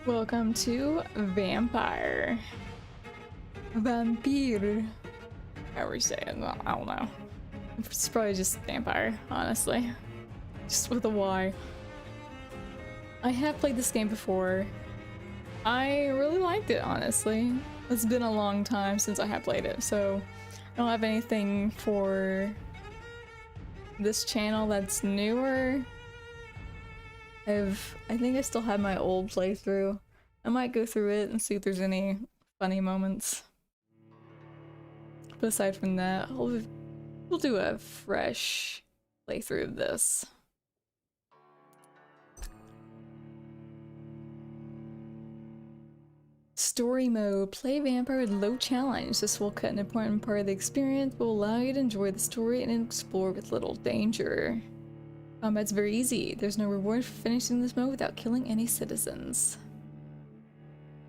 Welcome to Vampyr. Vampyr. However you say it, I don't know. It's probably just Vampyr, honestly. Just with a Y. I have played this game before. I really liked it, honestly. It's been a long time since I have played it, so I don't have anything for this channel that's newer. I think I still have my old playthrough. I might go through it and see if there's any funny moments. But aside from that, we'll do a fresh playthrough of this. Story mode. Play Vampyr with low challenge. This will cut an important part of the experience, but will allow you to enjoy the story and explore with little danger. Combat's very easy. There's no reward for finishing this mode without killing any citizens.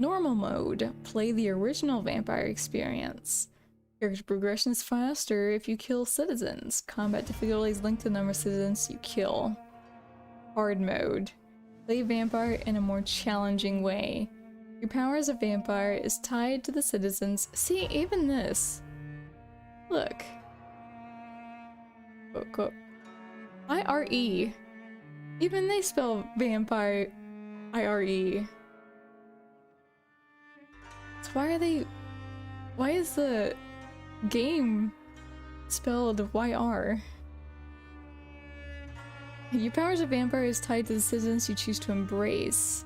Normal mode. Play the original Vampyr experience. Character progression is faster if you kill citizens. Combat difficulty is linked to the number of citizens you kill. Hard mode. Play Vampyr in a more challenging way. Your power as a vampire is tied to the citizens. See, even this. Look. Quote. I-R-E. Even they spell vampire I-R-E. So why is the game spelled Y-R? Your power as a vampire is tied to the citizens you choose to embrace.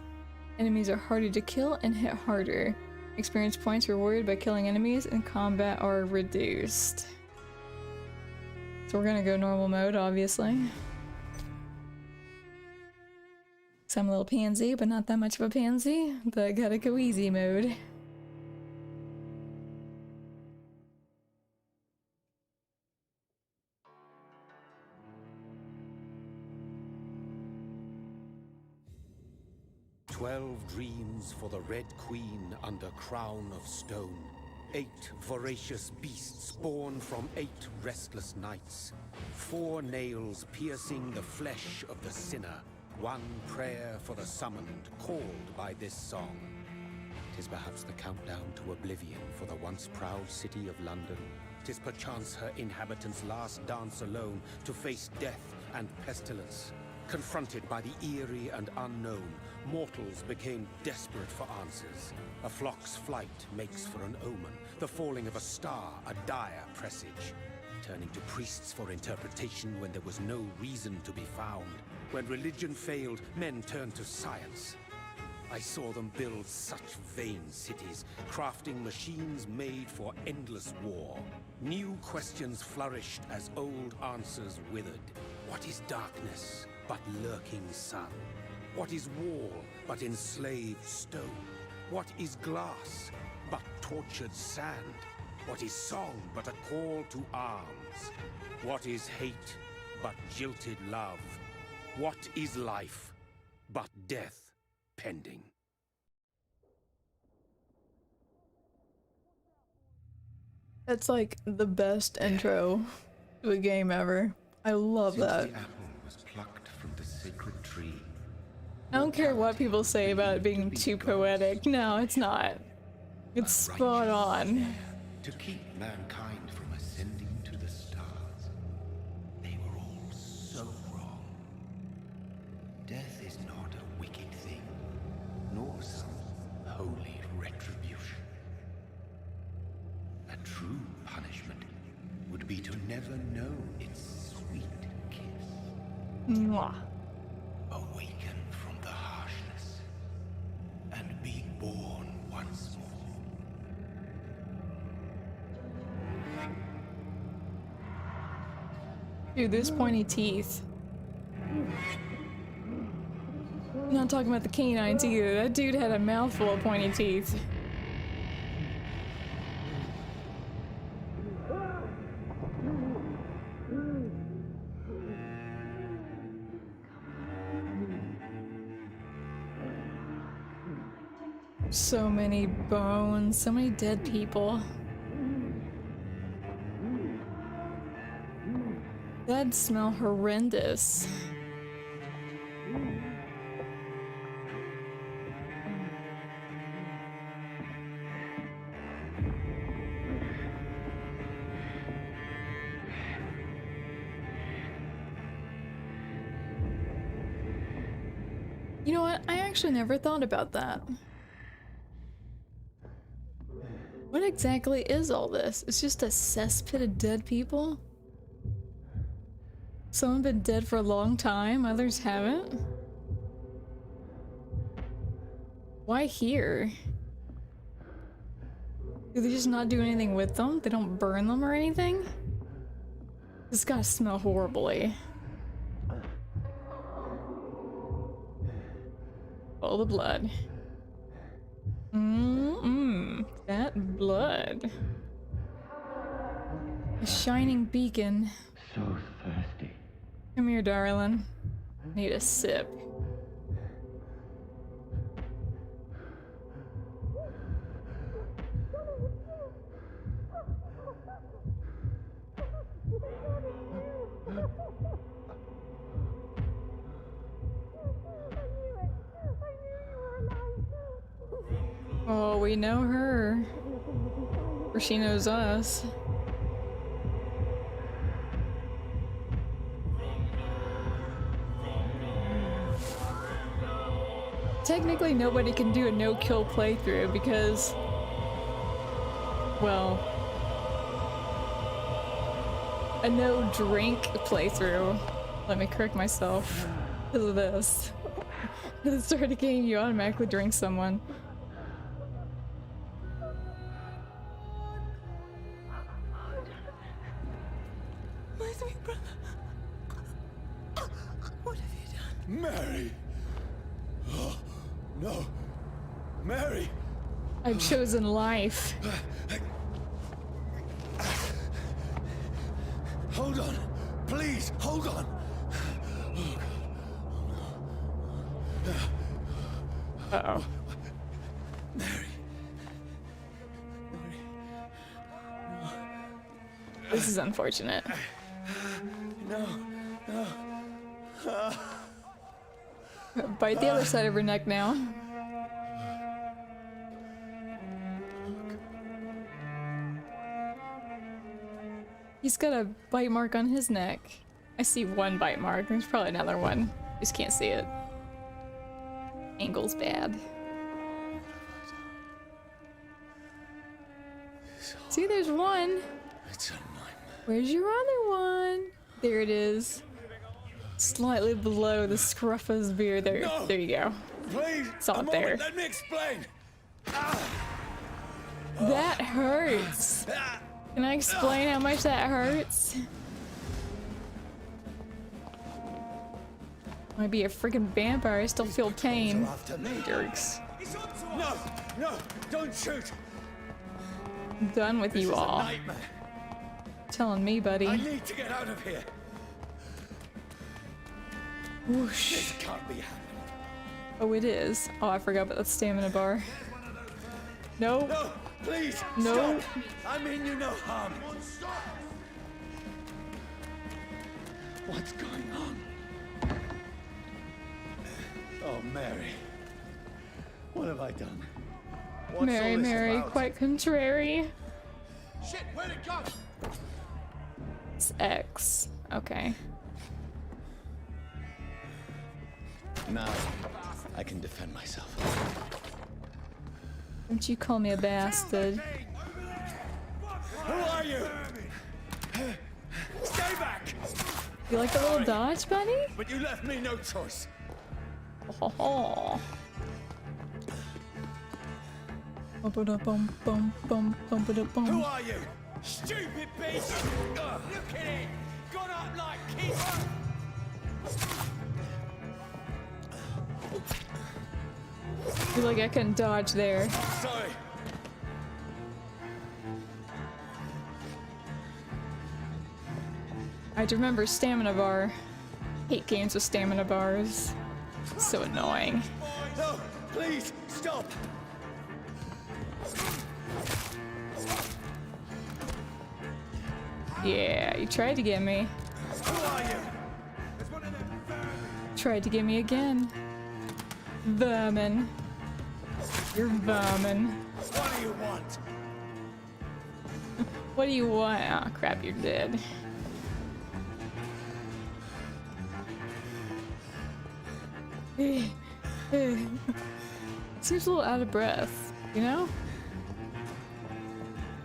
Enemies are harder to kill and hit harder. Experience points rewarded by killing enemies in combat are reduced. So we're gonna go normal mode, obviously. So I'm a little pansy, but not that much of a pansy. But gotta go easy mode. "12 dreams for the Red Queen under crown of stone. 8 voracious beasts born from 8 restless nights. 4 nails piercing the flesh of the sinner. 1 prayer for the summoned, called by this song. 'Tis perhaps the countdown to oblivion for the once proud city of London. 'Tis perchance her inhabitants' last dance alone to face death and pestilence. Confronted by the eerie and unknown, mortals became desperate for answers. A flock's flight makes for an omen, the falling of a star a dire presage. Turning to priests for interpretation when there was no reason to be found. When religion failed, men turned to science. I saw them build such vain cities, crafting machines made for endless war. New questions flourished as old answers withered. What is darkness but lurking sun? What is wall but enslaved stone? What is glass but tortured sand? What is song but a call to arms? What is hate but jilted love? What is life but death pending? That's like the best intro to a game ever. I love that. The apple was plucked from the sacred tree. I don't care what people say about it being too poetic. No, it's not. It's spot on. To keep mankind from ascending to the stars. They were all so wrong. Death is not a wicked thing, nor some holy retribution. A true punishment would be to never know its sweet kiss. Mwah. Awaken from the harshness and be born once more. Dude, those pointy teeth. I'm not talking about the canines either. That dude had a mouthful of pointy teeth. So many bones, so many dead people. That smell horrendous. You know what? I actually never thought about that. What exactly is all this? It's just a cesspit of dead people? Some have been dead for a long time, others haven't. Why here? Do they just not do anything with them? They don't burn them or anything? This gotta smell horribly. All the blood. That blood. A shining beacon. So thirsty. Come here, darling. Need a sip. Oh, we know her. Or she knows us. Technically, nobody can do a no-kill playthrough because, well, a no-drink playthrough. Let me correct myself because of this. At the start of the game, you automatically drink someone. My sweet brother. What have you done? Mary! Oh, no. Mary! I've chosen life. Hold on. Please, hold on. Uh-oh. Mary. This is unfortunate. No. Bite the other side of her neck now. He's got a bite mark on his neck. I see one bite mark. There's probably another one. Just can't see it. Angle's bad. See, there's one. It's a nightmare. Where's your other one? There it is. Slightly below the scruff of his beard. There, No! there you go. Please, It's all a up moment, there. let me explain. That hurts. Can I explain how much that hurts? Might be a freaking vampire. I still feel pain. After me. Jerks. No, don't shoot. I'm done with This you is a all. nightmare. Telling me, I buddy. need to get out of here. Whoosh. This can't be happening. Oh, it is. Oh, I forgot about the stamina bar. No. No, please, No. stop. I mean you no harm. What's going on? Oh, Mary. What have I done? What's Mary, all this Mary, about? quite contrary. Shit, where'd it go? It's X. Okay. Now, I can defend myself. Don't you call me a bastard. Who are you? Stay back! You like the little dodge, buddy? But you left me no choice. Ho ho. Bum bum bum bum Who bum. are you? Stupid beast! Ugh, look at it! Gone up like kids! Feel like I couldn't dodge there. Sorry. I remember stamina bar. Hate games with stamina bars. So annoying. No, please, stop! Yeah, you tried to get me. Who are you? Tried to get me again. Vermin. You're vermin. What do you want? What do you want? Oh crap, you're dead. Seems a little out of breath, you know?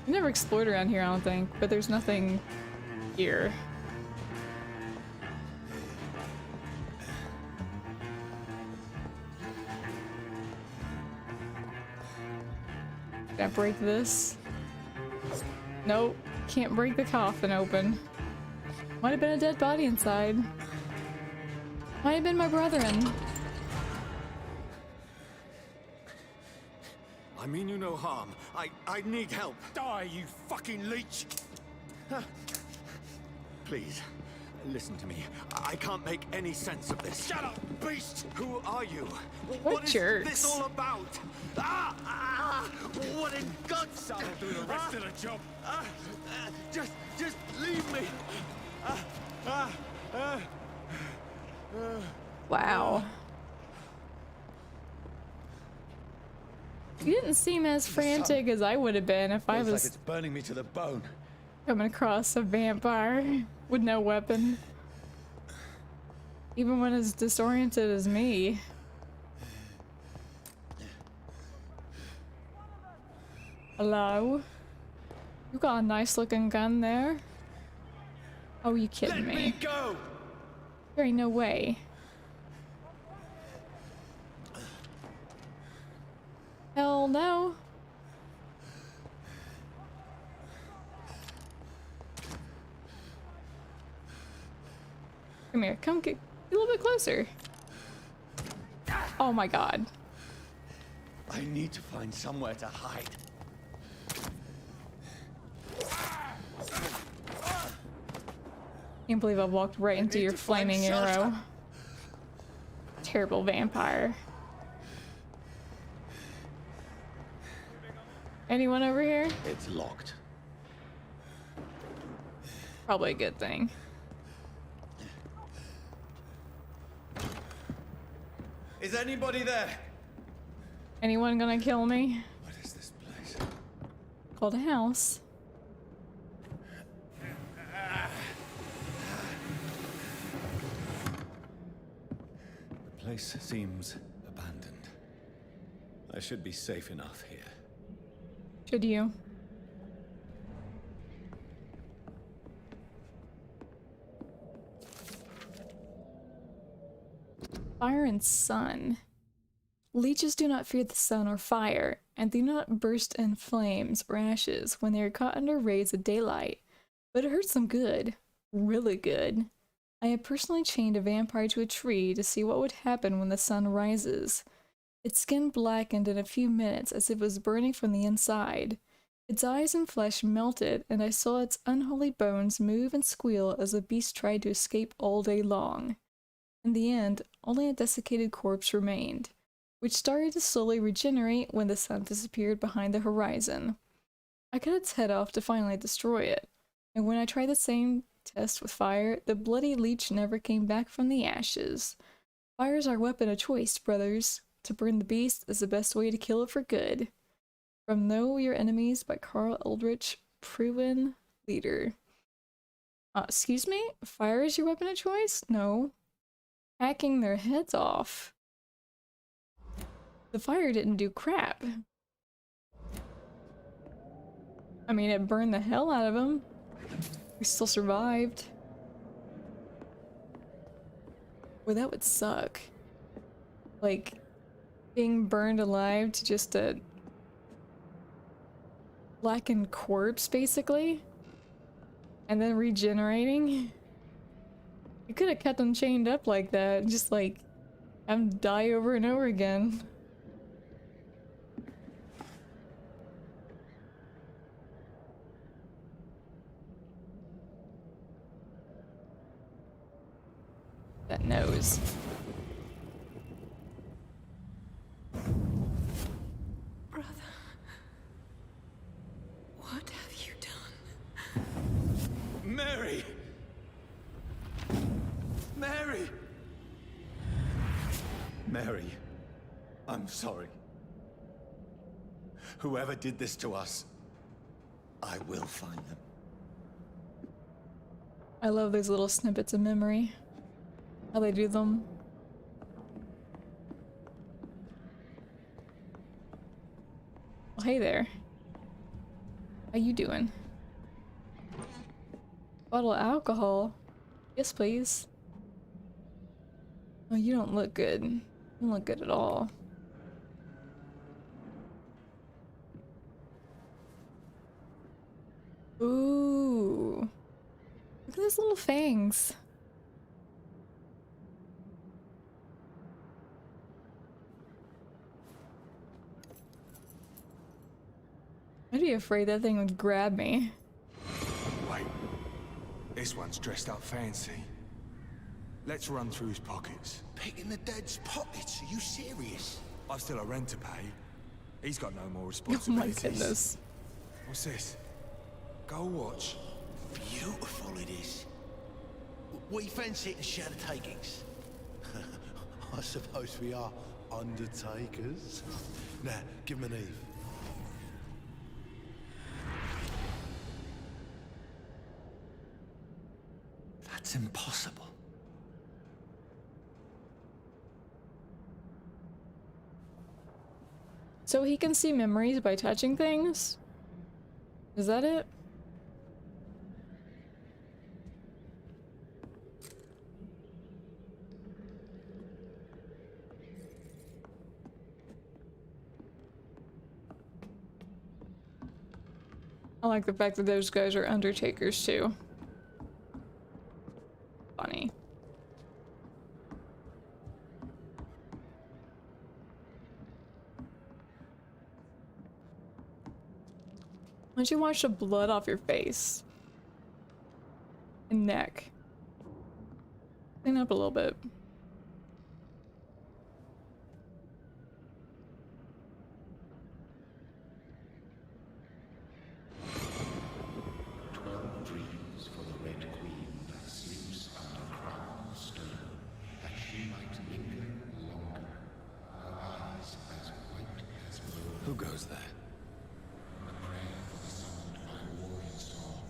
We never explored around here, I don't think, but there's nothing here. Can I break this? Nope, can't break the coffin open. Might have been a dead body inside. Might have been my brethren. I mean you no harm. I need help. Die, you fucking leech! Please, listen to me. I can't make any sense of this. Shut up, beast! Who are you? What is jerks. this all about? What in God's Son will do the rest of the job. Just leave me. Wow. You didn't seem as frantic as I would have been if I Feels like was it's burning me to the bone. coming across a vampire with no weapon. Even when as disoriented as me. Hello? You got a nice looking gun there. Oh, you kidding Let me? me go. There ain't no way. Hell no. Come here, come get a little bit closer. Oh my god. I need to find somewhere to hide. Can't believe I walked right into need your to find flaming shelter. arrow. Terrible vampire. Anyone over here? It's locked. Probably a good thing. Is anybody there? Anyone gonna kill me? What is this place? Called a house. The place seems abandoned. I should be safe enough here. Should you? Fire and sun. Leeches do not fear the sun or fire, and do not burst in flames or ashes when they are caught under rays of daylight. But it hurts them good. Really good. I have personally chained a vampire to a tree to see what would happen when the sun rises. Its skin blackened in a few minutes as if it was burning from the inside. Its eyes and flesh melted, and I saw its unholy bones move and squeal as the beast tried to escape all day long. In the end, only a desiccated corpse remained, which started to slowly regenerate when the sun disappeared behind the horizon. I cut its head off to finally destroy it, and when I tried the same test with fire, the bloody leech never came back from the ashes. Fire is our weapon of choice, brothers. To burn the beast is the best way to kill it for good. From Know Your Enemies by Carl Eldritch, proven leader. Excuse me? Fire is your weapon of choice? No. Hacking their heads off. The fire didn't do crap. I mean, it burned the hell out of them. We still survived. Well, that would suck. Like, being burned alive to just a blackened corpse, basically. And then regenerating. You could have kept them chained up like that, just like, have them die over and over again. That nose. Brother, what have you done? Mary! Mary! Mary, I'm sorry. Whoever did this to us, I will find them. I love those little snippets of memory. How they do them. Hey there. How you doing? Bottle of alcohol? Yes, please. Oh, you don't look good. You don't look good at all. Ooh. Look at those little fangs. I'd be afraid that thing would grab me. Wait, this one's dressed up fancy. Let's run through his pockets. Picking the dead's pockets? Are you serious? I've still a rent to pay. He's got no more Oh my responsibilities. goodness. What's this? Gold watch. Beautiful it is. We fancy it and share the takings. I suppose we are undertakers. Now, give him an Eve. That's impossible. So he can see memories by touching things? Is that it? I like the fact that those guys are undertakers too. Funny. Why don't you wash the blood off your face? And neck. Clean up a little bit. Dreams for the Red Queen that sleeps under crown of stone, that she might linger longer, her eyes as white as snow. Who goes there? A prayer for the summoned by warrior song.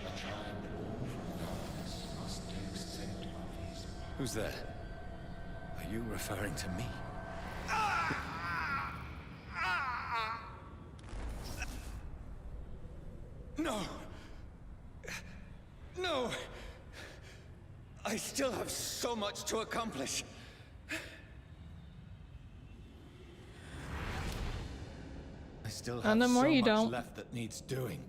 A child born from darkness must take scent of his path. Who's there? Are you referring to me? No! No! I still have so much to accomplish. I still have And the more so you much don't. left that needs doing.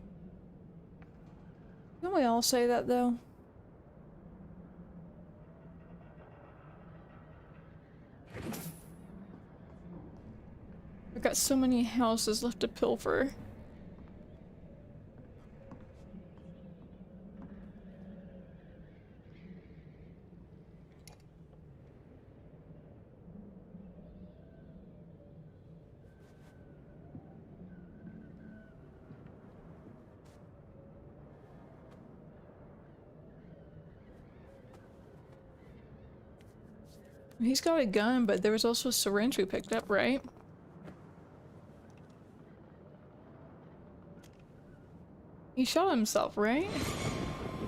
Don't we all say that though? I've got so many houses left to pilfer. He's got a gun, but there was also a syringe we picked up, right? He shot himself, right?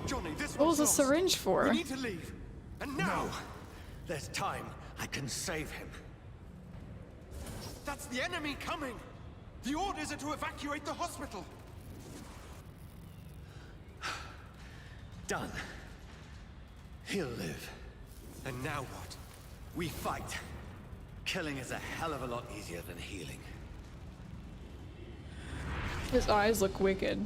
Johnny, this What was one's the lost. syringe for? We need to leave. And now! No! There's time. I can save him. That's the enemy coming! The orders are to evacuate the hospital! Done. He'll live. And now what? We fight. Killing is a hell of a lot easier than healing. His eyes look wicked.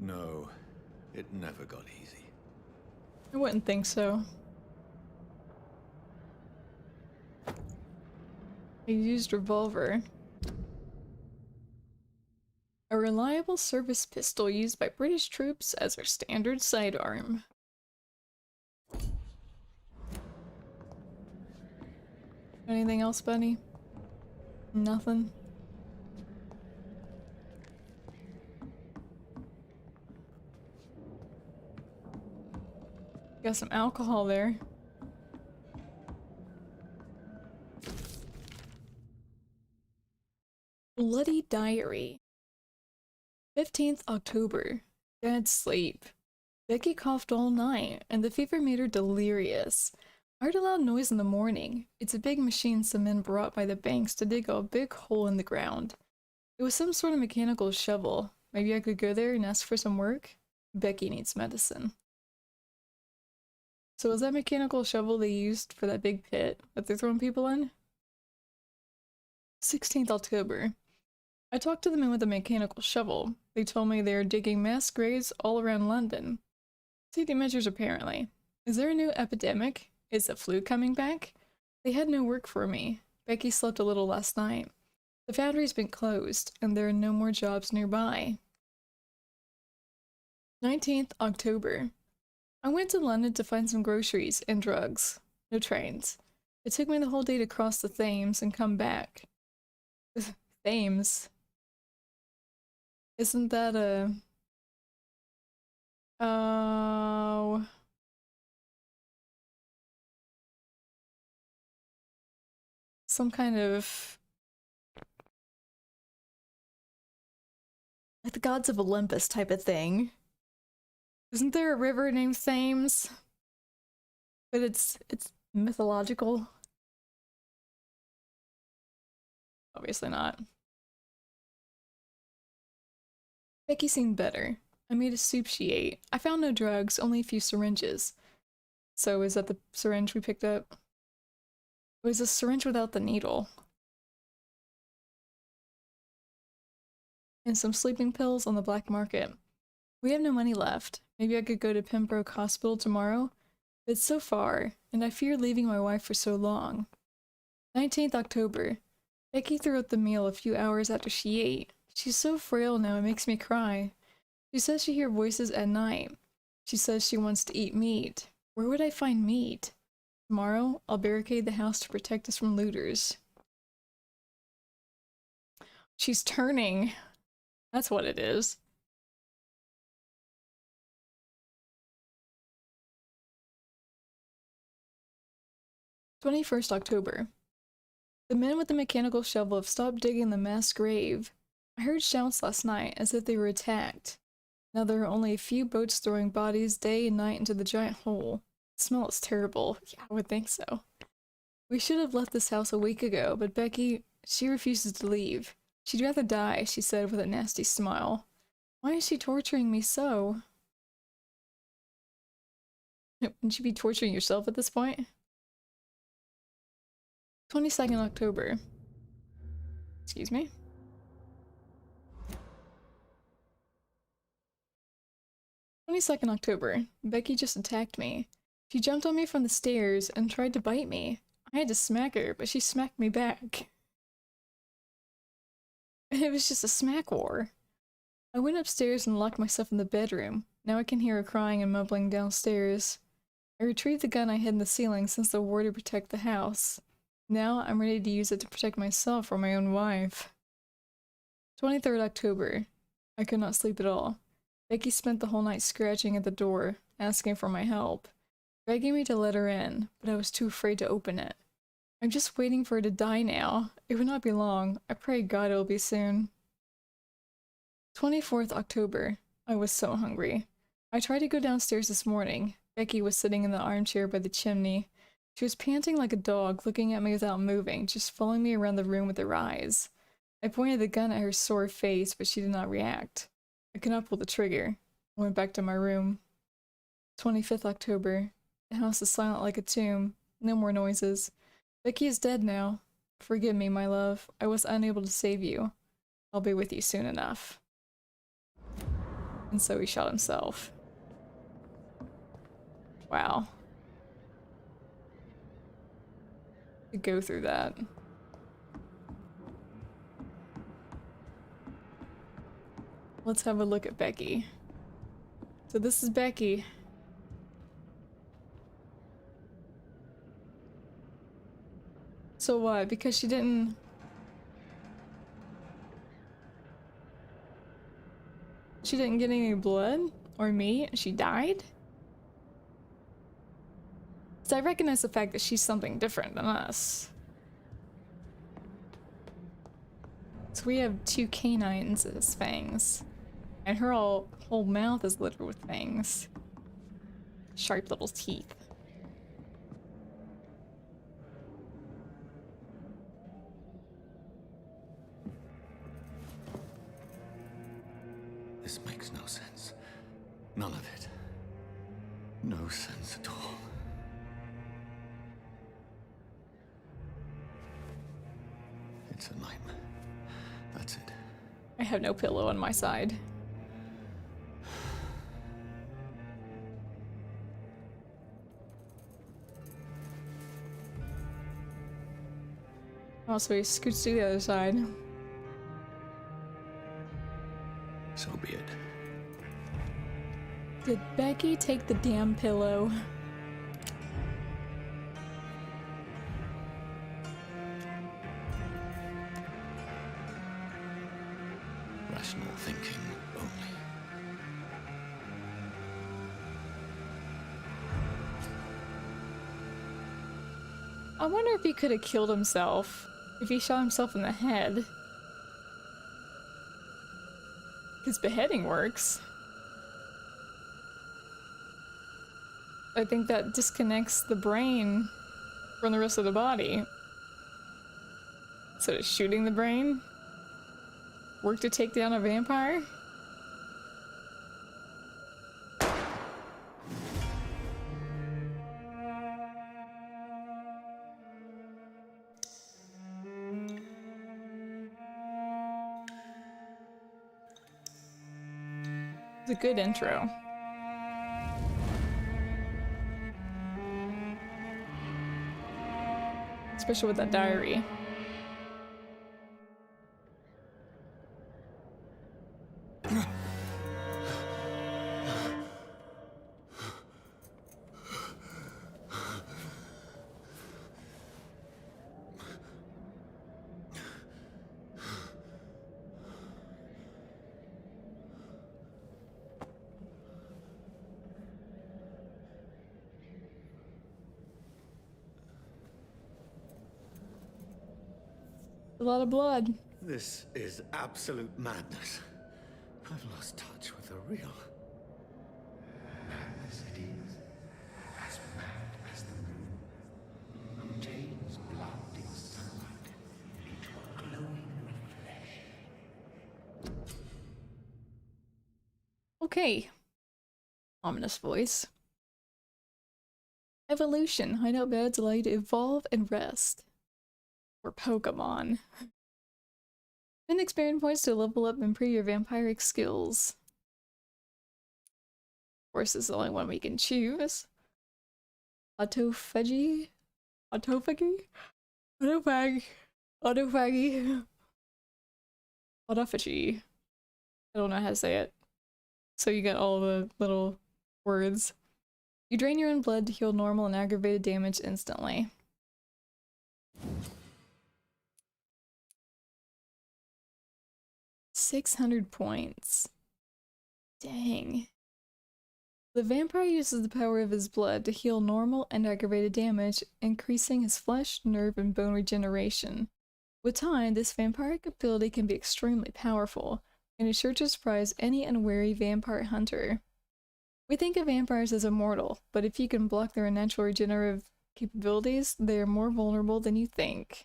No, it never got easy. I wouldn't think so. He used revolver. A reliable service pistol used by British troops as their standard sidearm. Anything else, buddy? Nothing? Got some alcohol there. Bloody Diary. 15th October. Bad sleep. Becky coughed all night, and the fever made her delirious. I heard a loud noise in the morning. It's a big machine some men brought by the banks to dig a big hole in the ground. It was some sort of mechanical shovel. Maybe I could go there and ask for some work? Becky needs medicine. So was that mechanical shovel they used for that big pit that they're throwing people in? 16th October. I talked to the men with the mechanical shovel. They told me they are digging mass graves all around London. Safety measures apparently. Is there a new epidemic? Is the flu coming back? They had no work for me. Becky slept a little last night. The foundry's been closed, and there are no more jobs nearby. 19th October. I went to London to find some groceries and drugs. No trains. It took me the whole day to cross the Thames and come back. Thames? Isn't that a... Oh... some kind of... like the gods of Olympus type of thing. Isn't there a river named Thames? But it's mythological. Obviously not. Becky seemed better. I made a soup she ate. I found no drugs, only a few syringes. So is that the syringe we picked up? It was a syringe without the needle. And some sleeping pills on the black market. We have no money left. Maybe I could go to Pembroke Hospital tomorrow? But it's so far, and I fear leaving my wife for so long. 19th October. Becky threw up the meal a few hours after she ate. She's so frail now, it makes me cry. She says she hears voices at night. She says she wants to eat meat. Where would I find meat? Tomorrow, I'll barricade the house to protect us from looters. She's turning. That's what it is. October 21st. The men with the mechanical shovel have stopped digging the mass grave. I heard shouts last night as if they were attacked. Now there are only a few boats throwing bodies day and night into the giant hole. The smell is terrible. Yeah, I would think so. We should have left this house a week ago, but Becky, she refuses to leave. She'd rather die, she said with a nasty smile. Why is she torturing me so? Wouldn't you be torturing yourself at this point? 22nd October. Excuse me. 22nd October. Becky just attacked me. She jumped on me from the stairs and tried to bite me. I had to smack her, but she smacked me back. It was just a smack war. I went upstairs and locked myself in the bedroom. Now I can hear her crying and mumbling downstairs. I retrieved the gun I hid in the ceiling since the war to protect the house. Now I'm ready to use it to protect myself or my own wife. 23rd October. I could not sleep at all. Becky spent the whole night scratching at the door, asking for my help, begging me to let her in, but I was too afraid to open it. I'm just waiting for her to die now. It would not be long. I pray God it will be soon. 24th October. I was so hungry. I tried to go downstairs this morning. Becky was sitting in the armchair by the chimney. She was panting like a dog, looking at me without moving, just following me around the room with her eyes. I pointed the gun at her sore face, but she did not react. I could not pull the trigger. I went back to my room. 25th October. The house is silent like a tomb. No more noises. Becky is dead now. Forgive me, my love. I was unable to save you. I'll be with you soon enough. And so he shot himself. Wow. To go through that. Let's have a look at Becky. So this is Becky. So what? Because she didn't... she didn't get any blood? Or meat? She died? So I recognize the fact that she's something different than us. So we have two canines as fangs. And her whole mouth is littered with fangs. Sharp little teeth. sense. None of it. No sense at all. It's a nightmare. That's it. I have no pillow on my side. Also, he scoots to the other side. So be it. Did Becky take the damn pillow? Rational thinking only. I wonder if he could have killed himself. If he shot himself in the head. Because beheading works. I think that disconnects the brain from the rest of the body. So does shooting the brain work to take down a vampire? It's a good intro. Especially with that diary. A lot of blood. This is absolute madness. I've lost touch with the real. Madness it is, as mad as the moon, who changes blood in sunlight into a glowing flesh. Okay. Ominous voice. Evolution. Hideout beds allow you to evolve and rest. Or Pokemon. Spend experience points to level up and improve your vampiric skills. Of course, this is the only one we can choose. Autophagy? Autophagy? Autophagy. Autophagy. Autophagy. I don't know how to say it. So you get all the little words. You drain your own blood to heal normal and aggravated damage instantly. $600 points. Dang. The vampire uses the power of his blood to heal normal and aggravated damage, increasing his flesh, nerve, and bone regeneration. With time, this vampiric ability can be extremely powerful, and is sure to surprise any unwary vampire hunter. We think of vampires as immortal, but if you can block their unnatural regenerative capabilities, they are more vulnerable than you think.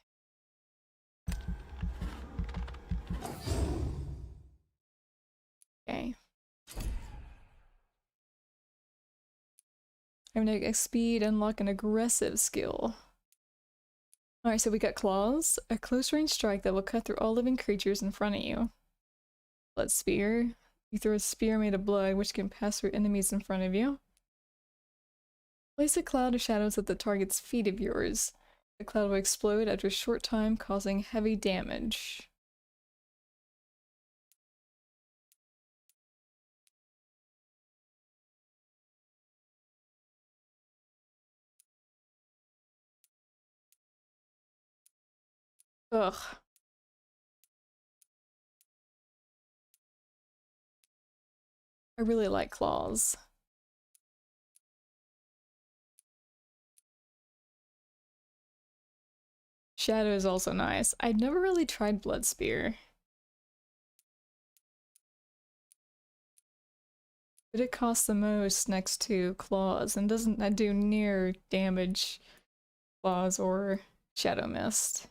Okay. I'm gonna get speed, unlock an aggressive skill. Alright, so we got claws, a close range strike that will cut through all living creatures in front of you. Blood spear. You throw a spear made of blood, which can pass through enemies in front of you. Place a cloud of shadows at the target's feet of yours. The cloud will explode after a short time, causing heavy damage. Ugh. I really like claws. Shadow is also nice. I've never really tried Blood Spear. But it costs the most next to claws and doesn't do near damage claws or Shadow Mist.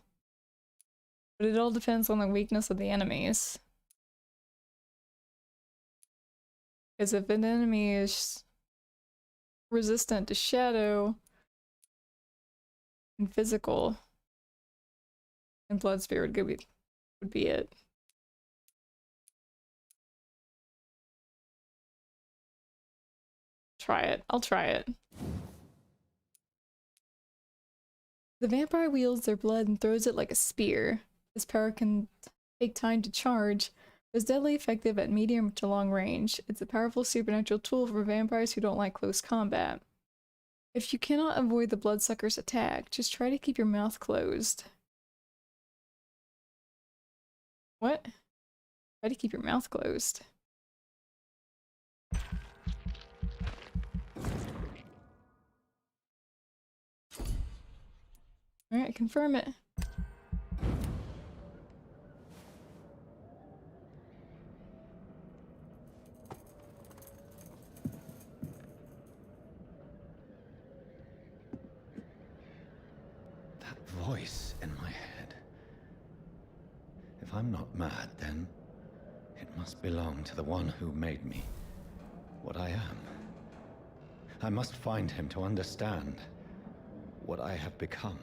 But it all depends on the weakness of the enemies. Because if an enemy is resistant to shadow and physical, and blood spirit would be it. Try it. I'll try it. The vampire wields their blood and throws it like a spear. This power can take time to charge, but is deadly effective at medium to long range. It's a powerful supernatural tool for vampires who don't like close combat. If you cannot avoid the bloodsucker's attack, just try to keep your mouth closed. What? Try to keep your mouth closed. Alright, confirm it. That voice in my head. If I'm not mad, then it must belong to the one who made me what I am. I must find him to understand what I have become.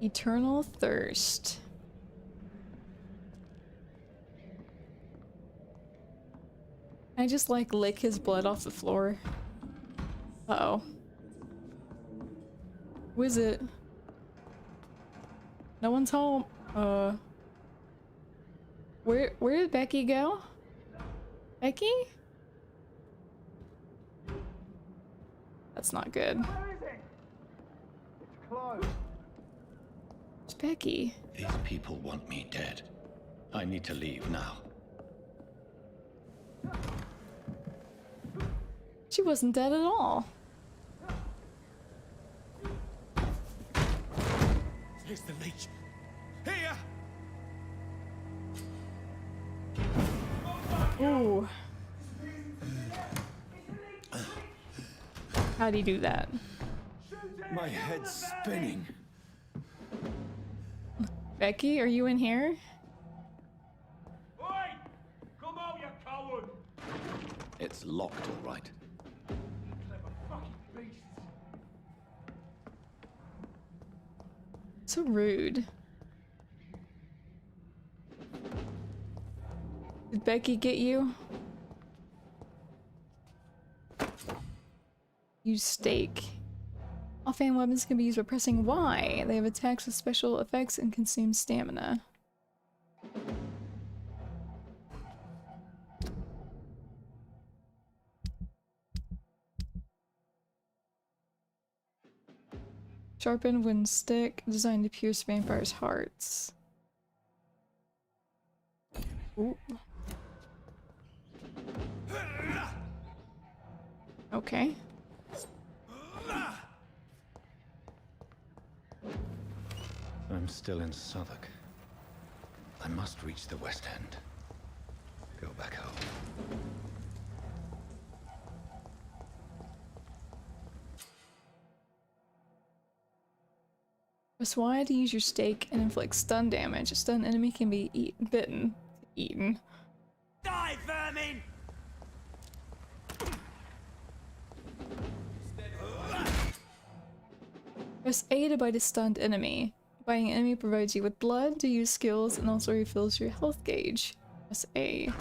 Eternal thirst. I just like lick his blood off the floor. Uh-oh. Who is it? No one's home. Where did Becky go? Becky? That's not good. Where is it? It's closed. It's Becky. These people want me dead. I need to leave now. She wasn't dead at all. Here's the leech. Here! Ooh. How'd he do that? My head's spinning. Becky, are you in here? Oi! Come out, you coward! It's locked, all right. Clever fucking beasts. So rude. Did Becky get you? Use stake. Offhand weapons can be used by pressing Y. They have attacks with special effects and consume stamina. Sharpened wooden stick designed to pierce vampires' hearts. Ooh. Okay. I'm still in Southwark. I must reach the West End. Go back home. Press Y to use your stake and inflict stun damage. A stunned enemy can be bitten. Eaten. Die, vermin! Press A to bite a stunned enemy. Biting an enemy provides you with blood to use skills and also refills your health gauge. Press A.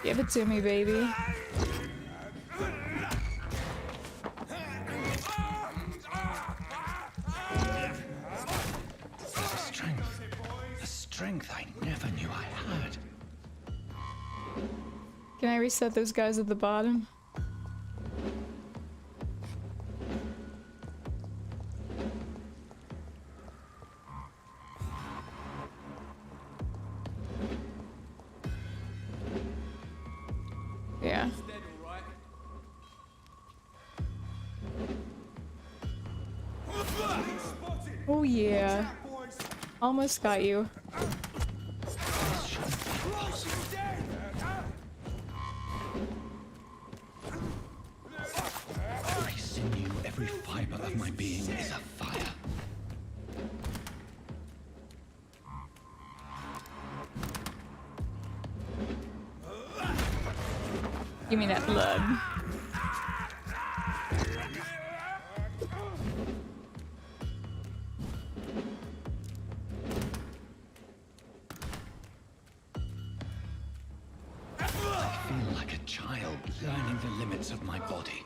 Give it to me, baby. The strength I never knew I had. Can I reset those guys at the bottom? Yeah. Oh yeah. Almost got you. of my being is a fire. Give me that blood. I feel like a child learning the limits of my body.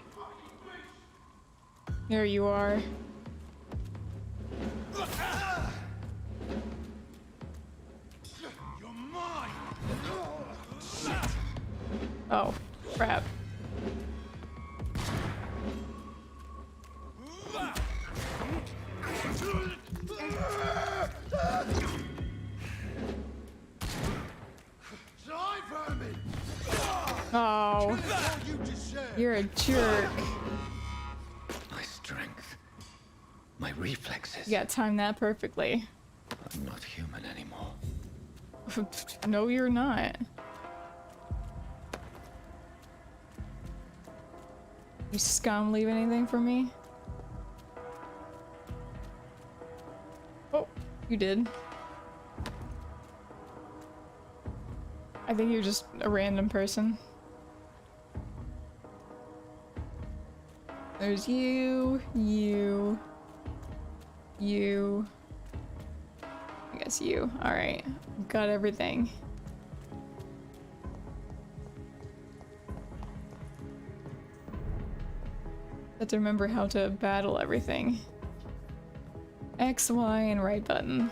There you are. You're mine! Oh, crap. Oh, you're a jerk. My strength. My reflexes. You gotta time that perfectly. I'm not human anymore. No, you're not. You scum, leave anything for me? Oh, you did. I think you're just a random person. There's you. I guess you. Alright. Got everything. Have to remember how to battle everything. X, Y, and right button.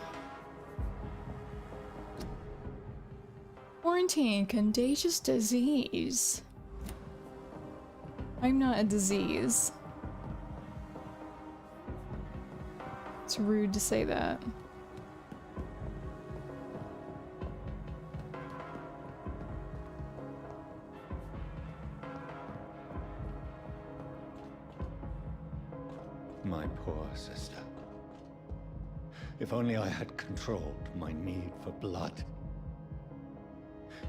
Quarantine, contagious disease. I'm not a disease. It's rude to say that. My poor sister. If only I had controlled my need for blood.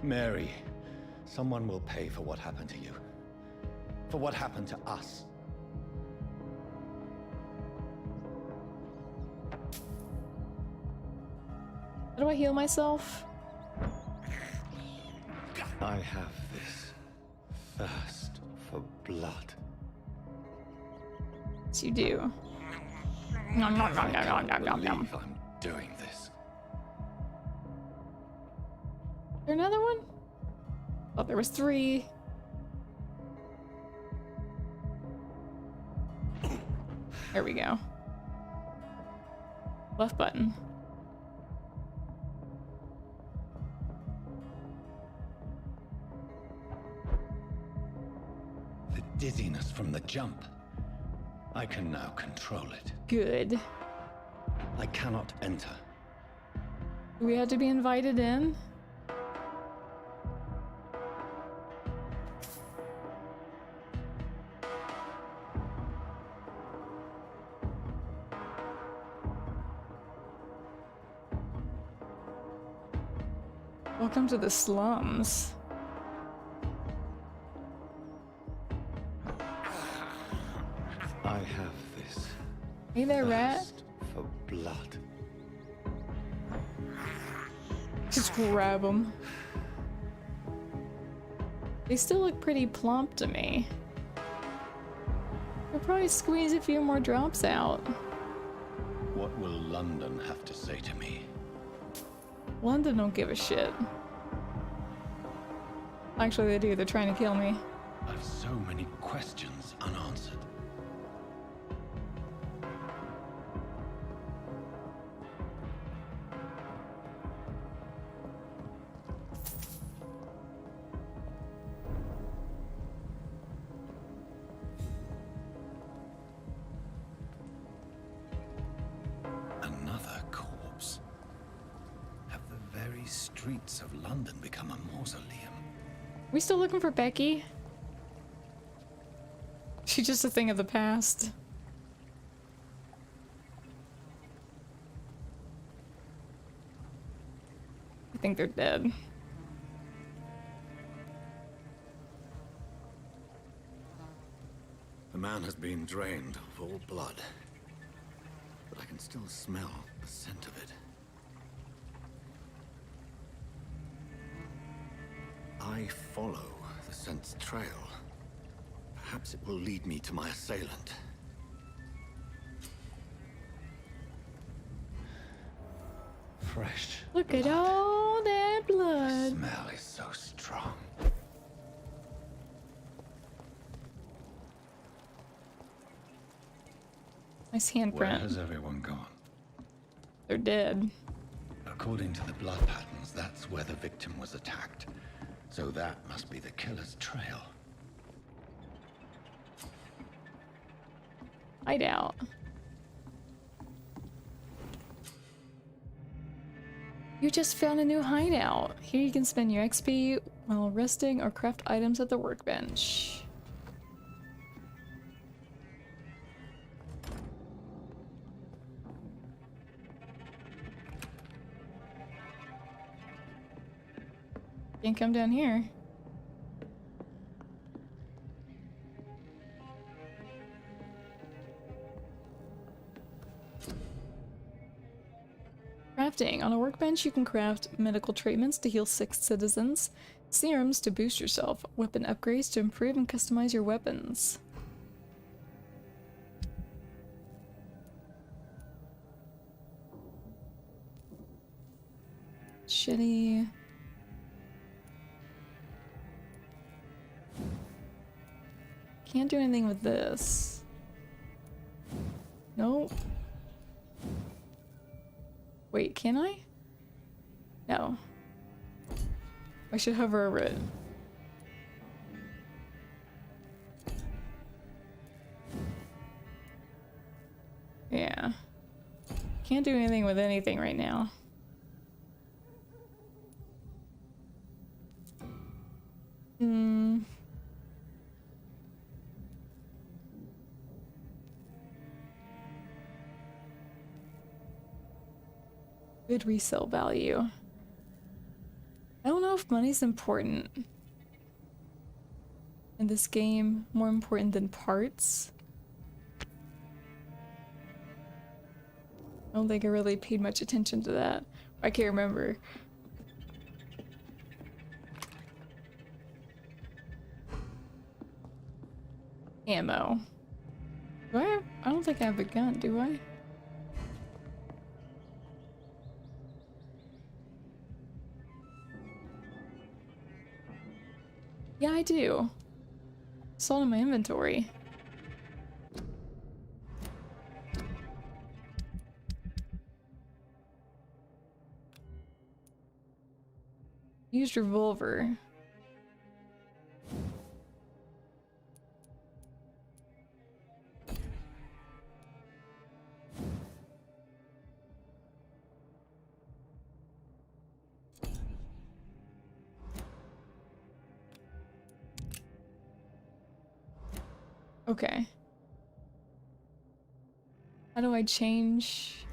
Mary, someone will pay for what happened to you. For what happened to us. How do I heal myself? I have this thirst for blood. Yes, you do. I can't believe I'm doing this. Is there another one? Oh, there was 3. There we go. Left button. The dizziness from the jump. I can now control it. Good. I cannot enter. Do we have to be invited in? Welcome to the slums. I have this Hey there, rat. thirst for blood. Just grab them. They still look pretty plump to me. We'll probably squeeze a few more drops out. What will London have to say to me? London don't give a shit. Actually, they do. They're trying to kill me. I've so many questions unanswered. Another corpse. Have the very streets of London become a mausoleum? We still looking for Becky? She's just a thing of the past. I think they're dead. The man has been drained of all blood, but I can still smell the scent of it. I follow the scent's trail. Perhaps it will lead me to my assailant. Fresh. Look at all that The blood. smell is so strong. Nice Where handprint. has everyone gone? They're dead. According to the blood patterns, that's where the victim was attacked. So that must be the killer's trail. Hideout. You just found a new hideout. Here you can spend your XP while resting or craft items at the workbench. Can't come down here. Crafting. On a workbench, you can craft medical treatments to heal sick citizens, serums to boost yourself, weapon upgrades to improve and customize your weapons. Shitty. Can't do anything with this. Nope. Wait, can I? No. I should hover over it. Yeah. Can't do anything with anything right now. Good resale value. I don't know if money's important in this game, more important than parts. I don't think I really paid much attention to that. I can't remember. Ammo. Do I have? I don't think I have a gun, do I? Yeah, I do. Saw it in my inventory. Used revolver. Okay. How do I change?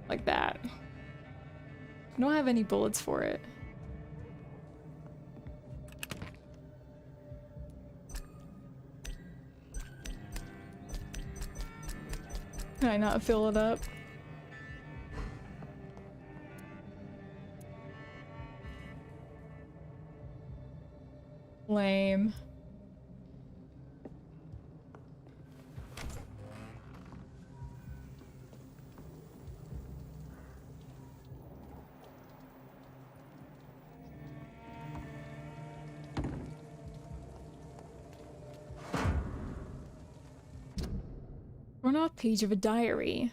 Like that. I don't have any bullets for it. Can I not fill it up? Lame. Run off page of a diary.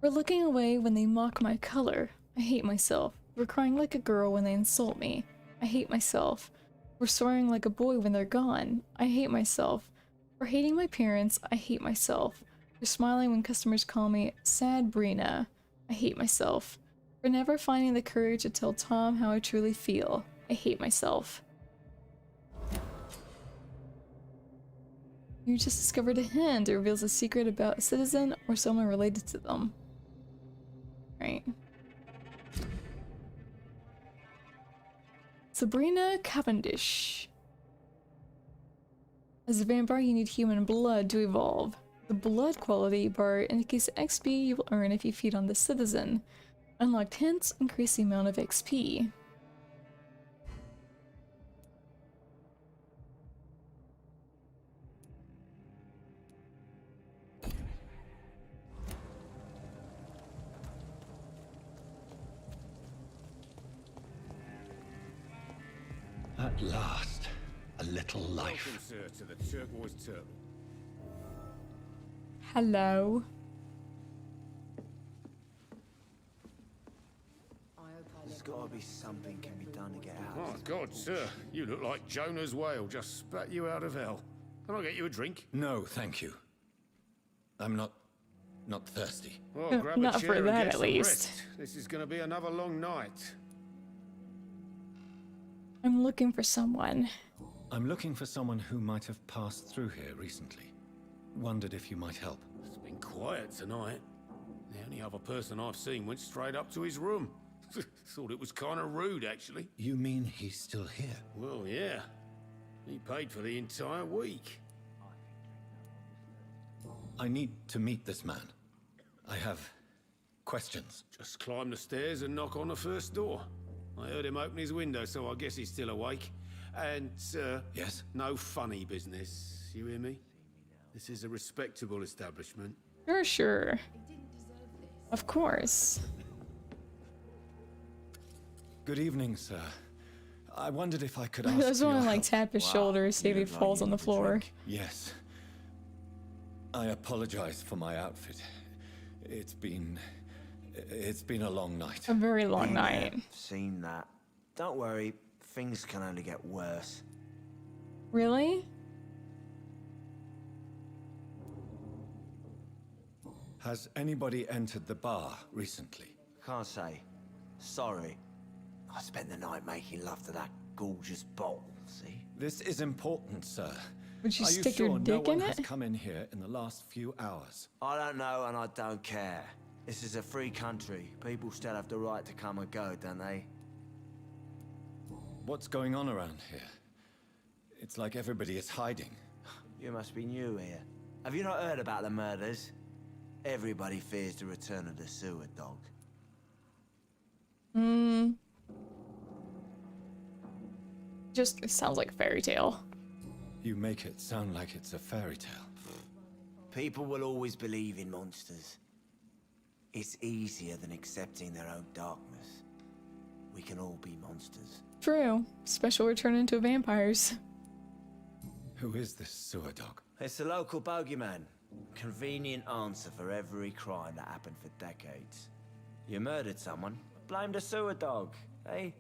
We're looking away when they mock my color. I hate myself. We're crying like a girl when they insult me. I hate myself. We're soaring like a boy when they're gone. I hate myself. We're hating my parents. I hate myself. We're smiling when customers call me Sad Brina. I hate myself. We're never finding the courage to tell Tom how I truly feel. I hate myself. You just discovered a hint. It reveals a secret about a citizen or someone related to them. Right. Sabrina Cavendish. As a vampire, you need human blood to evolve. The blood quality bar indicates the XP you will earn if you feed on the citizen. Unlocked hints increase the amount of XP. At last, a little life. Welcome, sir, to the Turquoise Turtle. Hello. There's gotta be something can be done to get out. Oh, God, sir, you look like Jonah's whale just spat you out of hell. Can I get you a drink? No, thank you. I'm not thirsty. Well, grab a Not chair for and that, get at some least. rest. This is going to be another long night. I'm looking for someone. I'm looking for someone who might have passed through here recently. Wondered if you might help. It's been quiet tonight. The only other person I've seen went straight up to his room. Thought it was kind of rude, actually. You mean he's still here? Well, yeah. He paid for the entire week. I need to meet this man. I have questions. Just climb the stairs and knock on the first door. I heard him open his window, so I guess he's still awake. And, Yes? no funny business. You hear me? This is a respectable establishment. Sure. Of course. Good evening, sir. I wondered if I could I ask just for want your to like help. tap his shoulder, see if he falls on the floor. Yes. I apologize for my outfit. It's been a long night. A very long Been night. there, seen that. Don't worry, things can only get worse. Really? Has anybody entered the bar recently? Can't say. Sorry. I spent the night making love to that gorgeous bottle, see? This is important, sir. Would you Are stick you your sure dick no one in has it? come in here in the last few hours? I don't know and I don't care. This is a free country. People still have the right to come and go, don't they? What's going on around here? It's like everybody is hiding. You must be new here. Have you not heard about the murders? Everybody fears the return of the sewer dog. Just it sounds like a fairy tale. You make it sound like it's a fairy tale. People will always believe in monsters. It's easier than accepting their own darkness. We can all be monsters. True. Especially we're turning into vampires. Who is this sewer dog? It's the local bogeyman. Convenient answer for every crime that happened for decades. You murdered someone, blame the sewer dog, eh?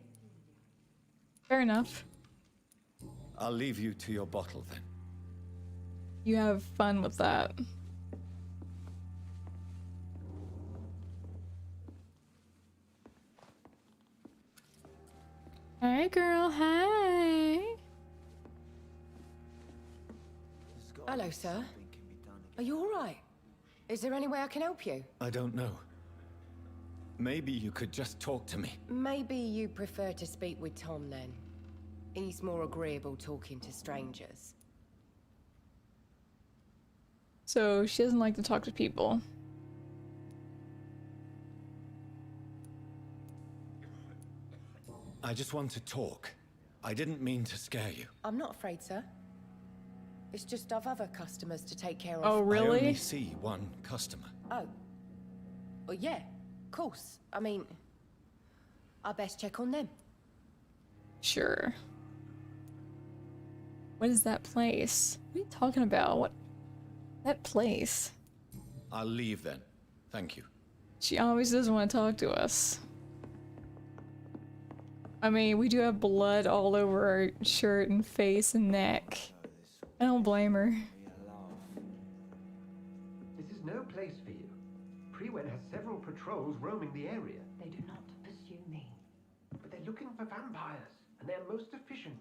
Fair enough. I'll leave you to your bottle then. You have fun with that. Hey girl, hey. Hello, sir. Are you all right? Is there any way I can help you? I don't know. Maybe you could just talk to me. Maybe you prefer to speak with Tom then. He's more agreeable talking to strangers. So she doesn't like to talk to people. I just want to talk. I didn't mean to scare you. I'm not afraid, sir. It's just I've other customers to take care of. Oh, I only really? see one customer. Oh. Well, yeah, of course. I mean, I best check on them. Sure. What is that place? What are you talking about? What? That place. I'll leave then. Thank you. She always doesn't want to talk to us. I mean, we do have blood all over our shirt and face and neck. I don't blame her. This is no place for you. Prewen has several patrols roaming the area. They do not pursue me. But they're looking for vampires, and they're most efficient.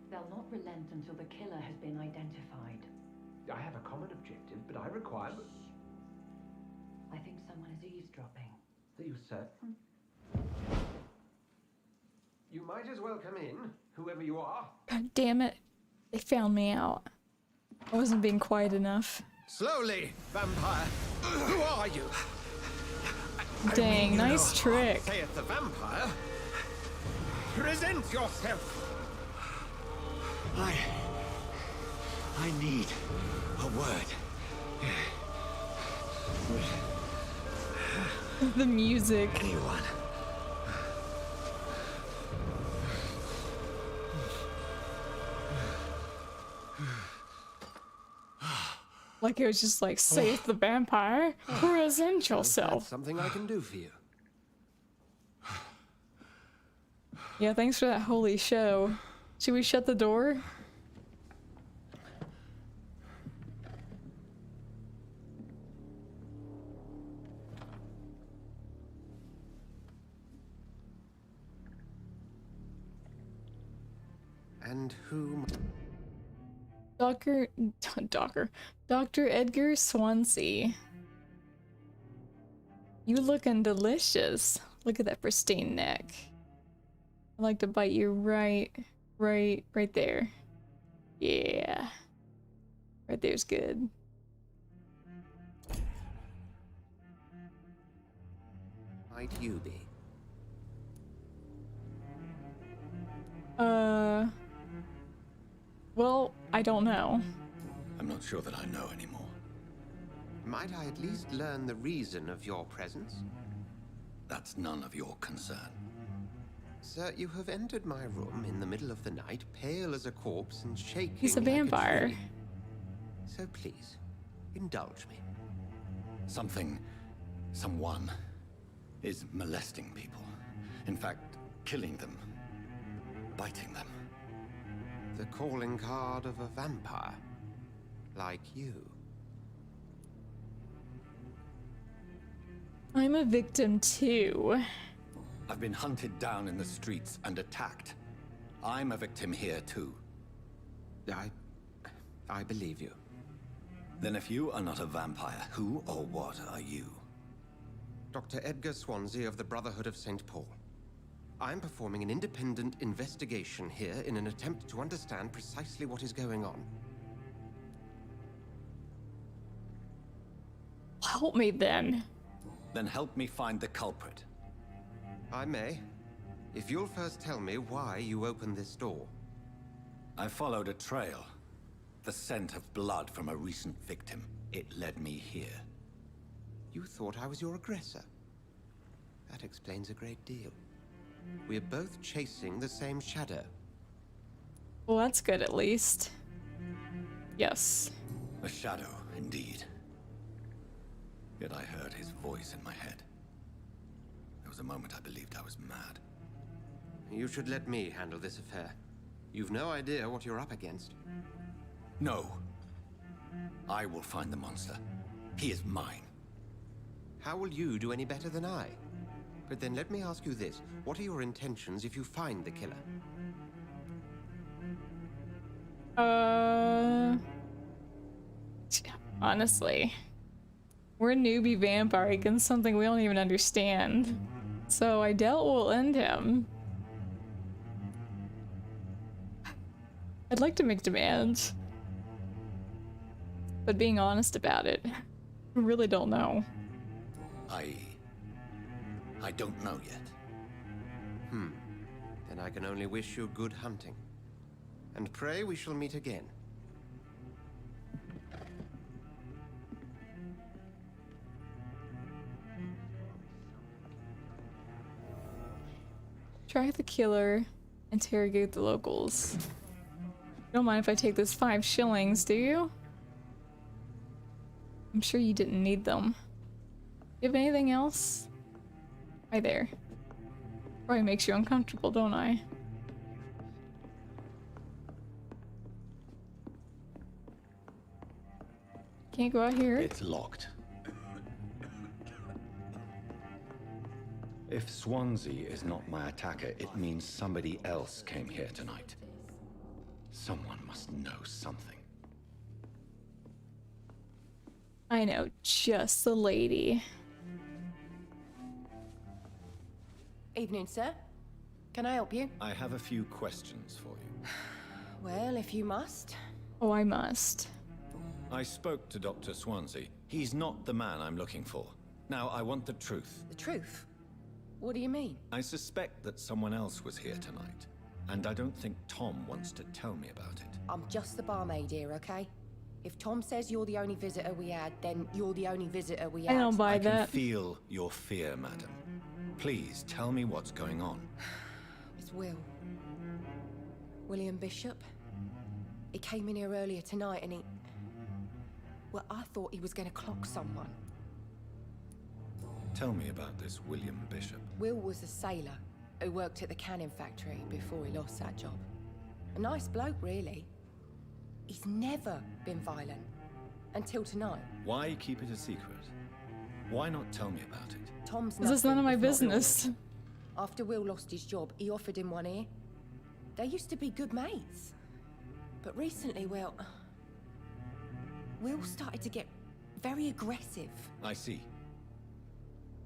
They'll not relent until the killer has been identified. I have a common objective, but I require... I think someone is eavesdropping. Are you certain? You might as well come in, whoever you are. God damn it. They found me out. I wasn't being quiet enough. Slowly, vampire. Who are you? Dang, nice trick. Saith the vampire. Present yourself. I need a word. The music. Anyone. Like it was just like, save the vampire, present yourself. That's something I can do for you. Yeah, thanks for that holy show. Should we shut the door? And whom? Dr. Edgar Swansea. You looking delicious. Look at that pristine neck. I'd like to bite you right there. Yeah. Right there's good. Might you be? Well, I don't know. I'm not sure that I know anymore. Might I at least learn the reason of your presence? That's none of your concern. Sir, you have entered my room in the middle of the night, pale as a corpse and shaking. He's a like vampire. tree. So please, indulge me. Someone is molesting people. In fact, killing them. Biting them. The calling card of a vampire. Like you. I'm a victim too. I've been hunted down in the streets and attacked. I'm a victim here too. I believe you. Then if you are not a vampire, who or what are you? Dr. Edgar Swansea of the Brotherhood of St. Paul. I'm performing an independent investigation here in an attempt to understand precisely what is going on. Help me then. Then help me find the culprit. I may, if you'll first tell me why you opened this door. I followed a trail. The scent of blood from a recent victim. It led me here. You thought I was your aggressor. That explains a great deal. We're both chasing the same shadow. Well, that's good at least. Yes. A shadow, indeed. Yet I heard his voice in my head. There was a moment I believed I was mad. You should let me handle this affair. You've no idea what you're up against. No. I will find the monster. He is mine. How will you do any better than I? But then let me ask you this. What are your intentions if you find the killer? Honestly. We're newbie vampire against something we don't even understand. So I doubt we'll end him. I'd like to make demands. But being honest about it, I really don't know. I don't know yet. Then I can only wish you good hunting. And pray we shall meet again. Track the killer, interrogate the locals. You don't mind if I take this 5 shillings, do you? I'm sure you didn't need them. You have anything else? Hi there. Probably makes you uncomfortable, don't I? Can't go out here. It's locked. If Swansea is not my attacker, it means somebody else came here tonight. Someone must know something. I know just the lady. Evening, sir. Can I help you? I have a few questions for you. Well, if you must. Oh, I must. I spoke to Dr. Swansea. He's not the man I'm looking for. Now, I want the truth. The truth? What do you mean? I suspect that someone else was here tonight, and I don't think Tom wants to tell me about it. I'm just the barmaid here, okay? If Tom says you're the only visitor we had, then you're the only visitor we I had. don't buy I can that. feel your fear, madam. Please tell me what's going on. It's William Bishop. He came in here earlier tonight and he... Well, I thought he was going to clock someone. Tell me about this William Bishop. Will was a sailor who worked at the cannon factory before he lost that job. A nice bloke, really. He's never been violent. Until tonight. Why keep it a secret? Why not tell me about it? Tom's This is none of my nothing if not business. loyal. After Will lost his job, he offered him one ear. They used to be good mates. But recently, well... Will started to get very aggressive. I see.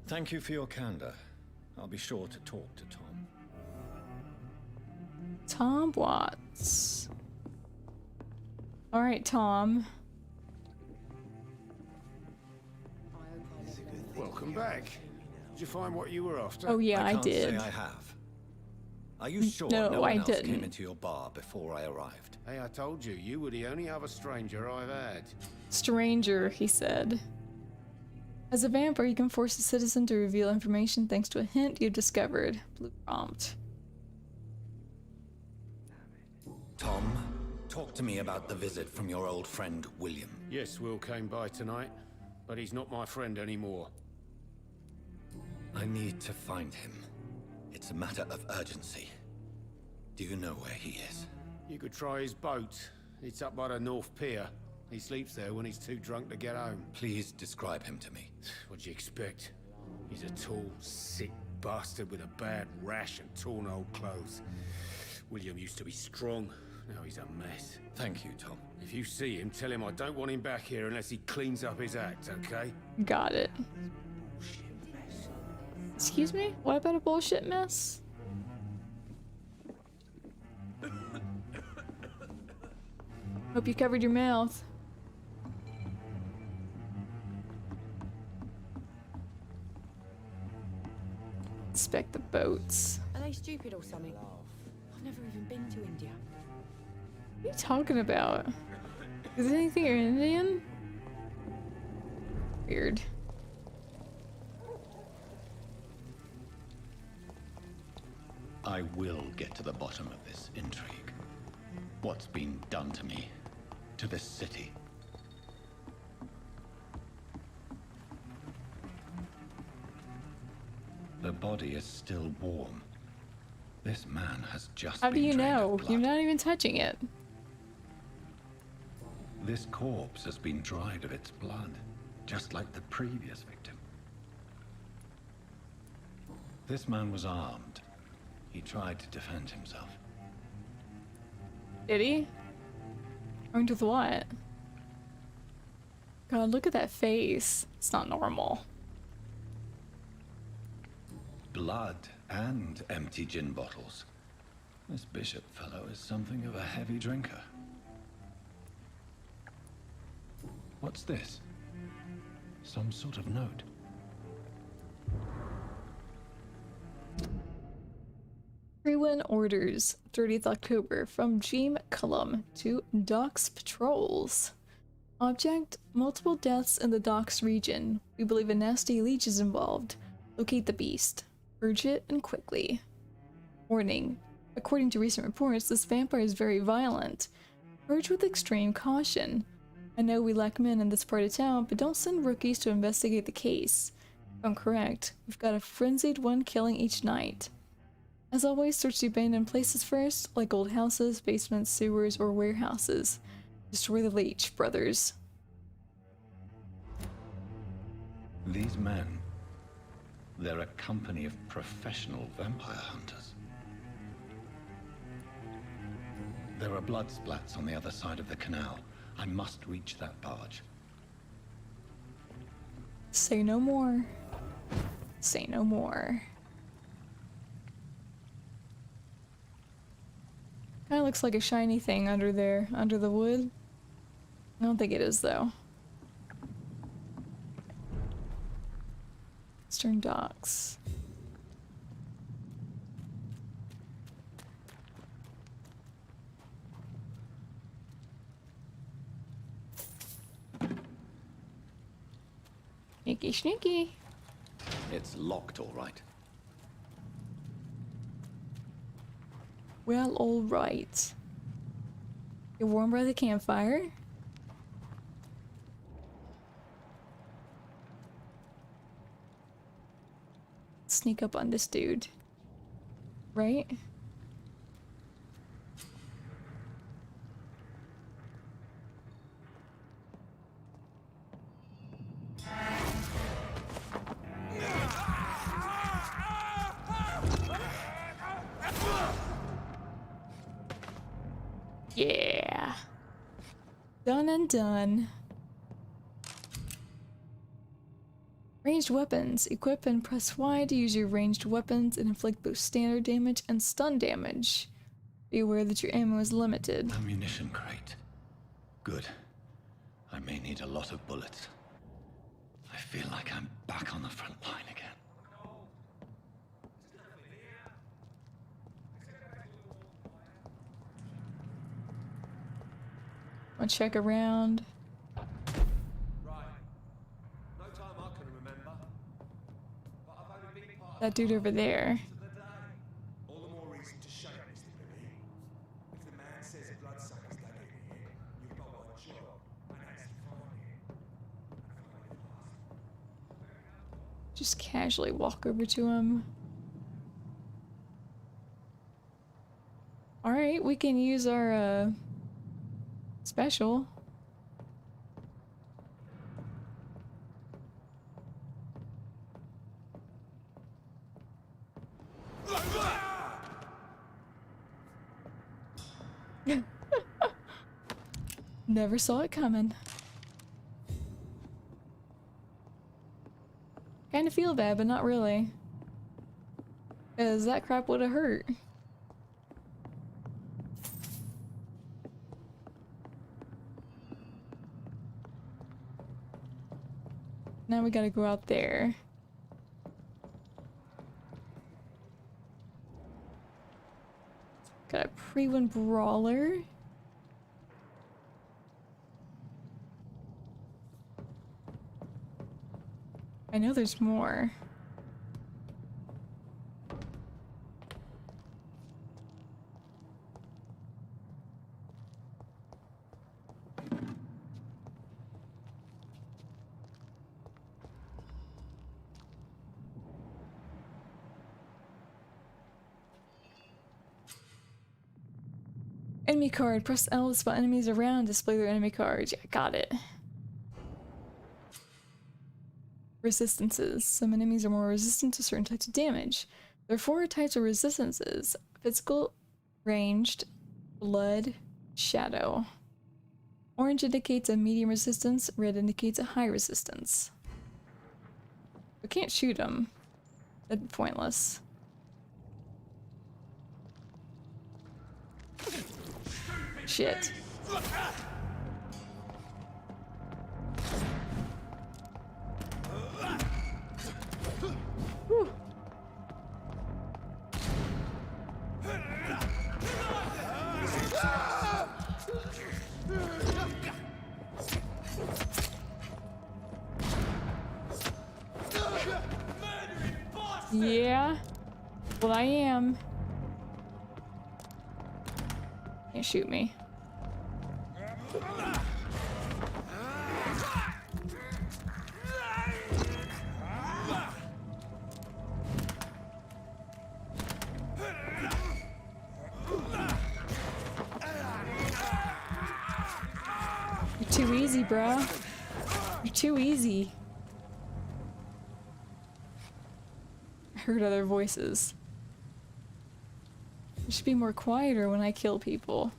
Thank you for your candor. I'll be sure to talk to Tom. Tom Watts. All right, Tom. Welcome back. Did you find what you were after? Oh yeah, I can't did. say I have. Are you sure No, no one I else didn't. came into your bar before I arrived? Hey, I told you, you were the only other stranger I've had. Stranger, he said. As a vampire, you can force a citizen to reveal information thanks to a hint you've discovered. Blue prompt. Tom, talk to me about the visit from your old friend, William. Yes, Will came by tonight, but he's not my friend anymore. I need to find him. It's a matter of urgency. Do you know where he is? You could try his boat. It's up by the North Pier. He sleeps there when he's too drunk to get home. Please describe him to me. What'd you expect? He's a tall, sick bastard with a bad rash and torn old clothes. William used to be strong. Now he's a mess. Thank you, Tom. If you see him, tell him I don't want him back here unless he cleans up his act, okay? Got it. Excuse me? What about a bullshit mess? Hope you covered your mouth. Inspect the boats. Are they stupid or something? I've never even been to India. What are you talking about? Is there anything you're Indian? Weird. I will get to the bottom of this intrigue. What's been done to me, to this city. The body is still warm. This man has just How do been you drained of know? blood. You're not even touching it. This corpse has been dried of its blood, just like the previous victim. This man was armed. He tried to defend himself. Did he? Armed with what? God, look at that face. It's not normal. Blood and empty gin bottles. This Bishop fellow is something of a heavy drinker. What's this? Some sort of note. Freewin orders, 30th October, from Jean Cullum to Docks Patrols. Object, multiple deaths in the Docks region. We believe a nasty leech is involved. Locate the beast. Purge it and quickly. Warning, according to recent reports, this vampire is very violent. Purge with extreme caution. I know we lack men in this part of town, but don't send rookies to investigate the case. If I'm correct, we've got a frenzied one killing each night. As always, search the abandoned places first, like old houses, basements, sewers, or warehouses. Destroy the leech, brothers. These men, they're a company of professional vampire hunters. There are blood splats on the other side of the canal. I must reach that barge. Say no more. Say no more. Kinda looks like a shiny thing under there, under the wood. I don't think it is though. Eastern Docks. Sneaky, sneaky. It's locked, all right. Well, all right. You're warm by the campfire. Sneak up on this dude. Right? Yeah. Done and done. Ranged weapons. Equip and press Y to use your ranged weapons and inflict both standard damage and stun damage. Be aware that your ammo is limited. Ammunition crate. Good. I may need a lot of bullets. I feel like I'm back on the front line again. I'll check around. That dude over there. All the more reason to shut up, Mr. Billy. If the man says a bloodsucker's dug in here, you've got one job, and that's to find him. Just casually walk over to him. Alright, we can use our special. Never saw it coming. Kind of feel bad, but not really. 'Cause that crap would have hurt. Now we gotta go out there. Got a pre-win brawler. I know there's more. Enemy card. Press L to spot enemies around. Display their enemy cards. Yeah, got it. Resistances. Some enemies are more resistant to certain types of damage. There are 4 types of resistances. Physical, ranged, blood, shadow. Orange indicates a medium resistance. Red indicates a high resistance. We can't shoot them. That'd be pointless. Shit. Whew. Yeah. Well, I am. Can't shoot me. You're too easy, bro. You're too easy. I heard other voices. I should be more quieter when I kill people.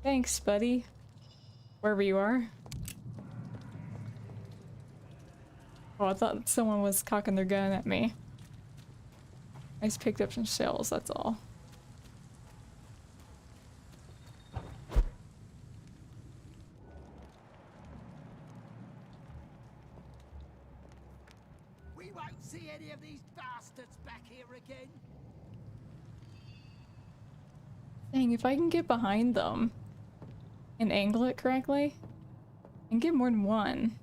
Thanks, buddy. Wherever you are. Oh, I thought someone was cocking their gun at me. I just picked up some shells, that's all. We won't see any of these bastards back here again. Dang, if I can get behind them and angle it correctly, and get more than one.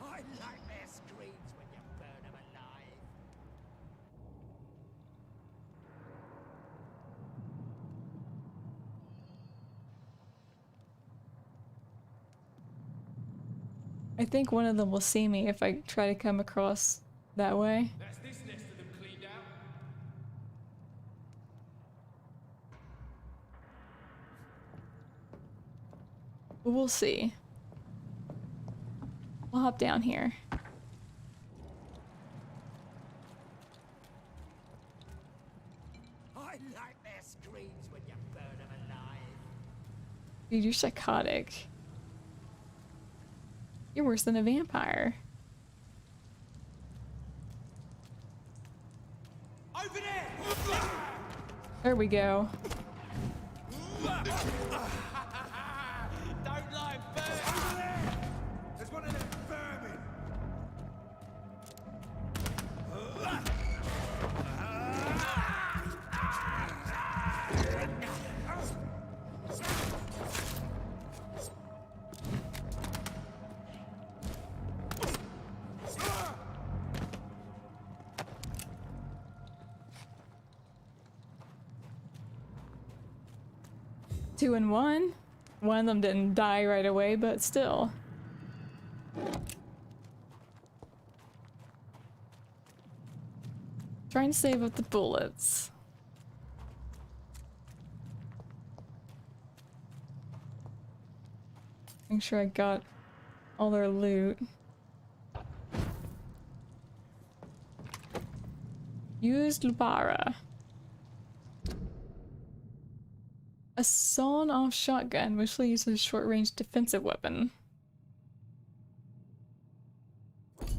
I like their screams when you burn them alive. I think one of them will see me if I try to come across that way. That's this nest of them cleaned out. But we'll see. We'll hop down here. I like their screams when you burn them alive. Dude, you're psychotic. You're worse than a vampire. Over there! There we go. Don't like vermin! Over there! There's one of them vermin! Two and one. One of them didn't die right away, but still. Trying to save up the bullets. Make sure I got all their loot. Used Lubara. A sawn-off shotgun, which uses a short-range defensive weapon.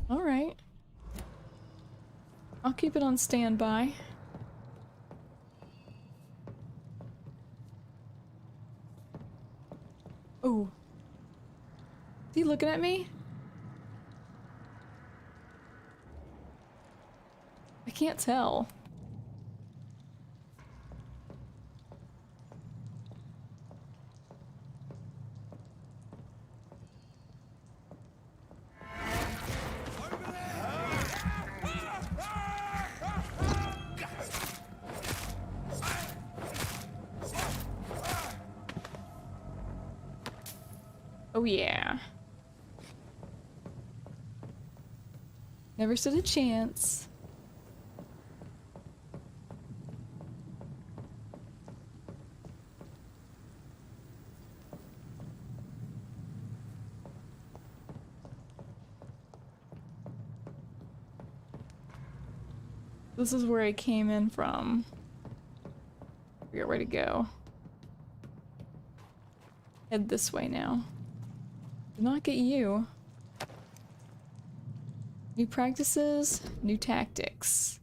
Alright. I'll keep it on standby. Oh. Is he looking at me? I can't tell. Oh yeah. Never stood a chance. This is where I came in from. I forget where to go. Head this way now. Did not get you. New practices, new tactics.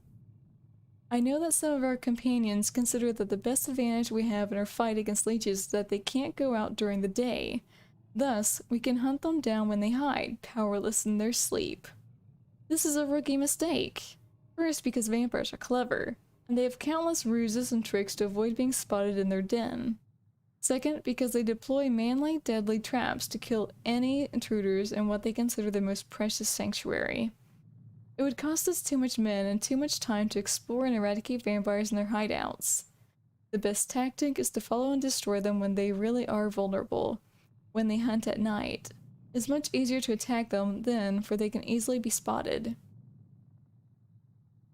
I know that some of our companions consider that the best advantage we have in our fight against leeches is that they can't go out during the day. Thus, we can hunt them down when they hide, powerless in their sleep. This is a rookie mistake. First, because vampires are clever, and they have countless ruses and tricks to avoid being spotted in their den. Second, because they deploy man-like deadly traps to kill any intruders in what they consider their most precious sanctuary. It would cost us too much men and too much time to explore and eradicate vampires in their hideouts. The best tactic is to follow and destroy them when they really are vulnerable, when they hunt at night. It's much easier to attack them then, for they can easily be spotted.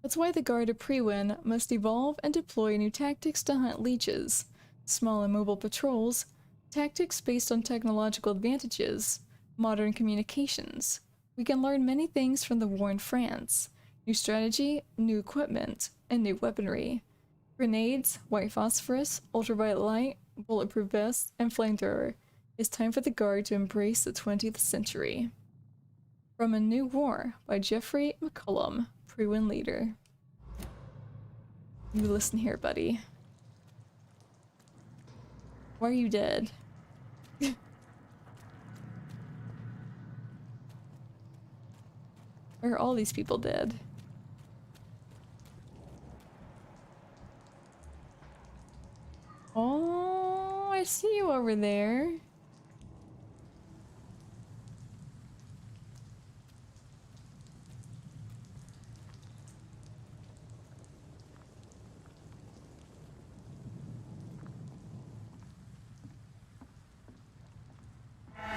That's why the Guard of Priwen must evolve and deploy new tactics to hunt leeches. Small and mobile patrols, tactics based on technological advantages, modern communications. We can learn many things from the war in France. New strategy, new equipment, and new weaponry. Grenades, white phosphorus, ultraviolet light, bulletproof vests, and flamethrower. It's time for the Guard to embrace the 20th century. From A New War by Jeffrey McCullum, Priwen leader. You listen here, buddy. Why are you dead? Why are all these people dead? Oh, I see you over there.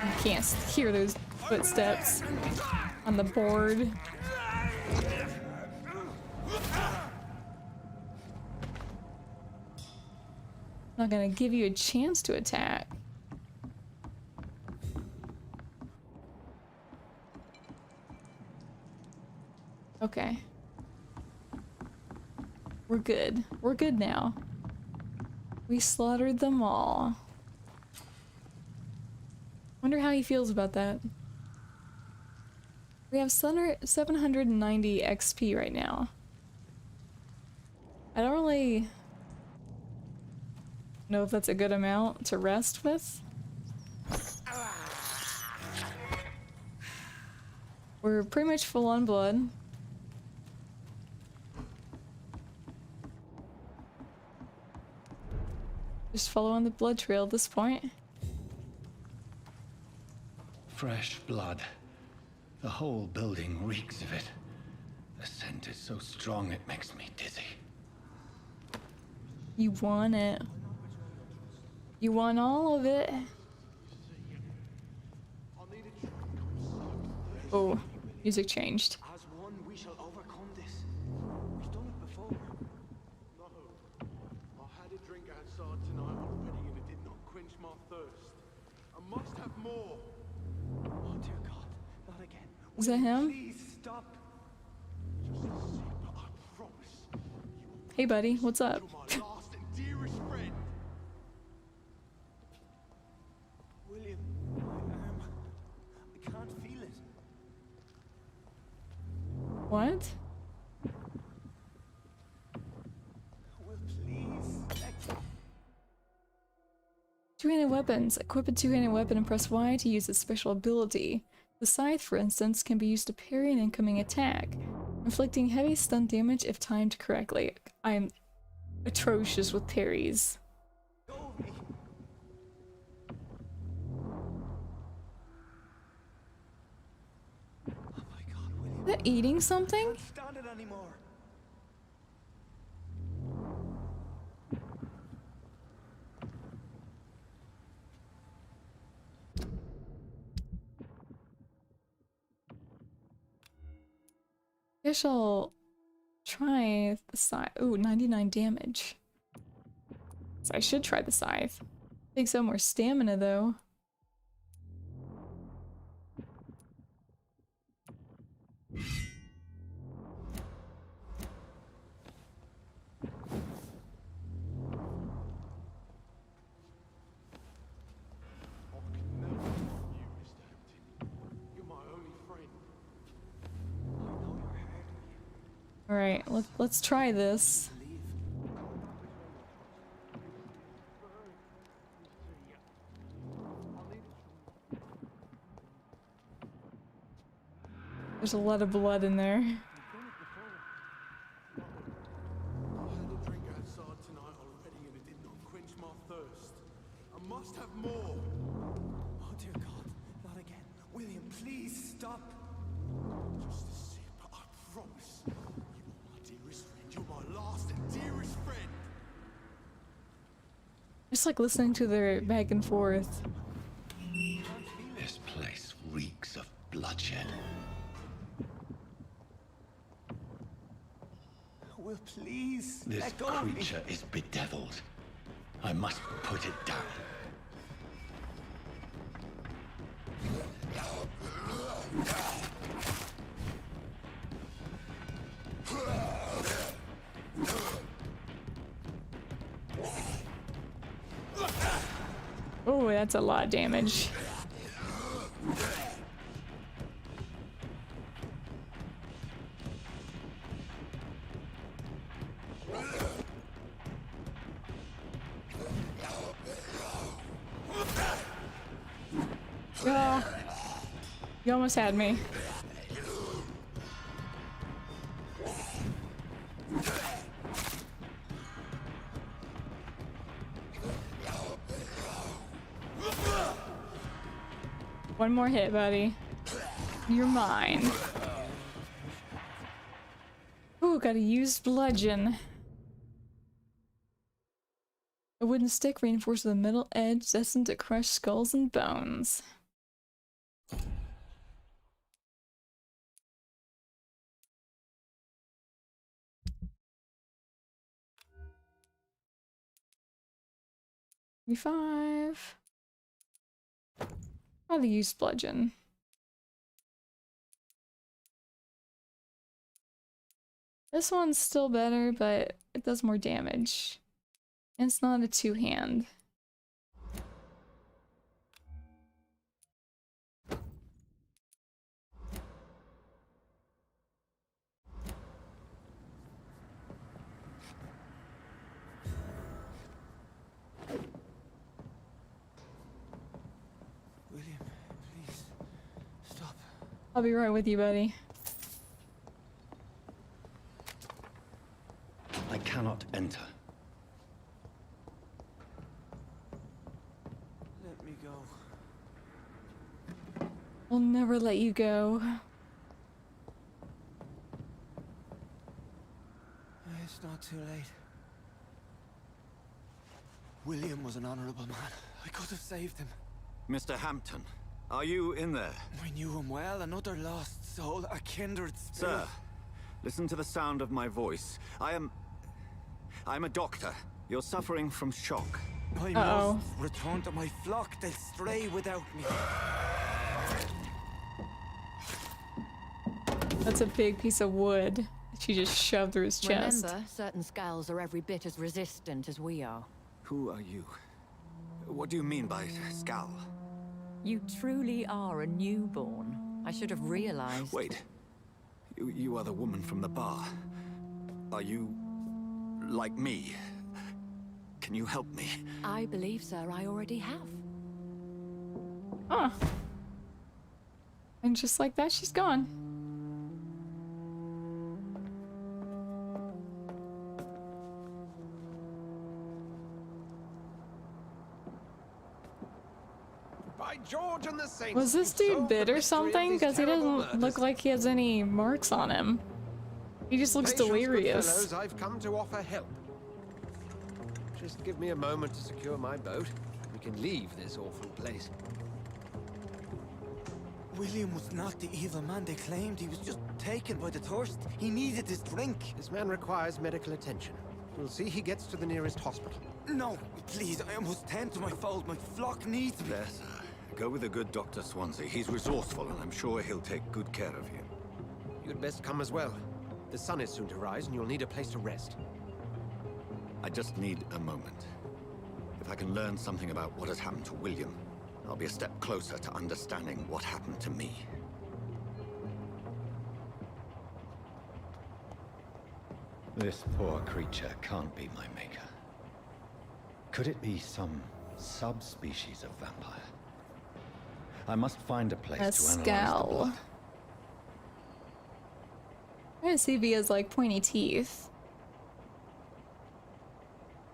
You can't hear those footsteps on the board. Not gonna give you a chance to attack. Okay. We're good. We're good now. We slaughtered them all. Wonder how he feels about that. We have 790 XP right now. I don't really know if that's a good amount to rest with. We're pretty much full on blood. Just follow on the blood trail at this point. Fresh blood. The whole building reeks of it. The scent is so strong it makes me dizzy. You want it. You want all of it. Oh, music changed. As one, we shall overcome this. We've done it before. No. I had a drink outside tonight already and it did not quench my thirst. I must have more. Oh dear God, not again. Is that him? Please stop. Just a sip, I promise. Hey buddy, what's up? You're my last and dearest friend. William, my arm. I can't feel it. What? Will please let go. Two-handed weapons. Equip a two-handed weapon and press Y to use its special ability. The scythe, for instance, can be used to parry an incoming attack, inflicting heavy stun damage if timed correctly. I'm atrocious with parries. Is that eating something? I can't stand it anymore. Guess I'll try the scythe. Ooh, 99 damage. So I should try the scythe. Takes out more stamina though. All right, let's try this. There's a lot of blood in there. I had a drink outside tonight already and it did not quench my thirst. I must have more. Oh dear God, not again. William, please stop. Just a sip, I promise. You are my dearest friend. You're my last and dearest friend. Just like listening to their back and forth. This place reeks of bloodshed. Will please This let go of me. creature is bedeviled. I must put it down. Oh, that's a lot of damage. Oh, you almost had me. One more hit, buddy. You're mine. Ooh, got a used bludgeon. A wooden stick reinforced with a metal edge destined to crush skulls and bones. $5. Oh, the used bludgeon. This one's still better, but it does more damage. And it's not a two-hand. William, please, stop. I'll be right with you, buddy. I cannot enter. Let me go. We'll never let you go. It's not too late. William was an honorable man. I could have saved him. Mr. Hampton, are you in there? I knew him well, another lost soul, a kindred spirit. Sir, listen to the sound of my voice. I'm a doctor. You're suffering from shock. I must return to my flock. They'll stray without me. That's a big piece of wood she just shoved through his chest. Remember, certain skulls are every bit as resistant as we are. Who are you? What do you mean by scowl? You truly are a newborn. I should have realized. Wait. You are the woman from the bar. Are you like me? Can you help me? I believe, sir, I already have. Huh. And just like that, she's gone. By George and the Saints, Was this dude bit or something? Because he doesn't look like he has any marks on him. He just looks delirious. Fellows, I've come to offer help. Just give me a moment to secure my boat. We can leave this awful place. William was not the evil man they claimed. He was just taken by the thirst. He needed his drink. This man requires medical attention. We'll see he gets to the nearest hospital. No, please, I must tend to my fold. My flock needs me. There, sir. Go with a good Dr. Swansea. He's resourceful, and I'm sure he'll take good care of you. You'd best come as well. The sun is soon to rise, and you'll need a place to rest. I just need a moment. If I can learn something about what has happened to William, I'll be a step closer to understanding what happened to me. This poor creature can't be my maker. Could it be some subspecies of vampire? I must find a place to analyze the blood. I'm gonna see if he has like pointy teeth.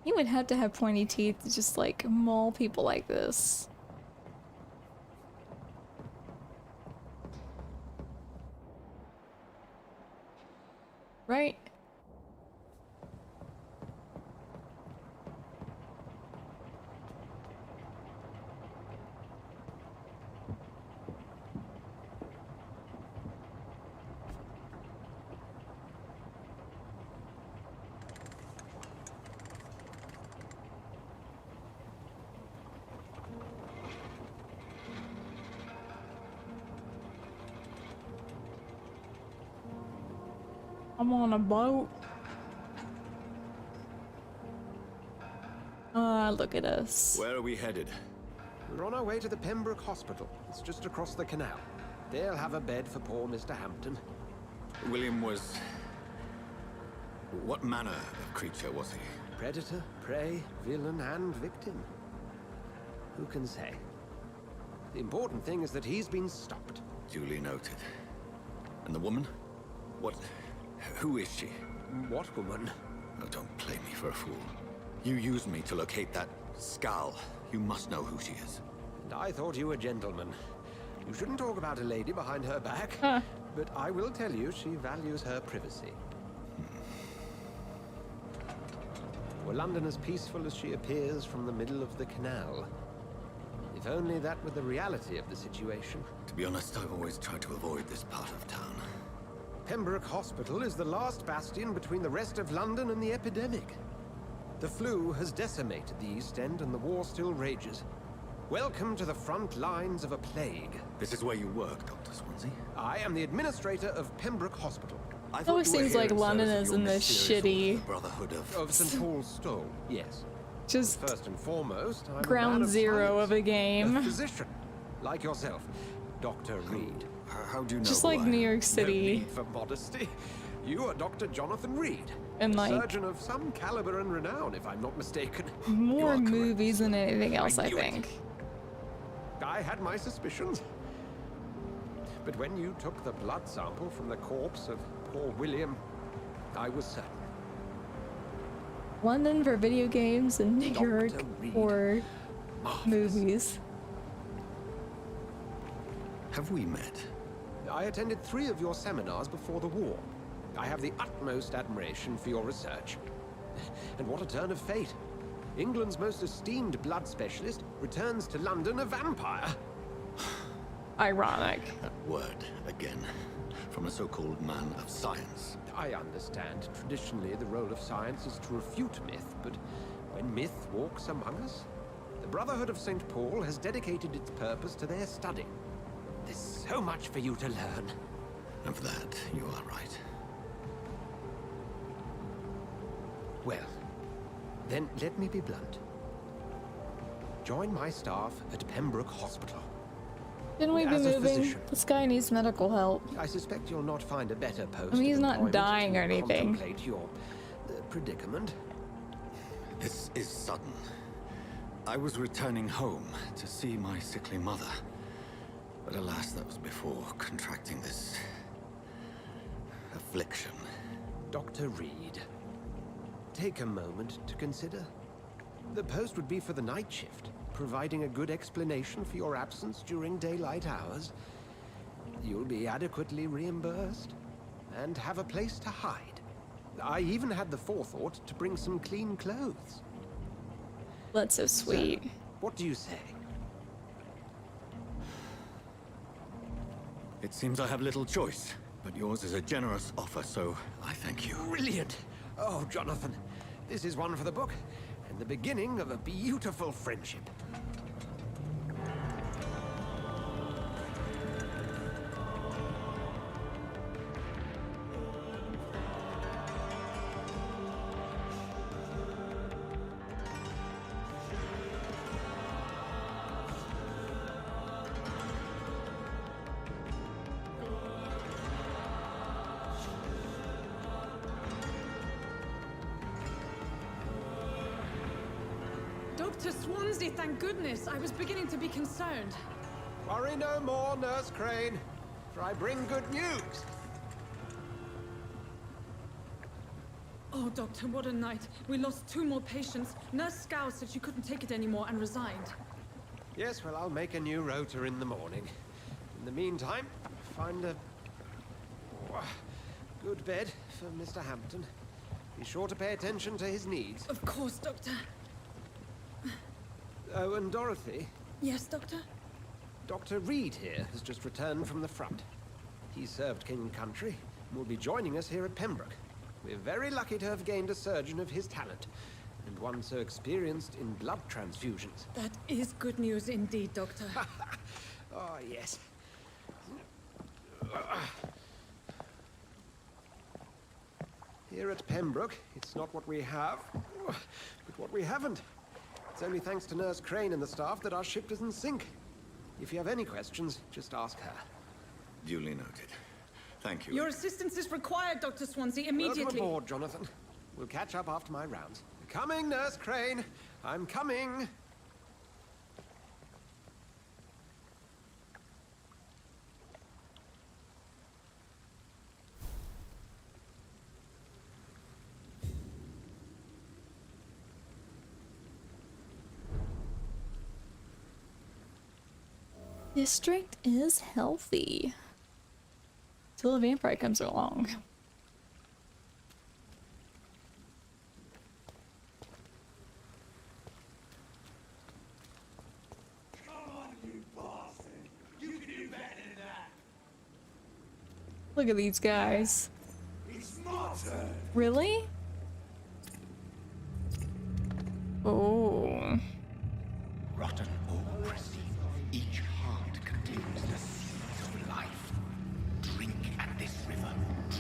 He would have to have pointy teeth to just like maul people like this. Right? I'm on a boat. Look at us. Where are we headed? We're on our way to the Pembroke Hospital. It's just across the canal. They'll have a bed for poor Mr. Hampton. William was... What manner of creature was he? Predator, prey, villain, and victim. Who can say? The important thing is that he's been stopped. Duly noted. And the woman? What... who is she? What woman? Oh, don't play me for a fool. You used me to locate that skull. You must know who she is. And I thought you a gentleman. You shouldn't talk about a lady behind her back. But I will tell you, she values her privacy. Were London as peaceful as she appears from the middle of the canal? If only that were the reality of the situation. To be honest, I've always tried to avoid this part of town. Pembroke Hospital is the last bastion between the rest of London and the epidemic. The flu has decimated the East End and the war still rages. Welcome to the front lines of a plague. This is where you work, Dr. Swansea? I am the administrator of Pembroke Hospital. I It always seems like London is in this shitty... Brotherhood of St. Paul's Stole, yes. Just First and foremost, I'm ground a man of zero science, of a game. A physician, like yourself, Dr. Reed. How do you know? Just like New York No City. need for modesty. You are Dr. Jonathan Reed, And a like surgeon of some caliber and renown, if I'm not mistaken. more movies than anything else, I knew it. think. I had my suspicions. But when you took the blood sample from the corpse of poor William, I was certain. London for video games and New York for movies. Have we met? I attended 3 of your seminars before the war. I have the utmost admiration for your research. And what a turn of fate. England's most esteemed blood specialist returns to London a vampire. Ironic. That word, again. From a so-called man of science. I understand. Traditionally, the role of science is to refute myth, but when myth walks among us, the Brotherhood of St. Paul has dedicated its purpose to their study. There's so much for you to learn. Of that, you are right. Well, then let me be blunt. Join my staff at Pembroke Hospital. Shouldn't we be As a moving? physician. This guy needs medical help. I suspect you'll not find a better post. I mean, he's of not employment dying to or anything. Contemplate your predicament. This is sudden. I was returning home to see my sickly mother. But alas, that was before contracting this... affliction. Dr. Reed, take a moment to consider. The post would be for the night shift, providing a good explanation for your absence during daylight hours. You'll be adequately reimbursed and have a place to hide. I even had the forethought to bring some clean clothes. That's so sweet. So, what do you say? It seems I have little choice, but yours is a generous offer, so I thank you. Brilliant! Oh, Jonathan, this is one for the book, and the beginning of a beautiful friendship. Dr. Swansea, thank goodness. I was beginning to be concerned. Worry no more, Nurse Crane, for I bring good news. Oh, Doctor, what a night. We lost 2 more patients. Nurse Scow said she couldn't take it anymore and resigned. Yes, well, I'll make a new rota in the morning. In the meantime, find a good bed for Mr. Hampton. Be sure to pay attention to his needs. Of course, Doctor. Oh, and Dorothy? Yes, Doctor? Dr. Reed here has just returned from the front. He served King and Country and will be joining us here at Pembroke. We're very lucky to have gained a surgeon of his talent, and one so experienced in blood transfusions. That is good news indeed, Doctor. Oh, yes. Here at Pembroke, it's not what we have, but what we haven't. It's only thanks to Nurse Crane and the staff that our ship doesn't sink. If you have any questions, just ask her. Duly noted. Thank you. Your assistance is required, Dr. Swansea, immediately. Welcome aboard, Jonathan. We'll catch up after my rounds. Coming, Nurse Crane. I'm coming. District is healthy. Till a vampire comes along. Come on, you bastard! You can do better than that! Look at these guys. It's my turn! Really? Oh. Rotten all-pressing. Each heart contains the seeds of life. Drink at this river.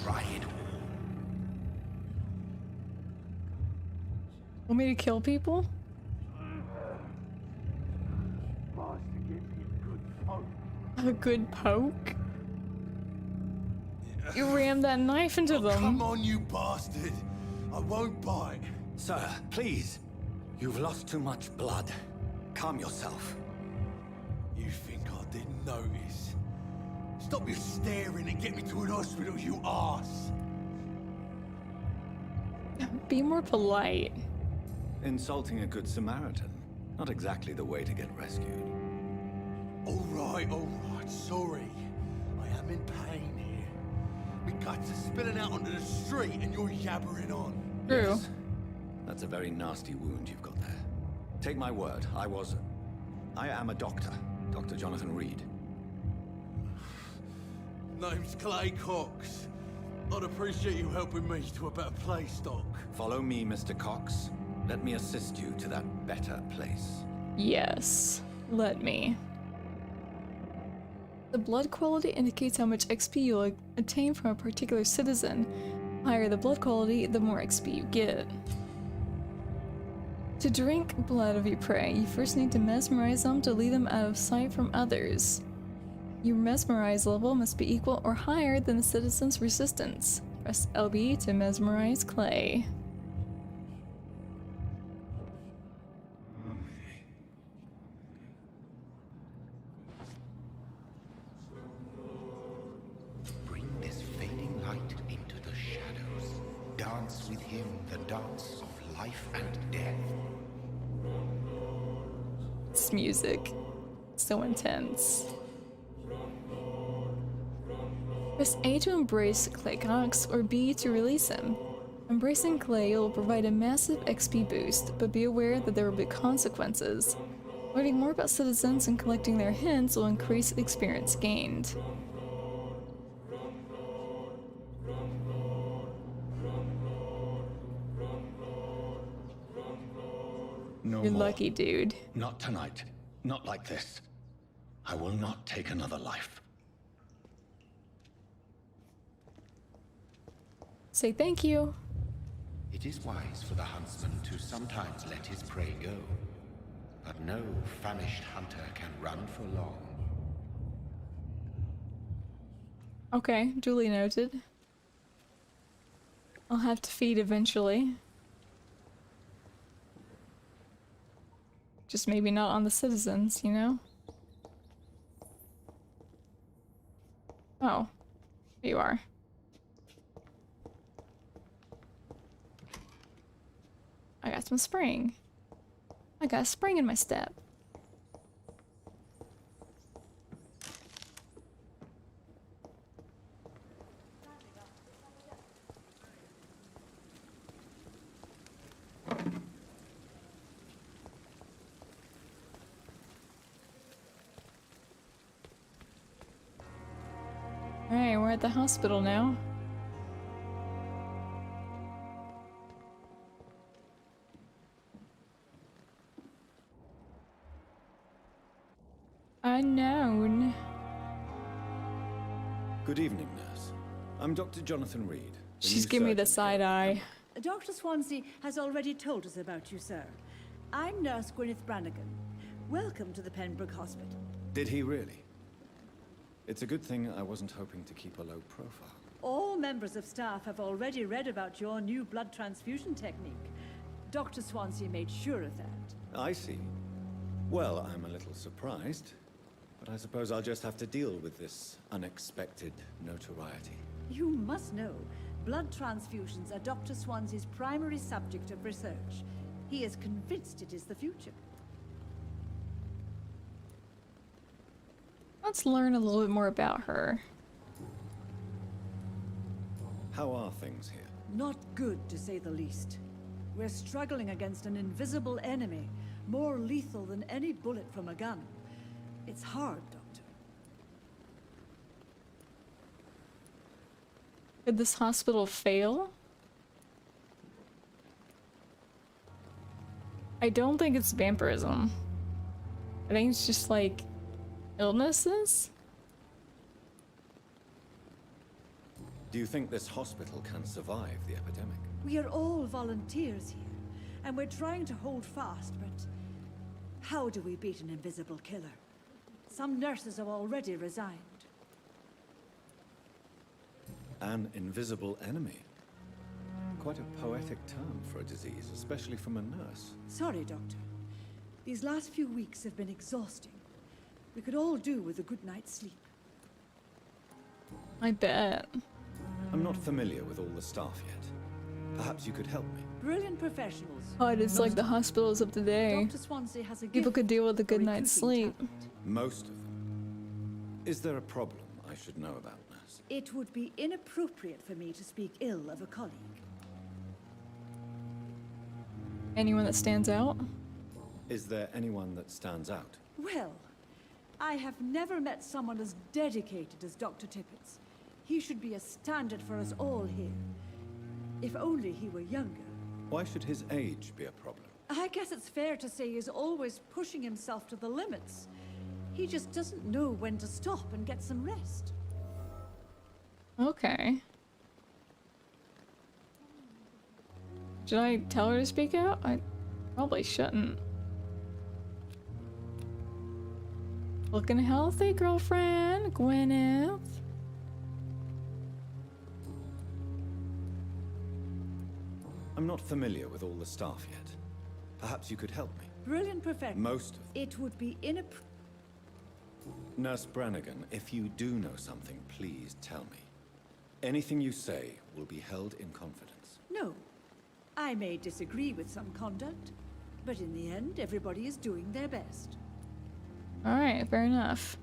Try it all. Want me to kill people? A good poke? You rammed that knife into them. Come on, you bastard! I won't bite. Sir, please. You've lost too much blood. Calm yourself. You think I didn't notice? Stop your staring and get me to an hospital, you arse! Be more polite. Insulting a good Samaritan. Not exactly the way to get rescued. Alright, sorry. I am in pain here. My guts are spilling out onto the street and you're yabbering on. True. Yes. That's a very nasty wound you've got there. Take my word, I am a doctor. Dr. Jonathan Reed. Name's Clay Cox. I'd appreciate you helping me to a better place, Doc. Follow me, Mr. Cox. Let me assist you to that better place. Yes. Let me. The blood quality indicates how much XP you'll attain from a particular citizen. Higher the blood quality, the more XP you get. To drink blood of your prey, you first need to mesmerize them to lead them out of sight from others. Your mesmerize level must be equal or higher than the citizen's resistance. Press LB to mesmerize Clay. Bring this fading light into the shadows. Dance with him the dance of life and death. This music. So intense. Press A to embrace Clay Cox or B to release him. Embracing Clay will provide a massive XP boost, but be aware that there will be consequences. Learning more about citizens and collecting their hints will increase experience gained. No You're more. lucky, dude. Not tonight. Not like this. I will not take another life. Say thank you. It is wise for the huntsman to sometimes let his prey go. But no famished hunter can run for long. Okay, duly noted. I'll have to feed eventually. Just maybe not on the citizens, you know? Oh, here you are. I got some spring. I got a spring in my step. Alright, we're at the hospital now. Unknown. Good evening, nurse. I'm Dr. Jonathan Reed. She's giving me the side eye. Dr. Swansea has already told us about you, sir. I'm Nurse Gwyneth Brannigan. Welcome to the Pembroke Hospital. Did he really? It's a good thing I wasn't hoping to keep a low profile. All members of staff have already read about your new blood transfusion technique. Dr. Swansea made sure of that. I see. Well, I'm a little surprised, but I suppose I'll just have to deal with this unexpected notoriety. You must know, blood transfusions are Dr. Swansea's primary subject of research. He is convinced it is the future. Let's learn a little bit more about her. How are things here? Not good, to say the least. We're struggling against an invisible enemy, more lethal than any bullet from a gun. It's hard, Doctor. Could this hospital fail? I don't think it's vampirism. I think it's just like illnesses. Do you think this hospital can survive the epidemic? We are all volunteers here, and we're trying to hold fast, but how do we beat an invisible killer? Some nurses have already resigned. An invisible enemy? Quite a poetic term for a disease, especially from a nurse. Sorry, Doctor. These last few weeks have been exhausting. We could all do with a good night's sleep. I bet. I'm not familiar with all the staff yet. Perhaps you could help me. Brilliant professionals. Oh, it's like the hospitals of today. Dr. Swansea has a People gift could deal with a good for night's recruiting sleep. talent. Most of them. Is there a problem I should know about, nurse? It would be inappropriate for me to speak ill of a colleague. Anyone that stands out? Is there anyone that stands out? Well, I have never met someone as dedicated as Dr. Tippett's. He should be a standard for us all here. If only he were younger. Why should his age be a problem? I guess it's fair to say he's always pushing himself to the limits. He just doesn't know when to stop and get some rest. Okay. Should I tell her to speak out? I probably shouldn't. Looking healthy, girlfriend. Gwyneth. I'm not familiar with all the staff yet. Perhaps you could help me. Brilliant professional. Most of them. It would be inappropriate. Nurse Brannigan, if you do know something, please tell me. Anything you say will be held in confidence. No. I may disagree with some conduct, but in the end, everybody is doing their best. Alright, fair enough.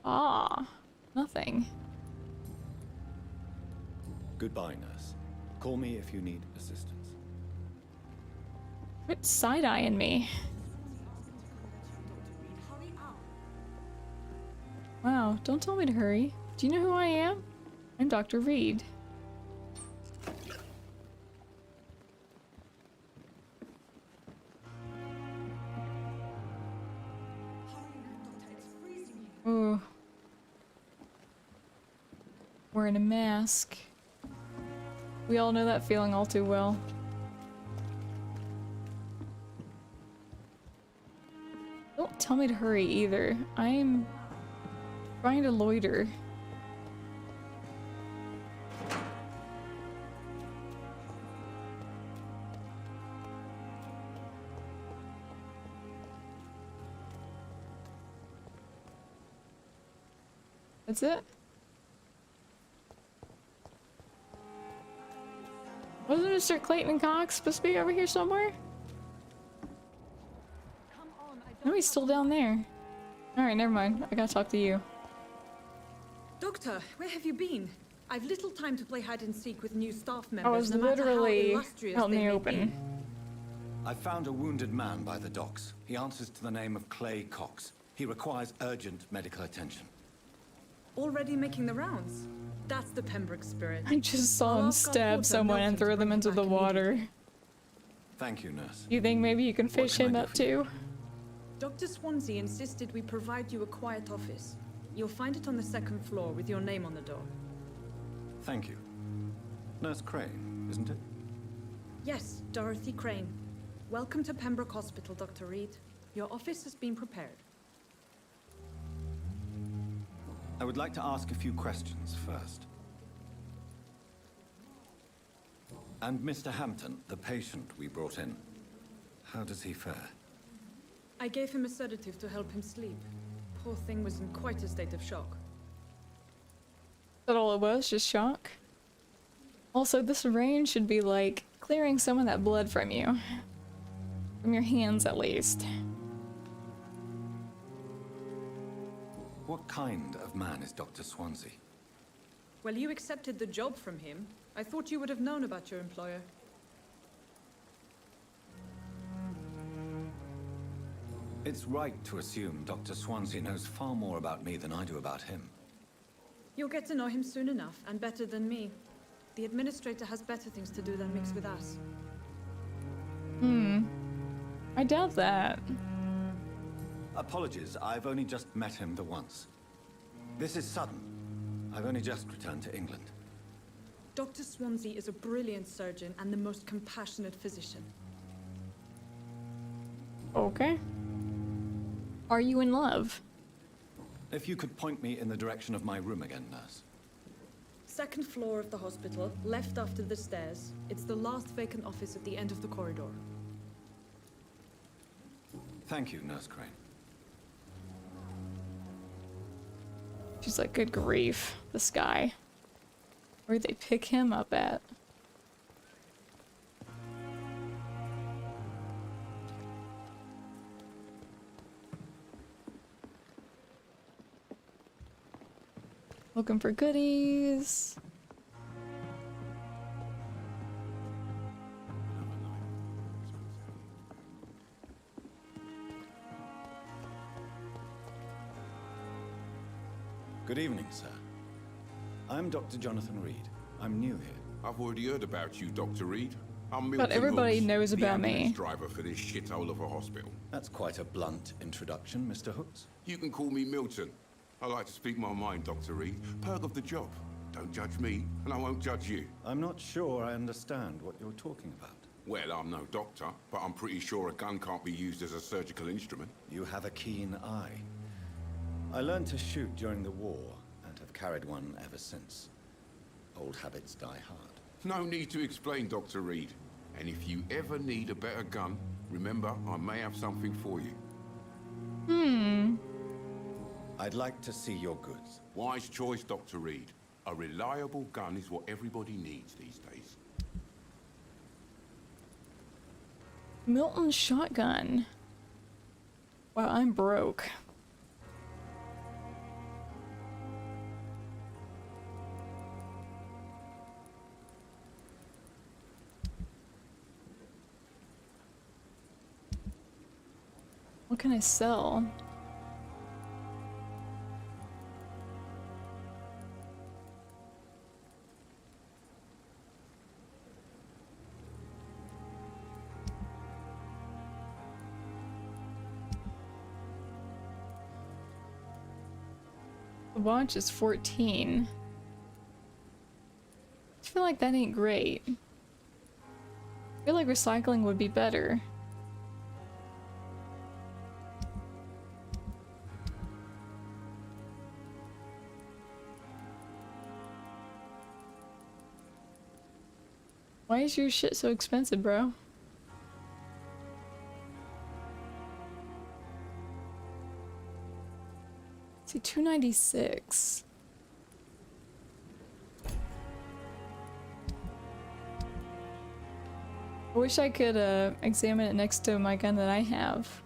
Ah, nothing. Goodbye, nurse. Call me if you need assistance. Quit side-eyeing me. Wow, don't tell me to hurry. Do you know who I am? I'm Dr. Reed. Ooh. Wearing a mask. We all know that feeling all too well. Don't tell me to hurry either. I'm trying to loiter. That's it? Wasn't Mr. Clayton Cox supposed to be over here somewhere? No, he's still down there. Alright, never mind. I gotta talk to you. Doctor, where have you been? I've little time to play hide and seek with new staff members. I was no matter how literally illustrious out in they the may open. be. I found a wounded man by the docks. He answers to the name of Clay Cox. He requires urgent medical attention. Already making the rounds. That's the Pembroke spirit. I just saw him stab someone and throw them into the water. Thank you, nurse. You think maybe you can fish him up too? Dr. Swansea insisted we provide you a quiet office. You'll find it on the second floor with your name on the door. Thank you. Nurse Crane, isn't it? Yes, Dorothy Crane. Welcome to Pembroke Hospital, Dr. Reed. Your office has been prepared. I would like to ask a few questions first. And Mr. Hampton, the patient we brought in, how does he fare? I gave him a sedative to help him sleep. Poor thing was in quite a state of shock. That all it was? Just shock? Also, this rain should be like clearing some of that blood from you. From your hands, at least. What kind of man is Dr. Swansea? Well, you accepted the job from him. I thought you would have known about your employer. It's right to assume Dr. Swansea knows far more about me than I do about him. You'll get to know him soon enough, and better than me. The administrator has better things to do than mix with us. I doubt that. Apologies, I've only just met him the once. This is sudden. I've only just returned to England. Dr. Swansea is a brilliant surgeon and the most compassionate physician. Okay. Are you in love? If you could point me in the direction of my room again, nurse. Second floor of the hospital, left after the stairs. It's the last vacant office at the end of the corridor. Thank you, Nurse Crane. She's like, good grief, this guy. Where'd they pick him up at? Looking for goodies. Good evening, sir. I'm Dr. Jonathan Reed. I'm new here. I've already heard about you, Dr. Reed. I'm Milton But everybody Hooks, knows the about ambulance me. driver for this shithole of a hospital. That's quite a blunt introduction, Mr. Hooks. You can call me Milton. I like to speak my mind, Dr. Reed. Perk of the job. Don't judge me, and I won't judge you. I'm not sure I understand what you're talking about. Well, I'm no doctor, but I'm pretty sure a gun can't be used as a surgical instrument. You have a keen eye. I learned to shoot during the war, and have carried one ever since. Old habits die hard. No need to explain, Dr. Reed. And if you ever need a better gun, remember, I may have something for you. I'd like to see your goods. Wise choice, Dr. Reed. A reliable gun is what everybody needs these days. Milton's shotgun. Wow, I'm broke. What can I sell? The watch is 14. I feel like that ain't great. I feel like recycling would be better. Why is your shit so expensive, bro? See, $296. I wish I could examine it next to my gun that I have.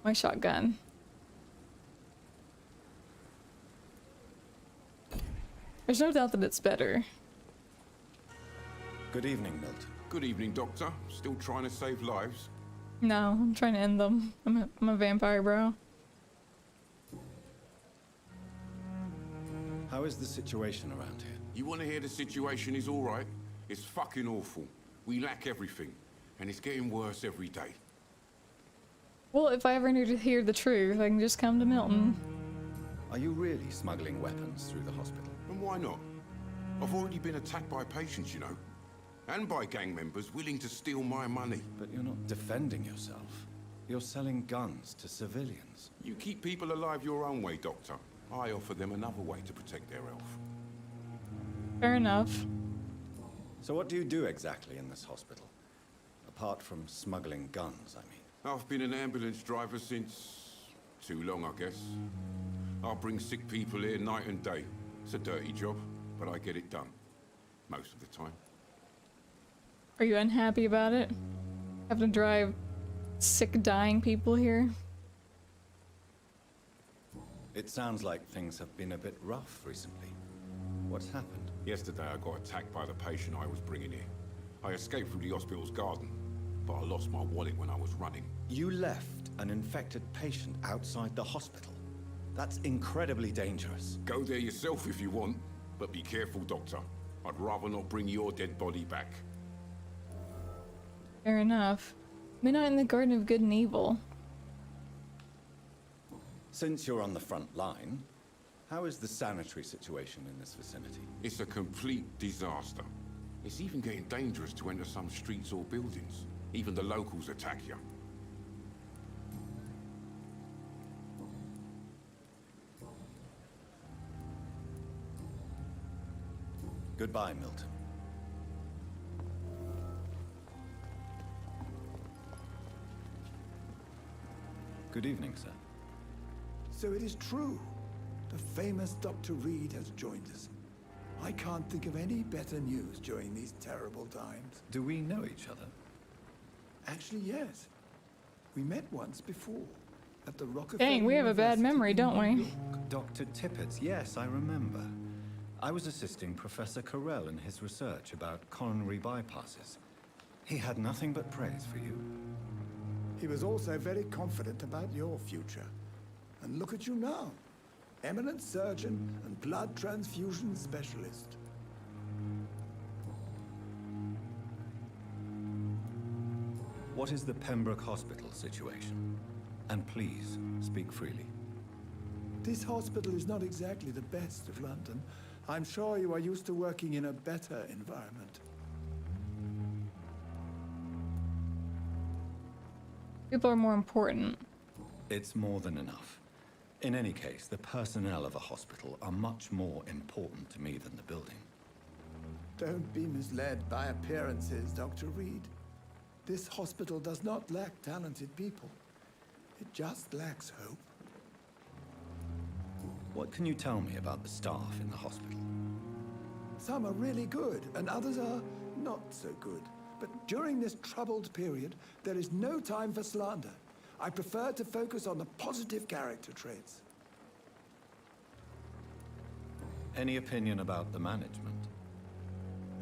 My shotgun. There's no doubt that it's better. Good evening, Milton. Good evening, Doctor. Still trying to save lives? No, I'm trying to end them. I'm a vampire, bro. How is the situation around here? You want to hear the situation is all right? It's fucking awful. We lack everything, and it's getting worse every day. Well, if I ever need to hear the truth, I can just come to Milton. Are you really smuggling weapons through the hospital? And why not? I've already been attacked by patients, you know. And by gang members willing to steal my money. But you're not defending yourself. You're selling guns to civilians. You keep people alive your own way, Doctor. I offer them another way to protect their health. Fair enough. So what do you do exactly in this hospital? Apart from smuggling guns, I mean. I've been an ambulance driver since... too long, I guess. I bring sick people here night and day. It's a dirty job, but I get it done. Most of the time. Are you unhappy about it? Having to drive sick, dying people here. It sounds like things have been a bit rough recently. What's happened? Yesterday I got attacked by the patient I was bringing here. I escaped through the hospital's garden, but I lost my wallet when I was running. You left an infected patient outside the hospital. That's incredibly dangerous. Go there yourself if you want, but be careful, Doctor. I'd rather not bring your dead body back. Fair enough. We're not in the Garden of Good and Evil. Since you're on the front line, how is the sanitary situation in this vicinity? It's a complete disaster. It's even getting dangerous to enter some streets or buildings. Even the locals attack you. Goodbye, Milton. Good evening, sir. So it is true. The famous Dr. Reed has joined us. I can't think of any better news during these terrible times. Do we know each other? Actually, yes. We met once before, at the Rockefeller Dang, we have a bad memory, don't we? Dr. Tippett, yes, I remember. I was assisting Professor Carell in his research about coronary bypasses. He had nothing but praise for you. He was also very confident about your future. And look at you now. Eminent surgeon and blood transfusion specialist. What is the Pembroke Hospital situation? And please, speak freely. This hospital is not exactly the best of London. I'm sure you are used to working in a better environment. People are more important. It's more than enough. In any case, the personnel of a hospital are much more important to me than the building. Don't be misled by appearances, Dr. Reed. This hospital does not lack talented people. It just lacks hope. What can you tell me about the staff in the hospital? Some are really good, and others are not so good. But during this troubled period, there is no time for slander. I prefer to focus on the positive character traits. Any opinion about the management?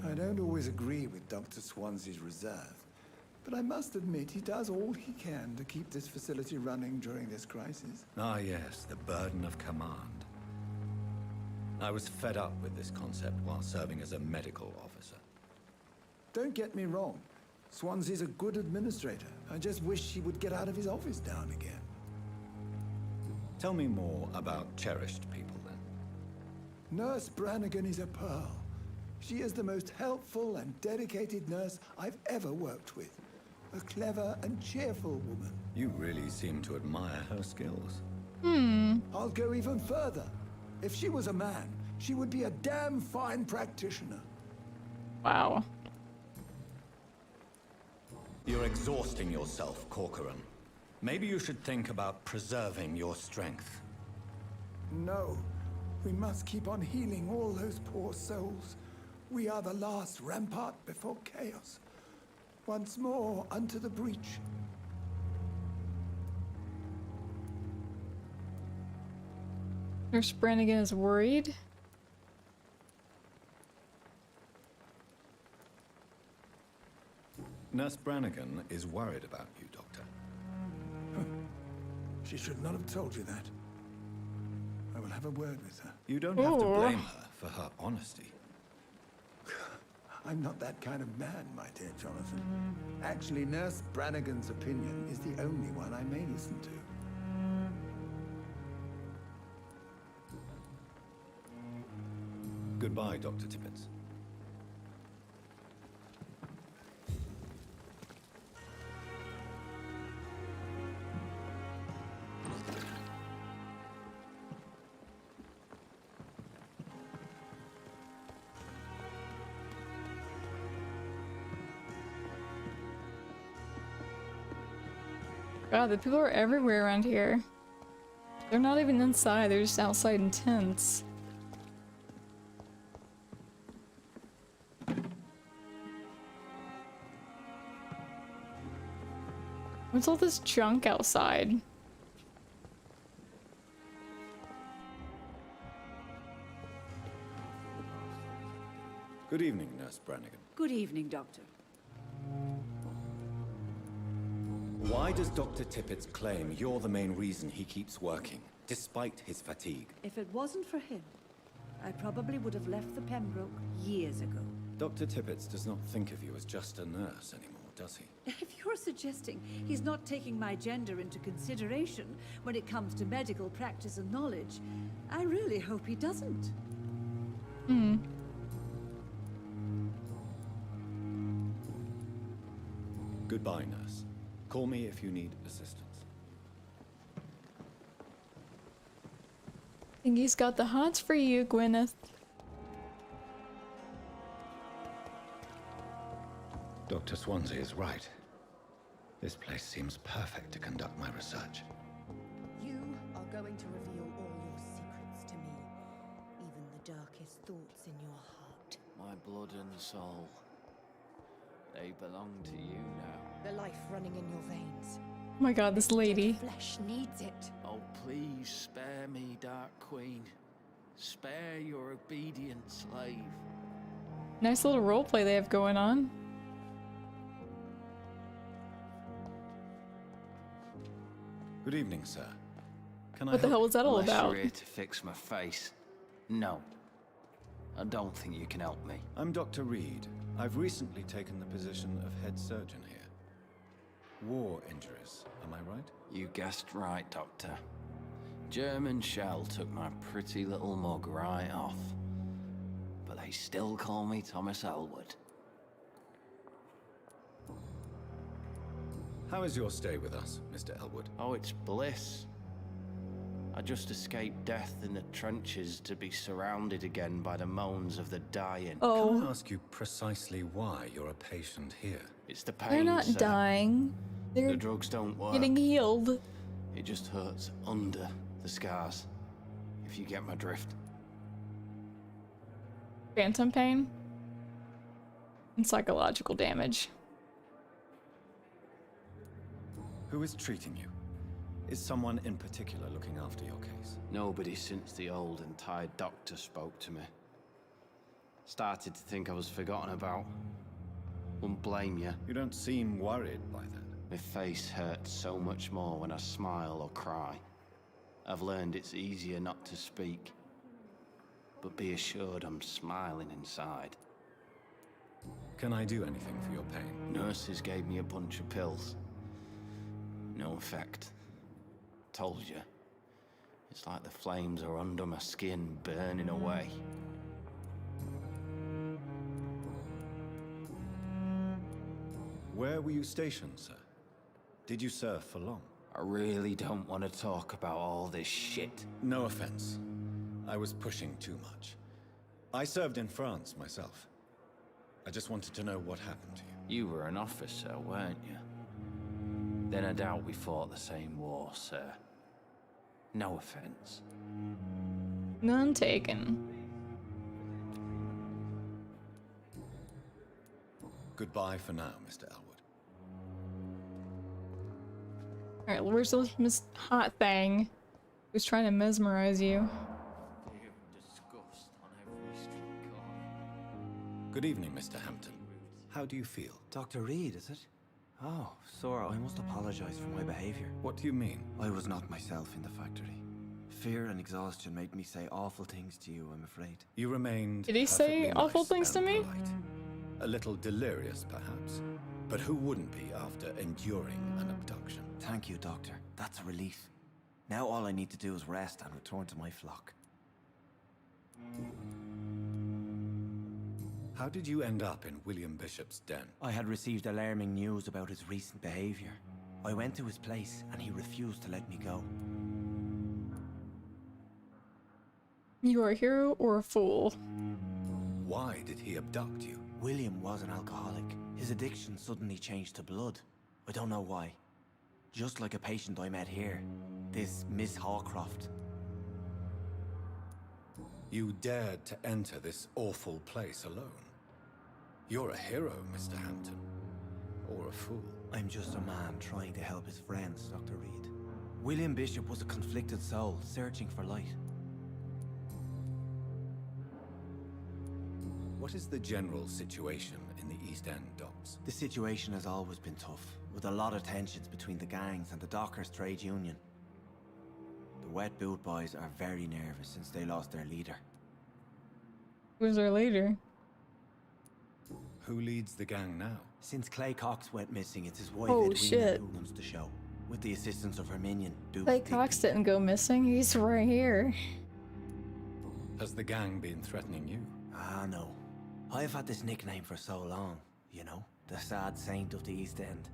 I don't always agree with Dr. Swansea's reserve, but I must admit he does all he can to keep this facility running during this crisis. Ah yes, the burden of command. I was fed up with this concept while serving as a medical officer. Don't get me wrong. Swansea's a good administrator. I just wish he would get out of his office now and again. Tell me more about cherished people, then. Nurse Brannigan is a pearl. She is the most helpful and dedicated nurse I've ever worked with. A clever and cheerful woman. You really seem to admire her skills. I'll go even further. If she was a man, she would be a damn fine practitioner. Wow. You're exhausting yourself, Corcoran. Maybe you should think about preserving your strength. No. We must keep on healing all those poor souls. We are the last rampart before chaos. Once more, unto the breach. Nurse Brannigan is worried. Nurse Brannigan is worried about you, Doctor. She should not have told you that. I will have a word with her. You don't have to blame her for her honesty. I'm not that kind of man, my dear Jonathan. Actually, Nurse Brannigan's opinion is the only one I may listen to. Goodbye, Dr. Tippett. God, the people are everywhere around here. They're not even inside, they're just outside in tents. What's all this junk outside? Good evening, Nurse Brannigan. Good evening, Doctor. Why does Dr. Tippett claim you're the main reason he keeps working, despite his fatigue? If it wasn't for him, I probably would have left the Pembroke years ago. Dr. Tippett does not think of you as just a nurse anymore, does he? If you're suggesting he's not taking my gender into consideration when it comes to medical practice and knowledge, I really hope he doesn't. Hmm. Goodbye, nurse. Call me if you need assistance. I think he's got the hots for you, Gwyneth. Dr. Swansea is right. This place seems perfect to conduct my research. You are going to reveal all your secrets to me, even the darkest thoughts in your heart. My blood and soul. They belong to you now. The life running in your veins. Oh my god, this lady. Flesh needs it. Oh, please spare me, Dark Queen. Spare your obedient slave. Nice little roleplay they have going on. Good evening, sir. Can What the hell was that all Unless about? you're here to fix my face. No. I don't think you can help me. I'm Dr. Reed. I've recently taken the position of head surgeon here. War injuries, am I right? You guessed right, Doctor. German shell took my pretty little mug right off. But they still call me Thomas Elwood. How is your stay with us, Mr. Elwood? Oh, it's bliss. I just escaped death in the trenches to be surrounded again by the moans of the dying. Oh. Can I ask you precisely why you're a patient here? It's the pain, They're not sir. dying. They're The drugs don't work. getting healed. It just hurts under the scars, if you get my drift. Phantom pain and psychological damage. Who is treating you? Is someone in particular looking after your case? Nobody since the old and tired doctor spoke to me. Started to think I was forgotten about. Wouldn't blame you. You don't seem worried by that. My face hurts so much more when I smile or cry. I've learned it's easier not to speak. But be assured I'm smiling inside. Can I do anything for your pain? Nurses gave me a bunch of pills. No effect. Told you. It's like the flames are under my skin, burning away. Where were you stationed, sir? Did you serve for long? I really don't want to talk about all this shit. No offense. I was pushing too much. I served in France myself. I just wanted to know what happened to you. You were an officer, weren't you? Then I doubt we fought the same war, sir. No offense. None taken. Goodbye for now, Mr. Elwood. Alright, where's this Miss Hot Thing who's trying to mesmerize you? Good evening, Mr. Hampton. How do you feel? Dr. Reed, is it? Oh, sir, I must apologize for my behavior. What do you mean? I was not myself in the factory. Fear and exhaustion made me say awful things to you, I'm afraid. You remained Did he say perfectly awful nice things to and me? polite. A little delirious, perhaps. But who wouldn't be after enduring an abduction? Thank you, Doctor. That's a relief. Now all I need to do is rest and return to my flock. How did you end up in William Bishop's den? I had received alarming news about his recent behavior. I went to his place and he refused to let me go. You are a hero or a fool? Why did he abduct you? William was an alcoholic. His addiction suddenly changed to blood. I don't know why. Just like a patient I met here. This Miss Hawcroft. You dared to enter this awful place alone. You're a hero, Mr. Hampton. or a fool. I'm just a man trying to help his friends, Dr. Reed. William Bishop was a conflicted soul, searching for light. What is the general situation in the East End docks? The situation has always been tough, with a lot of tensions between the gangs and the dockers' trade union. The Wet Boot Boys are very nervous since they lost their leader. Who's our leader? Who leads the gang now? Since Clay Cox went missing, it's his wife Oh, Edwina shit. who runs the show, with the assistance of her minion, Duke. Clay Cox didn't go missing. He's right here. Has the gang been threatening you? Ah, no. I've had this nickname for so long, you know, the sad saint of the East End.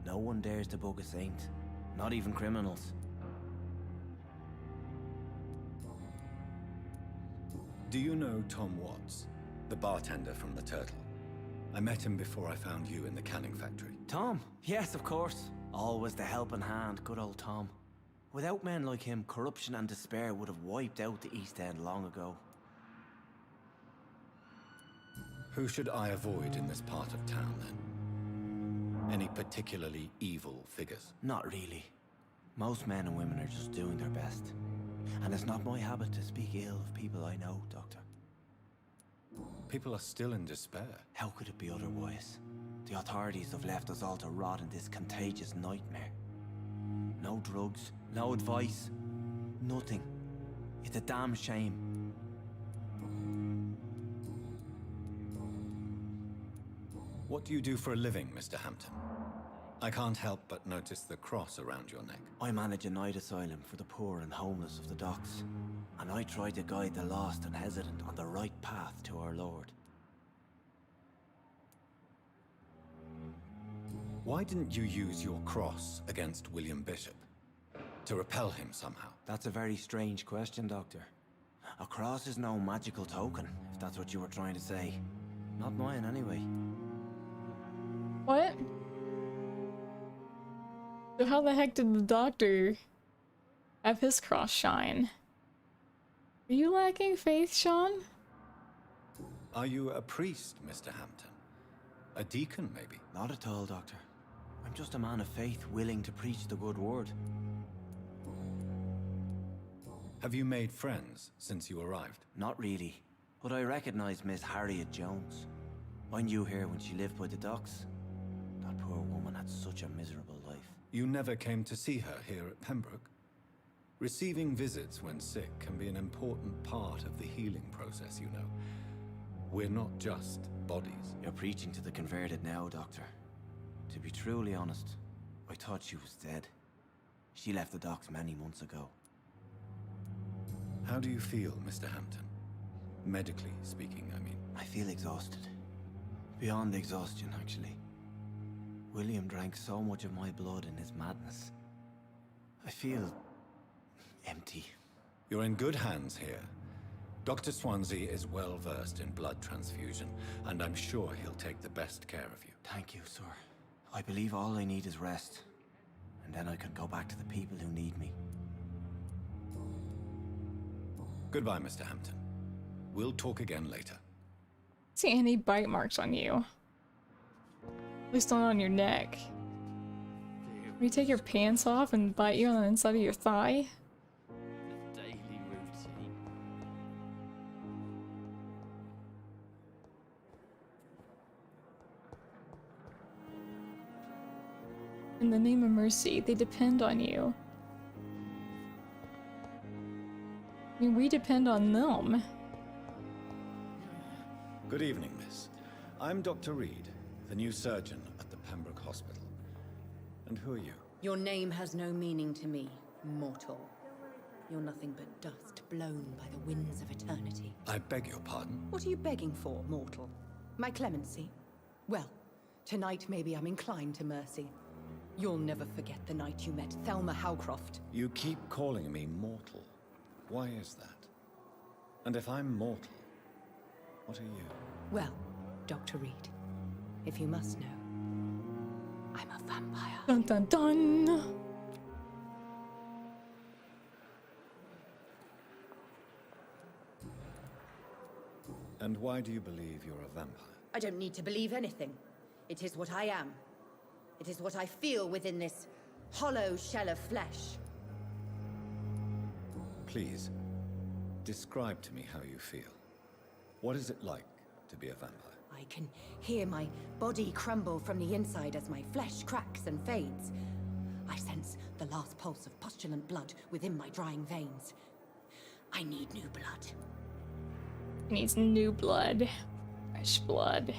No one dares to bug a saint, not even criminals. Do you know Tom Watts, the bartender from the Turtle? I met him before I found you in the canning factory. Tom? Yes, of course. Always the helping hand, good old Tom. Without men like him, corruption and despair would have wiped out the East End long ago. Who should I avoid in this part of town, then? Any particularly evil figures? Not really. Most men and women are just doing their best. And it's not my habit to speak ill of people I know, Doctor. People are still in despair. How could it be otherwise? The authorities have left us all to rot in this contagious nightmare. No drugs, no advice, nothing. It's a damn shame. What do you do for a living, Mr. Hampton? I can't help but notice the cross around your neck. I manage a night asylum for the poor and homeless of the docks. And I try to guide the lost and hesitant on the right path to our Lord. Why didn't you use your cross against William Bishop? To repel him somehow? That's a very strange question, Doctor. A cross is no magical token, if that's what you were trying to say. Not mine, anyway. What? So how the heck did the doctor have his cross shine? Are you lacking faith, Sean? Are you a priest, Mr. Hampton? A deacon, maybe? Not at all, Doctor. I'm just a man of faith willing to preach the good word. Have you made friends since you arrived? Not really, but I recognize Miss Harriet Jones. I knew her when she lived by the docks. That poor woman had such a miserable life. You never came to see her here at Pembroke? Receiving visits when sick can be an important part of the healing process, you know. We're not just bodies. You're preaching to the converted now, Doctor. To be truly honest, I thought she was dead. She left the docks many months ago. How do you feel, Mr. Hampton? Medically speaking, I mean. I feel exhausted. Beyond exhaustion, actually. William drank so much of my blood in his madness. I feel empty. You're in good hands here. Dr. Swansea is well versed in blood transfusion, and I'm sure he'll take the best care of you. Thank you, sir. I believe all I need is rest. And then I can go back to the people who need me. Goodbye, Mr. Hampton. We'll talk again later. See any bite marks on you? At least not on your neck. Will you take your pants off and bite you on the inside of your thigh? The daily routine. In the name of mercy, they depend on you. I mean, we depend on them. Good evening, miss. I'm Dr. Reed, the new surgeon at the Pembroke Hospital. And who are you? Your name has no meaning to me, mortal. You're nothing but dust blown by the winds of eternity. I beg your pardon? What are you begging for, mortal? My clemency? Well, tonight maybe I'm inclined to mercy. You'll never forget the night you met Thelma Howcroft. You keep calling me mortal. Why is that? And if I'm mortal, what are you? Well, Dr. Reed, if you must know, I'm a vampire. Dun dun dun! And why do you believe you're a vampire? I don't need to believe anything. It is what I am. It is what I feel within this hollow shell of flesh. Please, describe to me how you feel. What is it like to be a vampire? I can hear my body crumble from the inside as my flesh cracks and fades. I sense the last pulse of pustulant blood within my drying veins. I need new blood. He needs new blood. Fresh blood.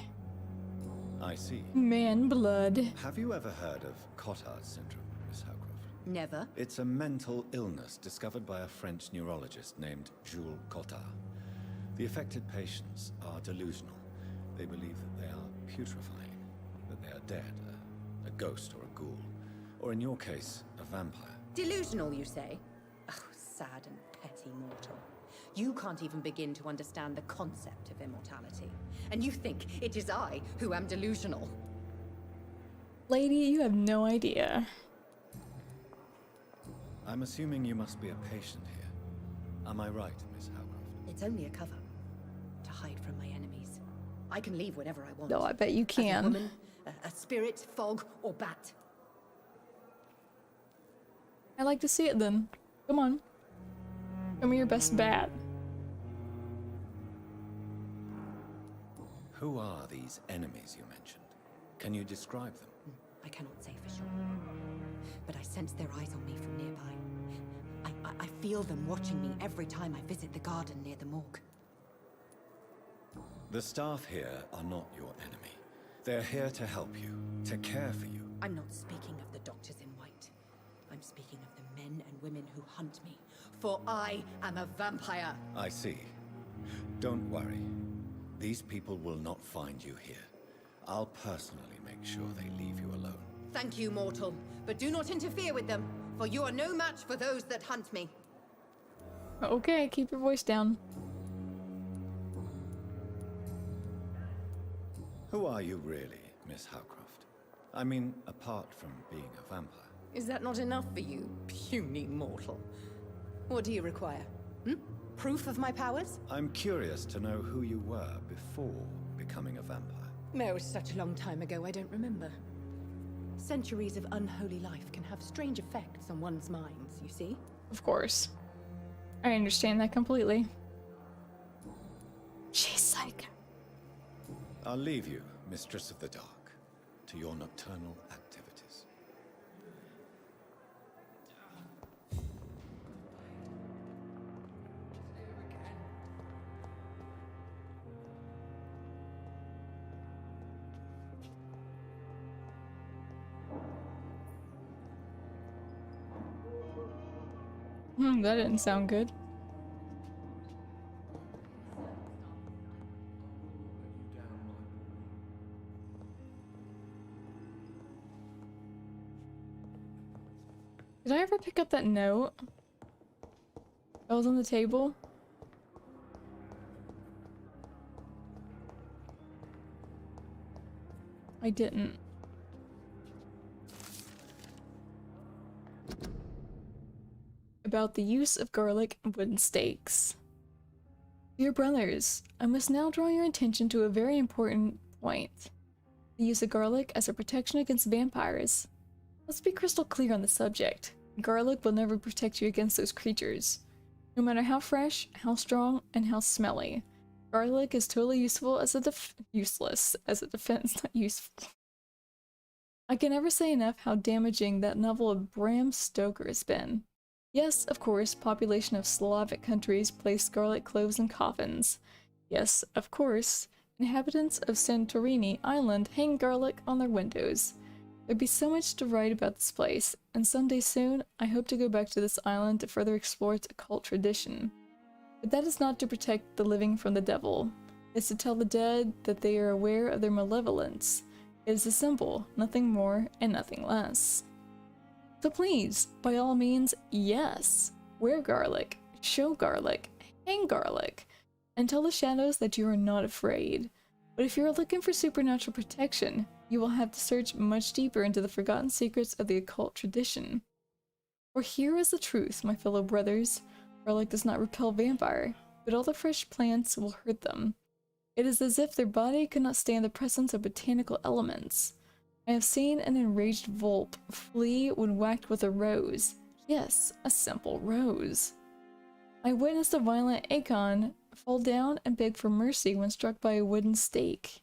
I see. Man blood. Have you ever heard of Cotard syndrome, Miss Howcroft? Never. It's a mental illness discovered by a French neurologist named Jules Cotard. The affected patients are delusional. They believe that they are putrefying, that they are dead, a ghost or a ghoul, or in your case, a vampire. Delusional, you say? Oh, sad and petty mortal. You can't even begin to understand the concept of immortality. And you think it is I who am delusional. Lady, you have no idea. I'm assuming you must be a patient here. Am I right, Miss Howcroft? It's only a cover. To hide from my enemies. I can leave whenever I want. No, I bet you can. As a woman, a spirit, fog, or bat. I like to see it then. Come on. Show me your best bat. Who are these enemies you mentioned? Can you describe them? I cannot say for sure. But I sense their eyes on me from nearby. I feel them watching me every time I visit the garden near the morgue. The staff here are not your enemy. They're here to help you, to care for you. I'm not speaking of the doctors in white. I'm speaking of the men and women who hunt me. For I am a vampire. I see. Don't worry. These people will not find you here. I'll personally make sure they leave you alone. Thank you, mortal. But do not interfere with them, for you are no match for those that hunt me. Okay, keep your voice down. Who are you really, Miss Howcroft? I mean, apart from being a vampire. Is that not enough for you, puny mortal? What do you require? Proof of my powers? I'm curious to know who you were before becoming a vampire. It was such a long time ago, I don't remember. Centuries of unholy life can have strange effects on one's minds, you see? Of course. I understand that completely. She's psycho. I'll leave you, Mistress of the Dark, to your nocturnal activities. That didn't sound good. Did I ever pick up that note that was on the table? I didn't. About the use of garlic and wooden stakes. Dear brothers, I must now draw your attention to a very important point. The use of garlic as a protection against vampires. Let's be crystal clear on the subject. Garlic will never protect you against those creatures. No matter how fresh, how strong, and how smelly. Garlic is totally useful as a useless as a defense, not useful. I can never say enough how damaging that novel of Bram Stoker has been. Yes, of course, population of Slavic countries place garlic cloves in coffins. Yes, of course, inhabitants of Santorini Island hang garlic on their windows. There'd be so much to write about this place, and someday soon, I hope to go back to this island to further explore its occult tradition. But that is not to protect the living from the devil. It's to tell the dead that they are aware of their malevolence. It is a symbol, nothing more and nothing less. So please, by all means, yes, wear garlic, show garlic, hang garlic, and tell the shadows that you are not afraid. But if you are looking for supernatural protection, you will have to search much deeper into the forgotten secrets of the occult tradition. For here is the truth, my fellow brothers. Garlic does not repel vampire, but all the fresh plants will hurt them. It is as if their body could not stand the presence of botanical elements. I have seen an enraged Volp flee when whacked with a rose. Yes, a simple rose. I witnessed a violent Akon fall down and beg for mercy when struck by a wooden stake.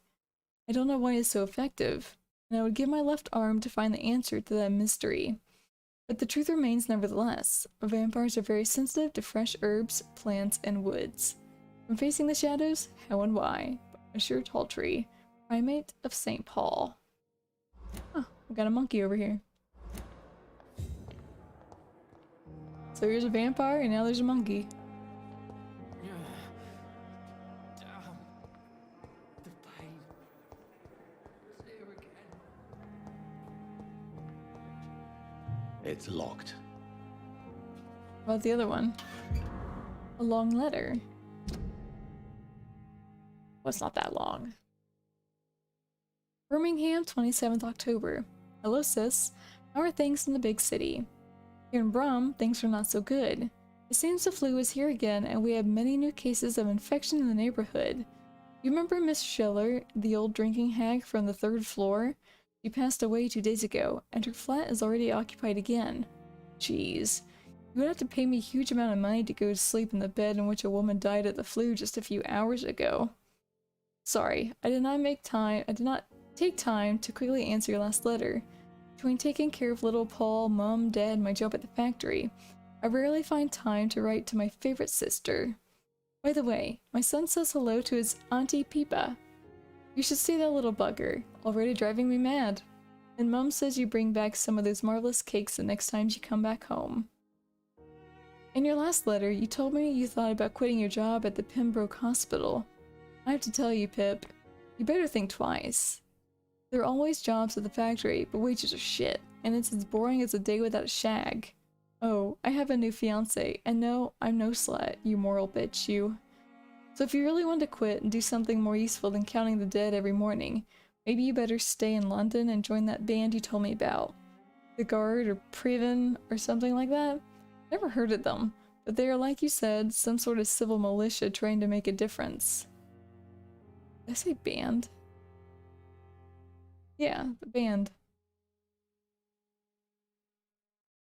I don't know why it's so effective, and I would give my left arm to find the answer to that mystery. But the truth remains nevertheless. Vampires are very sensitive to fresh herbs, plants, and woods. When facing the shadows, how and why? Monsieur Taltree, primate of St. Paul. Huh, we got a monkey over here. So here's a vampire, and now there's a monkey. Damn. The pain. It's here again. It's locked. What about the other one? A long letter. Well, it's not that long. Birmingham, 27th October. Hello, sis. How are things in the big city? Here in Brum, things are not so good. It seems the flu is here again, and we have many new cases of infection in the neighborhood. You remember Miss Schiller, the old drinking hag from the 3rd floor? She passed away 2 days ago, and her flat is already occupied again. Jeez. You would have to pay me a huge amount of money to go to sleep in the bed in which a woman died of the flu just a few hours ago. Sorry, I did not take time to quickly answer your last letter. Between taking care of little Paul, Mum, Dad, and my job at the factory, I rarely find time to write to my favorite sister. By the way, my son says hello to his Auntie Peepa. You should see that little bugger, already driving me mad. And Mum says you bring back some of those marvelous cakes the next time you come back home. In your last letter, you told me you thought about quitting your job at the Pembroke Hospital. I have to tell you, Pip, you better think twice. There are always jobs at the factory, but wages are shit, and it's as boring as a day without a shag. Oh, I have a new fiancé, and no, I'm no slut, you moral bitch, you. So if you really want to quit and do something more useful than counting the dead every morning, maybe you better stay in London and join that band you told me about. The Guard or Preven or something like that? Never heard of them, but they are, like you said, some sort of civil militia trying to make a difference. Did I say band? Yeah, the band.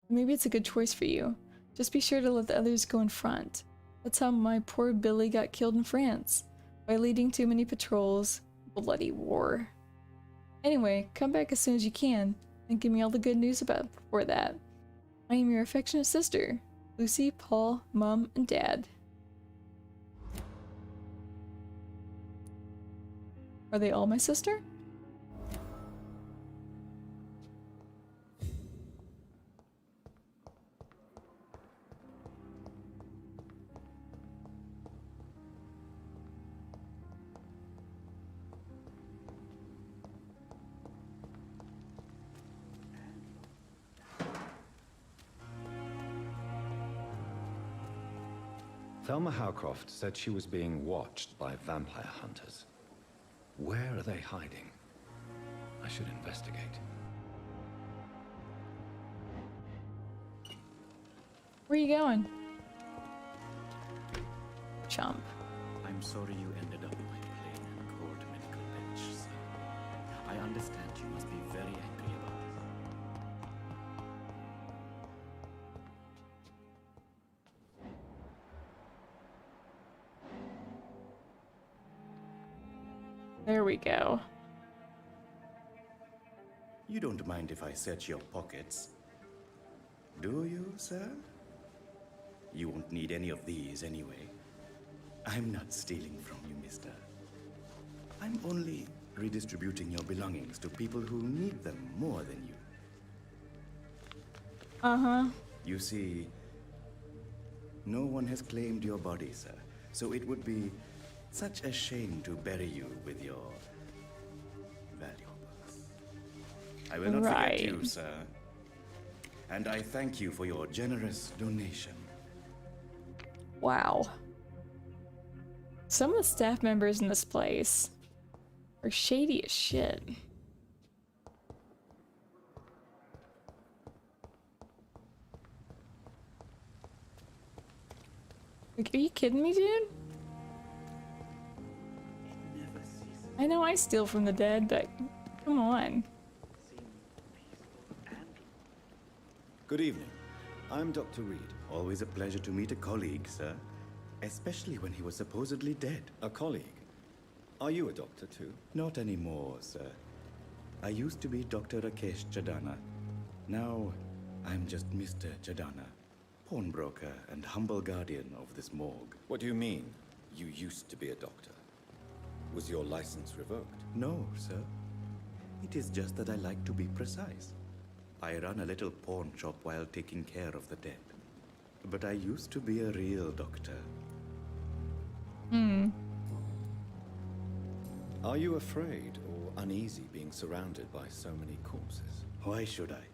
Maybe it's a good choice for you. Just be sure to let the others go in front. That's how my poor Billy got killed in France. By leading too many patrols. Bloody war. Anyway, come back as soon as you can, and give me all the good news before that. I am your affectionate sister, Lucy, Paul, Mum, and Dad. Are they all my sister? Thelma Howcroft said she was being watched by vampire hunters. Where are they hiding? I should investigate. Where are you going? Chump. I'm sorry you ended up in my plain and cold medical bench, sir. I understand you must be very angry about this. There we go. You don't mind if I search your pockets, do you, sir? You won't need any of these anyway. I'm not stealing from you, mister. I'm only redistributing your belongings to people who need them more than you. Uh-huh. You see, no one has claimed your body, sir, so it would be such a shame to bury you with your valuables. I will not forget you, sir. And I thank you for your generous donation. Wow. Some of the staff members in this place are shady as shit. Like, are you kidding me, dude? I know I steal from the dead, but come on. Good evening. I'm Dr. Reed. Always a pleasure to meet a colleague, sir. Especially when he was supposedly dead. A colleague? Are you a doctor too? Not anymore, sir. I used to be Dr. Rakesh Chadana. Now, I'm just Mr. Chadana, pawnbroker and humble guardian of this morgue. What do you mean, you used to be a doctor? Was your license revoked? No, sir. It is just that I like to be precise. I run a little pawn shop while taking care of the dead. But I used to be a real doctor. Are you afraid or uneasy being surrounded by so many corpses? Why should I?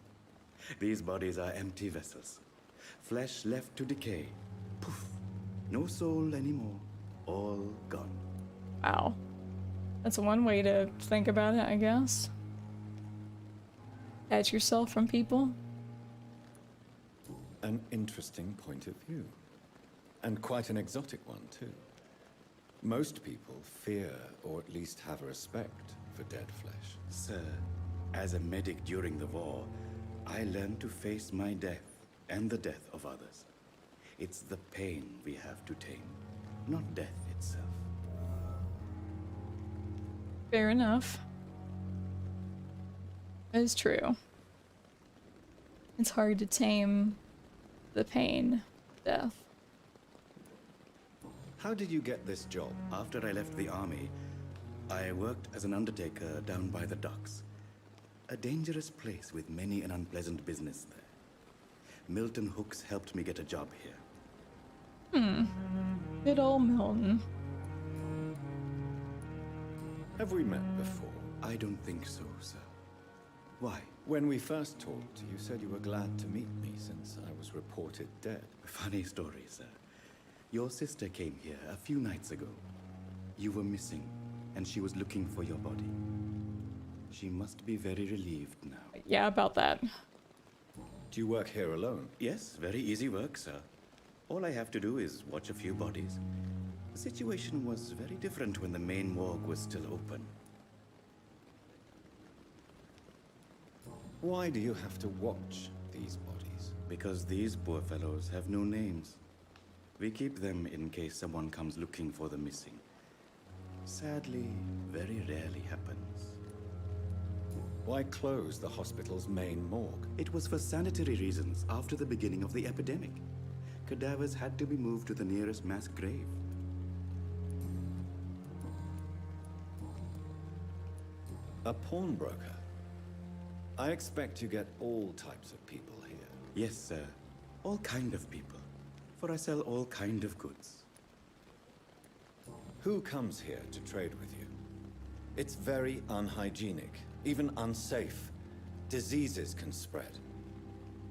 These bodies are empty vessels. Flesh left to decay. Poof. No soul anymore. All gone. Wow. That's one way to think about it, I guess. Detach yourself from people. An interesting point of view. And quite an exotic one, too. Most people fear, or at least have a respect, for dead flesh. Sir, as a medic during the war, I learned to face my death and the death of others. It's the pain we have to tame, not death itself. Fair enough. That is true. It's hard to tame the pain, death. How did you get this job? After I left the army, I worked as an undertaker down by the docks. A dangerous place with many an unpleasant business there. Milton Hooks helped me get a job here. Good old Milton. Have we met before? I don't think so, sir. Why? When we first talked, you said you were glad to meet me since I was reported dead. Funny story, sir. Your sister came here a few nights ago. You were missing, and she was looking for your body. She must be very relieved now. Yeah, about that. Do you work here alone? Yes, very easy work, sir. All I have to do is watch a few bodies. The situation was very different when the main morgue was still open. Why do you have to watch these bodies? Because these poor fellows have no names. We keep them in case someone comes looking for the missing. Sadly, very rarely happens. Why close the hospital's main morgue? It was for sanitary reasons after the beginning of the epidemic. Cadavers had to be moved to the nearest mass grave. A pawnbroker? I expect you get all types of people here. Yes, sir. All kind of people. For I sell all kind of goods. Who comes here to trade with you? It's very unhygienic, even unsafe. Diseases can spread.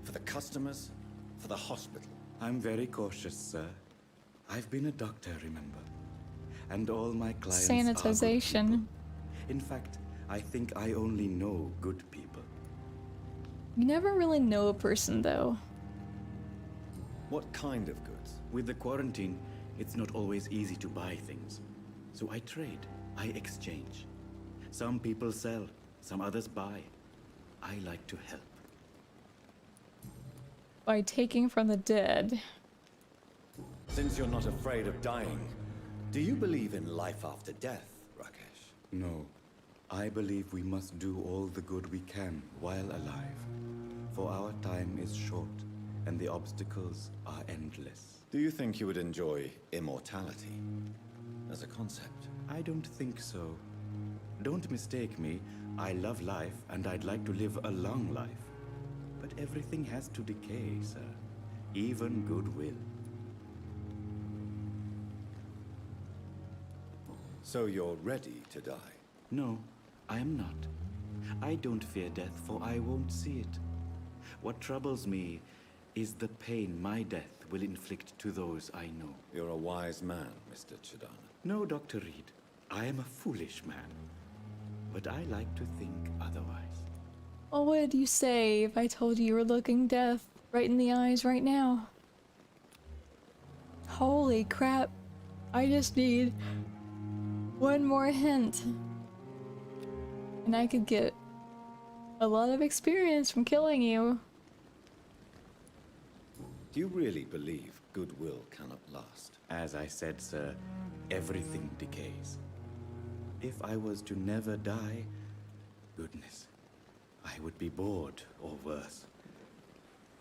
For the customers, for the hospital. I'm very cautious, sir. I've been a doctor, remember? And all my clients are good Sanitization. people. In fact, I think I only know good people. You never really know a person, though. What kind of goods? With the quarantine, it's not always easy to buy things. So I trade, I exchange. Some people sell, some others buy. I like to help. By taking from the dead. Since you're not afraid of dying, do you believe in life after death, Rakesh? No. I believe we must do all the good we can while alive. For our time is short, and the obstacles are endless. Do you think you would enjoy immortality as a concept? I don't think so. Don't mistake me. I love life, and I'd like to live a long life. But everything has to decay, sir. Even goodwill. So you're ready to die? No, I am not. I don't fear death, for I won't see it. What troubles me is the pain my death will inflict to those I know. You're a wise man, Mr. Chadana. No, Dr. Reed. I am a foolish man. But I like to think otherwise. What would you say if I told you were looking death right in the eyes right now? Holy crap. I just need one more hint. And I could get a lot of experience from killing you. Do you really believe goodwill cannot last? As I said, sir, everything decays. If I was to never die, goodness, I would be bored or worse.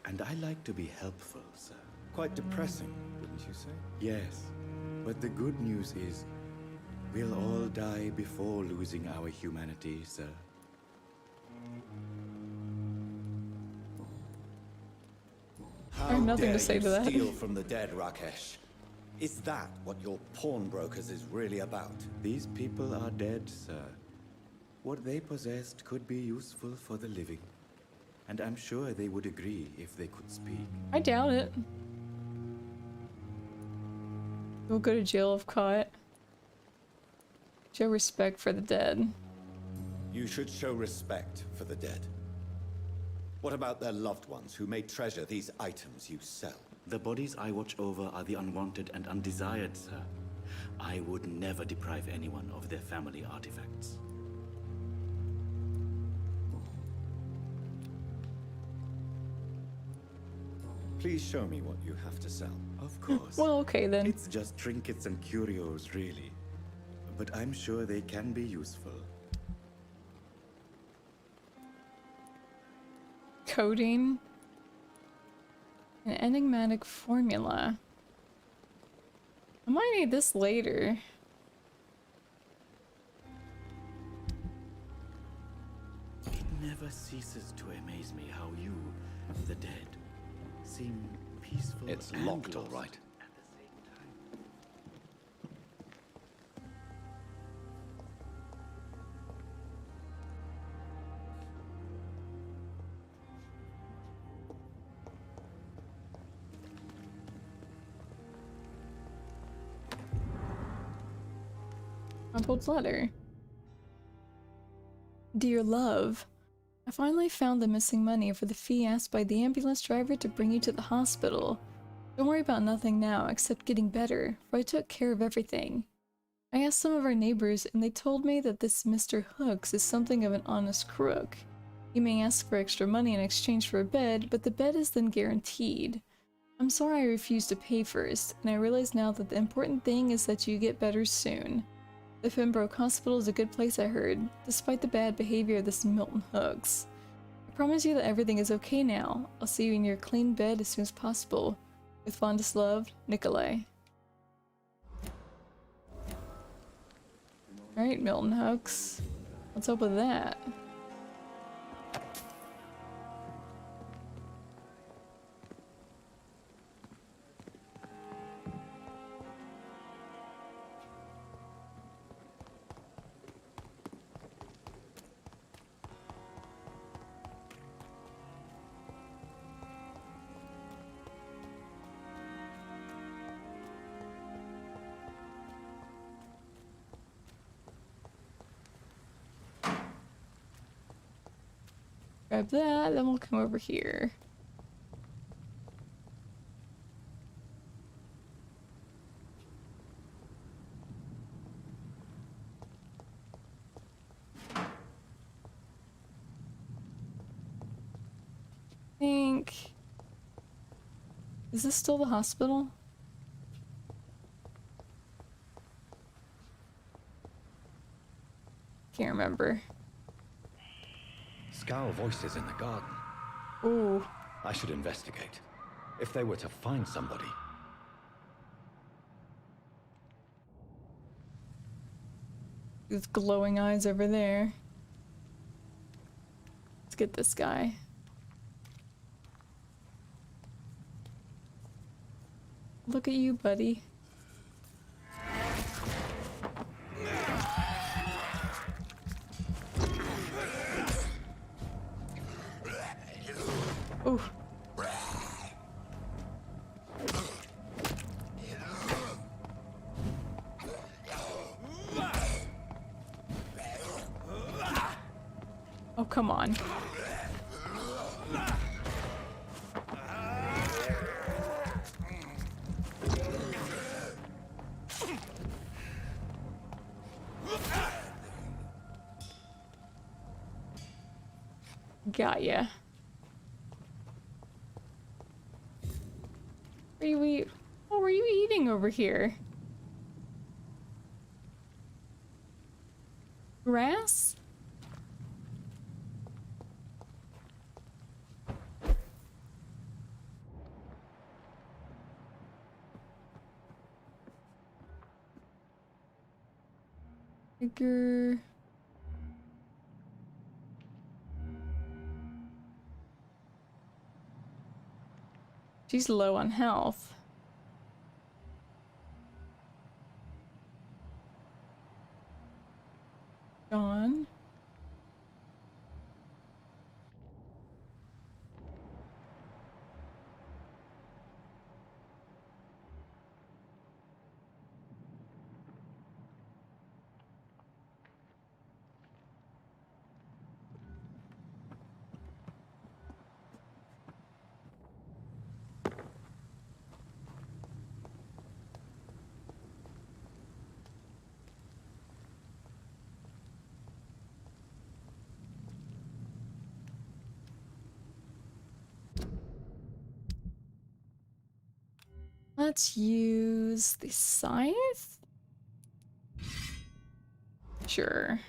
And I like to be helpful, sir. Quite depressing, wouldn't you say? Yes, but the good news is, we'll all die before losing our humanity, sir. I have nothing to say to that. Steal from the dead, Rakesh. Is that what your pawnbrokers is really about? These people are dead, sir. What they possessed could be useful for the living. And I'm sure they would agree if they could speak. I doubt it. We'll go to jail if caught. Show respect for the dead. You should show respect for the dead. What about their loved ones who may treasure these items you sell? The bodies I watch over are the unwanted and undesired, sir. I would never deprive anyone of their family artifacts. Please show me what you have to sell. Of course. Well, okay then. It's just trinkets and curios, really. But I'm sure they can be useful. Coding. An enigmatic formula. I might need this later. It never ceases to amaze me how you, the dead, seem peaceful. It's and locked, all lost right. at the same time. Crumpled letter. Dear love, I finally found the missing money for the fee asked by the ambulance driver to bring you to the hospital. Don't worry about nothing now except getting better, for I took care of everything. I asked some of our neighbors and they told me that this Mr. Hooks is something of an honest crook. He may ask for extra money in exchange for a bed, but the bed is then guaranteed. I'm sorry I refused to pay first, and I realize now that the important thing is that you get better soon. The Pembroke Hospital is a good place, I heard, despite the bad behavior of this Milton Hooks. I promise you that everything is okay now. I'll see you in your clean bed as soon as possible. With fondest love, Nikolai. Alright, Milton Hooks. What's up with that? Grab that, then we'll come over here. Is this still the hospital? Can't remember. Scowl voices in the garden. Ooh. I should investigate. If they were to find somebody. With glowing eyes over there. Let's get this guy. Look at you, buddy. Ooh. Oh, come on. Got ya. What were you eating over here? Grass? Figure. She's low on health. Gone. Let's use the scythe? Sure.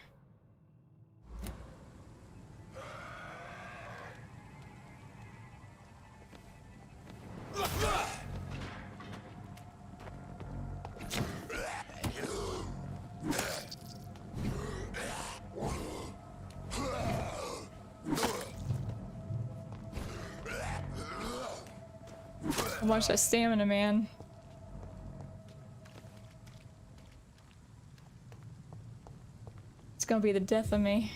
Watch that stamina, man. It's gonna be the death of me.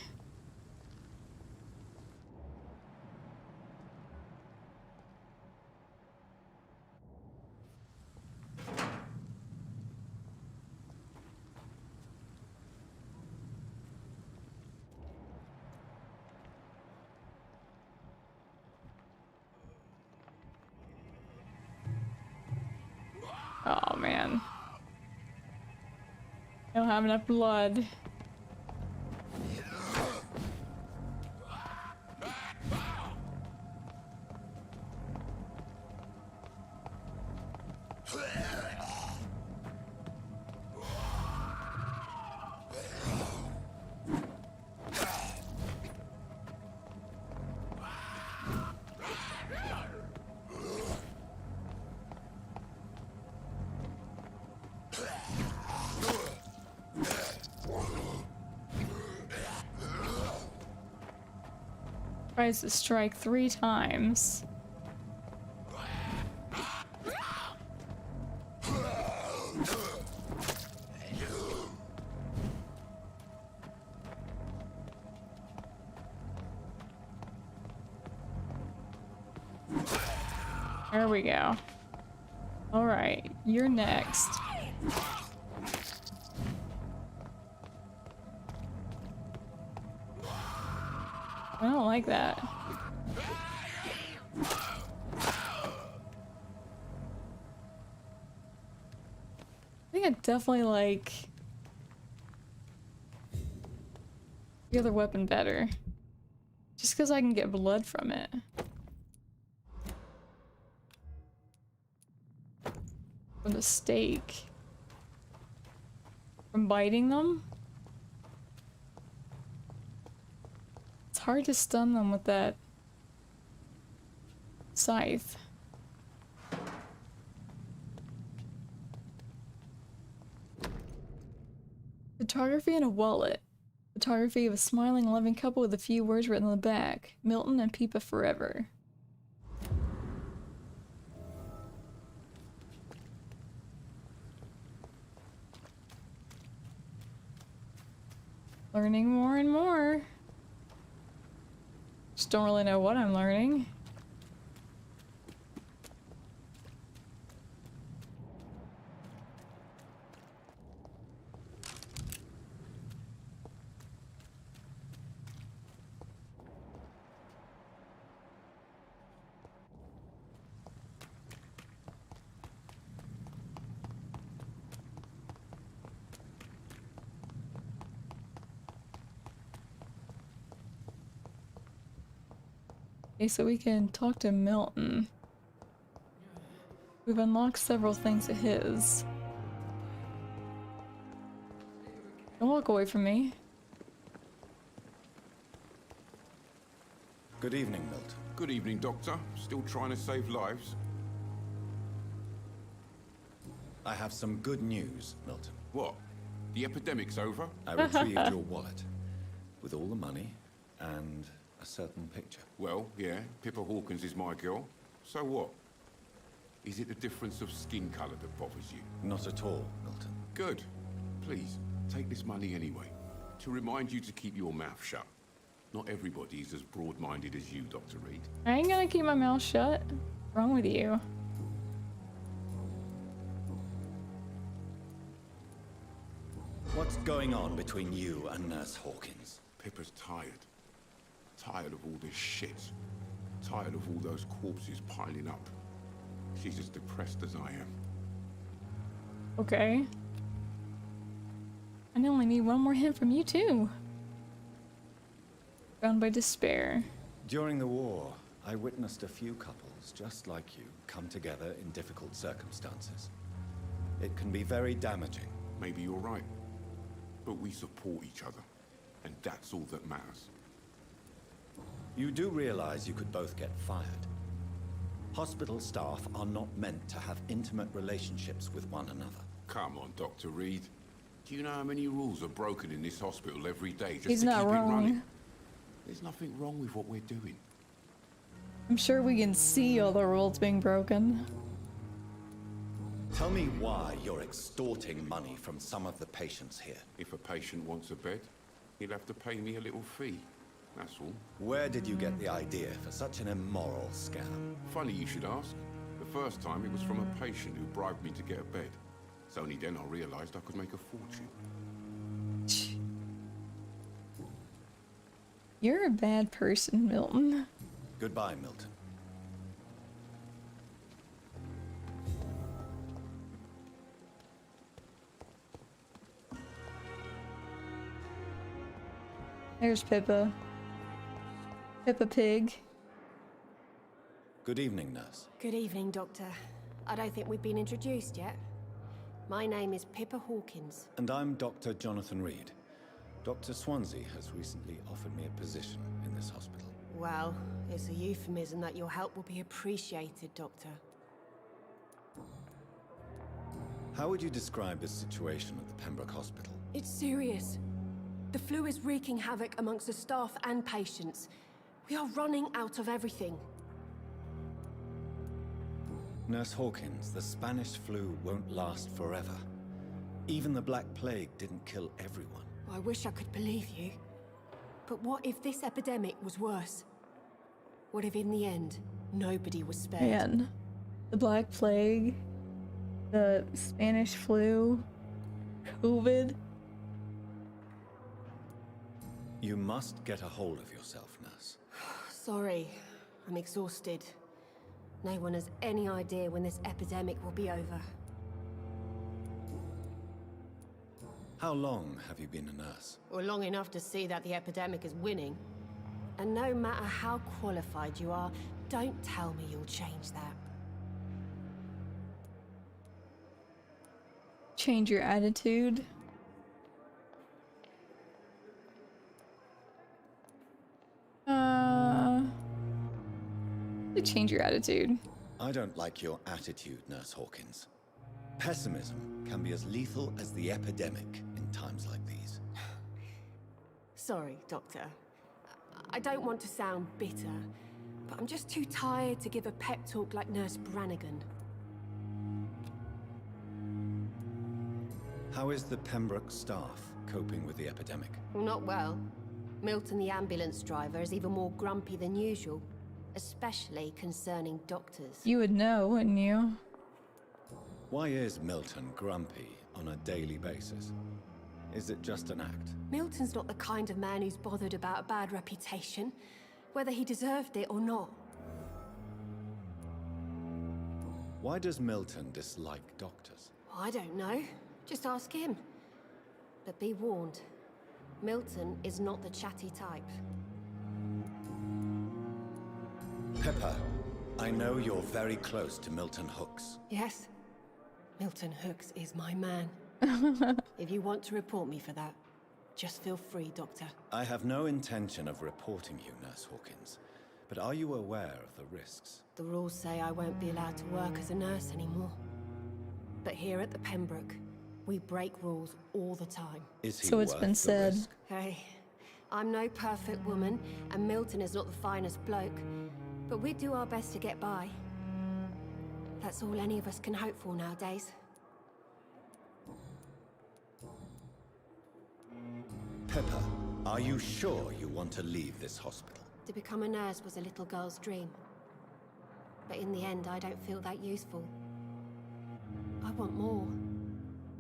Oh man. I don't have enough blood. Tries to strike 3 times. There we go. All right, you're next. I don't like that. I think I definitely like the other weapon better. Just because I can get blood from it. From the stake. From biting them. It's hard to stun them with that scythe. Photography in a wallet. Photography of a smiling, loving couple with a few words written on the back. Milton and Peepa forever. Learning more and more. Just don't really know what I'm learning. Okay, so we can talk to Milton. We've unlocked several things of his. Don't walk away from me. Good evening, Milton. Good evening, Doctor. Still trying to save lives? I have some good news, Milton. What? The epidemic's over? I retrieved your wallet with all the money and a certain picture. Well, yeah, Pippa Hawkins is my girl. So what? Is it the difference of skin colour that bothers you? Not at all, Milton. Good. Please, take this money anyway. To remind you to keep your mouth shut. Not everybody's as broad-minded as you, Dr. Reed. I ain't gonna keep my mouth shut. What's wrong with you? What's going on between you and Nurse Hawkins? Pippa's tired. Tired of all this shit. Tired of all those corpses piling up. She's as depressed as I am. Okay. I only need one more hint from you too. Bound by despair. During the war, I witnessed a few couples just like you come together in difficult circumstances. It can be very damaging. Maybe you're right. But we support each other. And that's all that matters. You do realize you could both get fired. Hospital staff are not meant to have intimate relationships with one another. Come on, Dr. Reed. Do you know how many rules are broken in this hospital every day just He's to not keep wrong. it running? There's nothing wrong with what we're doing. I'm sure we can see all the rules being broken. Tell me why you're extorting money from some of the patients here. If a patient wants a bed, he'll have to pay me a little fee. That's all. Where did you get the idea for such an immoral scam? Funny you should ask. The first time it was from a patient who bribed me to get a bed. It's only then I realized I could make a fortune. You're a bad person, Milton. Goodbye, Milton. There's Pippa. Pippa Pig. Good evening, nurse. Good evening, Doctor. I don't think we've been introduced yet. My name is Pippa Hawkins. And I'm Dr. Jonathan Reed. Dr. Swansea has recently offered me a position in this hospital. Well, it's a euphemism that your help will be appreciated, Doctor. How would you describe the situation at the Pembroke Hospital? It's serious. The flu is wreaking havoc amongst the staff and patients. We are running out of everything. Nurse Hawkins, the Spanish flu won't last forever. Even the Black Plague didn't kill everyone. I wish I could believe you. But what if this epidemic was worse? What if in the end, nobody was spared? Man, the Black Plague, the Spanish flu, COVID. You must get a hold of yourself, nurse. Sorry, I'm exhausted. No one has any idea when this epidemic will be over. How long have you been a nurse? Well, long enough to see that the epidemic is winning. And no matter how qualified you are, don't tell me you'll change that. Change your attitude. Change your attitude. I don't like your attitude, Nurse Hawkins. Pessimism can be as lethal as the epidemic in times like these. Sorry, Doctor. I don't want to sound bitter, but I'm just too tired to give a pep talk like Nurse Brannigan. How is the Pembroke staff coping with the epidemic? Not well. Milton, the ambulance driver, is even more grumpy than usual. Especially concerning doctors. You would know, wouldn't you? Why is Milton grumpy on a daily basis? Is it just an act? Milton's not the kind of man who's bothered about a bad reputation, whether he deserved it or not. Why does Milton dislike doctors? I don't know. Just ask him. But be warned, Milton is not the chatty type. Pepper, I know you're very close to Milton Hooks. Yes? Milton Hooks is my man. If you want to report me for that, just feel free, Doctor. I have no intention of reporting you, Nurse Hawkins. But are you aware of the risks? The rules say I won't be allowed to work as a nurse anymore. But here at the Pembroke, we break rules all the time. Is he So it's worth been the said. risk? Hey, I'm no perfect woman, and Milton is not the finest bloke. But we do our best to get by. That's all any of us can hope for nowadays. Pepper, are you sure you want to leave this hospital? To become a nurse was a little girl's dream. But in the end, I don't feel that useful. I want more.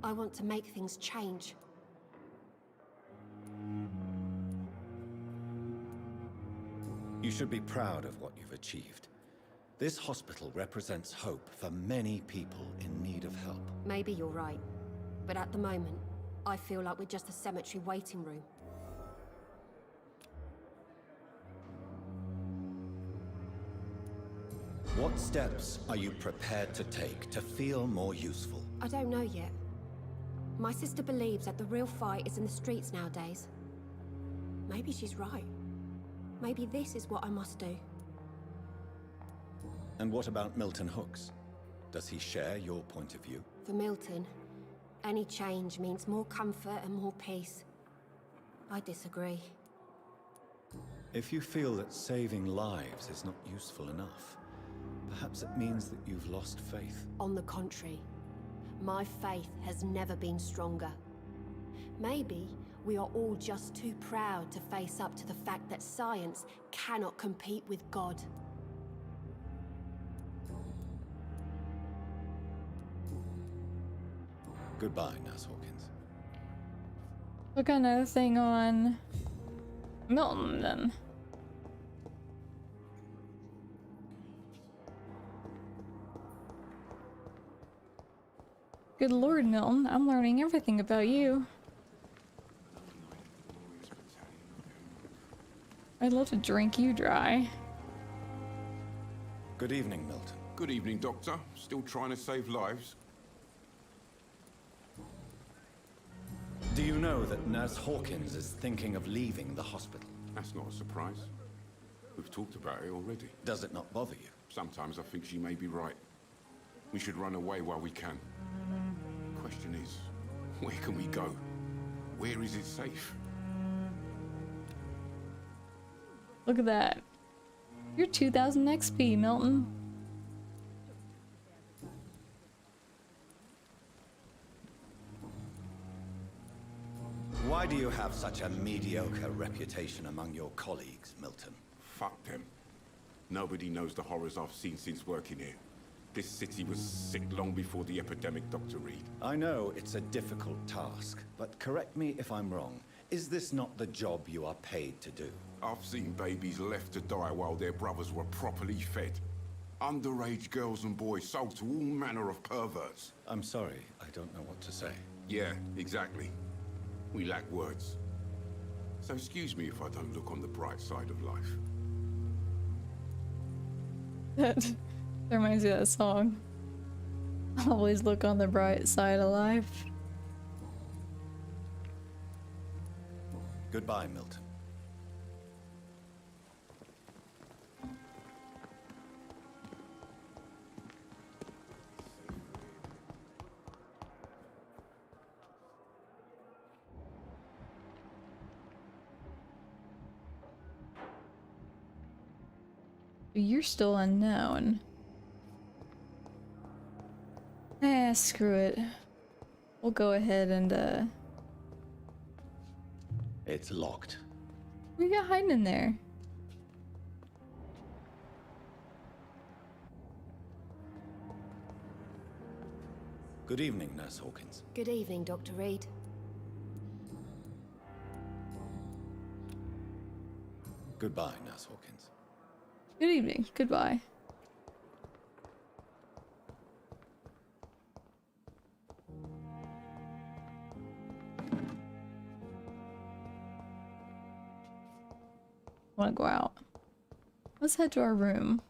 I want to make things change. You should be proud of what you've achieved. This hospital represents hope for many people in need of help. Maybe you're right. But at the moment, I feel like we're just a cemetery waiting room. What steps are you prepared to take to feel more useful? I don't know yet. My sister believes that the real fight is in the streets nowadays. Maybe she's right. Maybe this is what I must do. And what about Milton Hooks? Does he share your point of view? For Milton, any change means more comfort and more peace. I disagree. If you feel that saving lives is not useful enough, perhaps it means that you've lost faith. On the contrary, my faith has never been stronger. Maybe we are all just too proud to face up to the fact that science cannot compete with God. Goodbye, Nurse Hawkins. Look, another thing on Milton then. Good Lord, Milton, I'm learning everything about you. I'd love to drink you dry. Good evening, Milton. Good evening, Doctor. Still trying to save lives? Do you know that Nurse Hawkins is thinking of leaving the hospital? That's not a surprise. We've talked about it already. Does it not bother you? Sometimes I think she may be right. We should run away while we can. Question is, where can we go? Where is it safe? Look at that. You're 2000 XP, Milton. Why do you have such a mediocre reputation among your colleagues, Milton? Fuck them. Nobody knows the horrors I've seen since working here. This city was sick long before the epidemic, Dr. Reed. I know it's a difficult task, but correct me if I'm wrong. Is this not the job you are paid to do? I've seen babies left to die while their brothers were properly fed. Underage girls and boys sold to all manner of perverts. I'm sorry, I don't know what to say. Yeah, exactly. We lack words. So excuse me if I don't look on the bright side of life. That reminds me of that song. Always look on the bright side of life. Goodbye, Milton. You're still unknown. Screw it. We'll go ahead and, It's locked. what you got hiding in there? Good evening, Nurse Hawkins. Good evening, Dr. Reed. Goodbye, Nurse Hawkins. Good evening. Goodbye. Want to go out? Let's head to our room.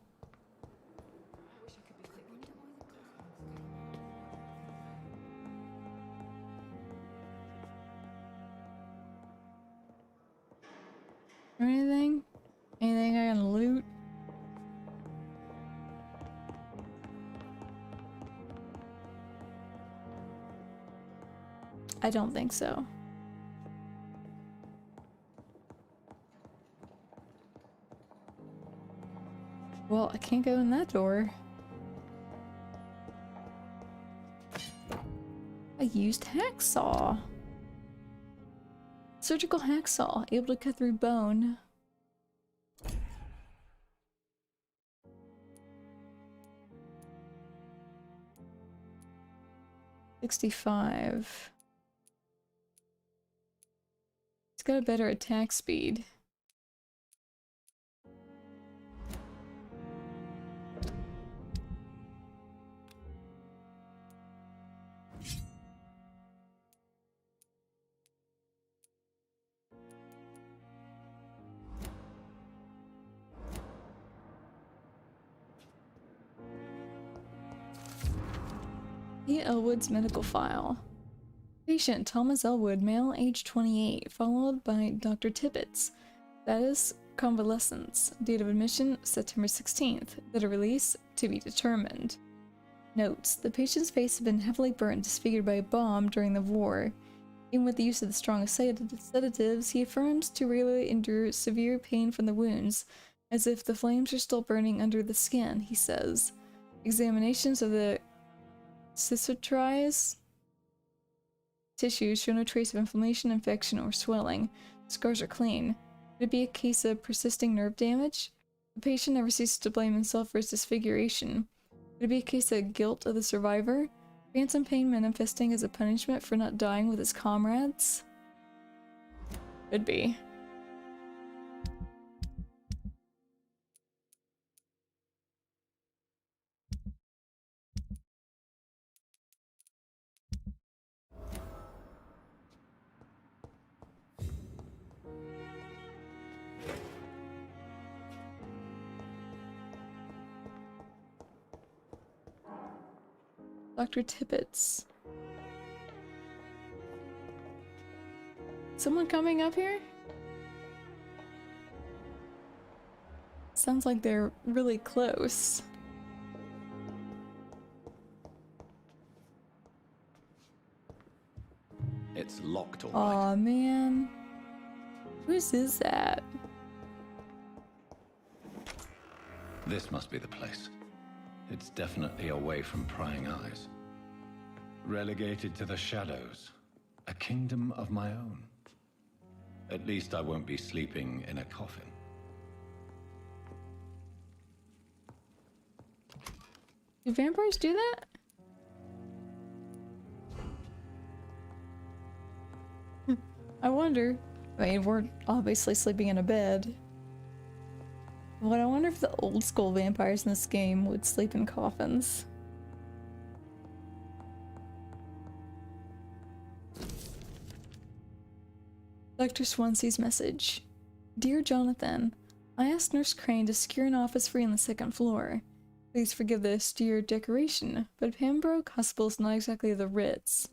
I don't think so. Well, I can't go in that door. A used hacksaw. Surgical hacksaw, able to cut through bone. $65. It's got a better attack speed. E. Elwood's medical file. Patient Thomas Elwood, male, age 28, followed by Dr. Tibbets. Status convalescence. Date of admission September 16th. Date of release to be determined. Notes: the patient's face had been heavily burnt, disfigured by a bomb during the war. Even with the use of the strongest sedatives, he affirms to regularly endure severe pain from the wounds, as if the flames are still burning under the skin, he says. Examinations of the cicatrice tissues show no trace of inflammation, infection, or swelling. Scars are clean. Could it be a case of persisting nerve damage? The patient never ceases to blame himself for his disfiguration. Could it be a case of guilt of the survivor? Phantom pain manifesting as a punishment for not dying with his comrades? Could be. Dr. Tibbets. Someone coming up here? Sounds like they're really close. It's locked, all right. Aw, man. Whose is that? This must be the place. It's definitely away from prying eyes. Relegated to the shadows. A kingdom of my own. At least I won't be sleeping in a coffin. Do vampires do that? I wonder. I mean, we're obviously sleeping in a bed. But I wonder if the old school vampires in this game would sleep in coffins. Dr. Swanseas Message. Dear Jonathan, I asked Nurse Crane to secure an office for you on the second floor. Please forgive the austere decoration, but Pembroke Hospital is not exactly the Ritz.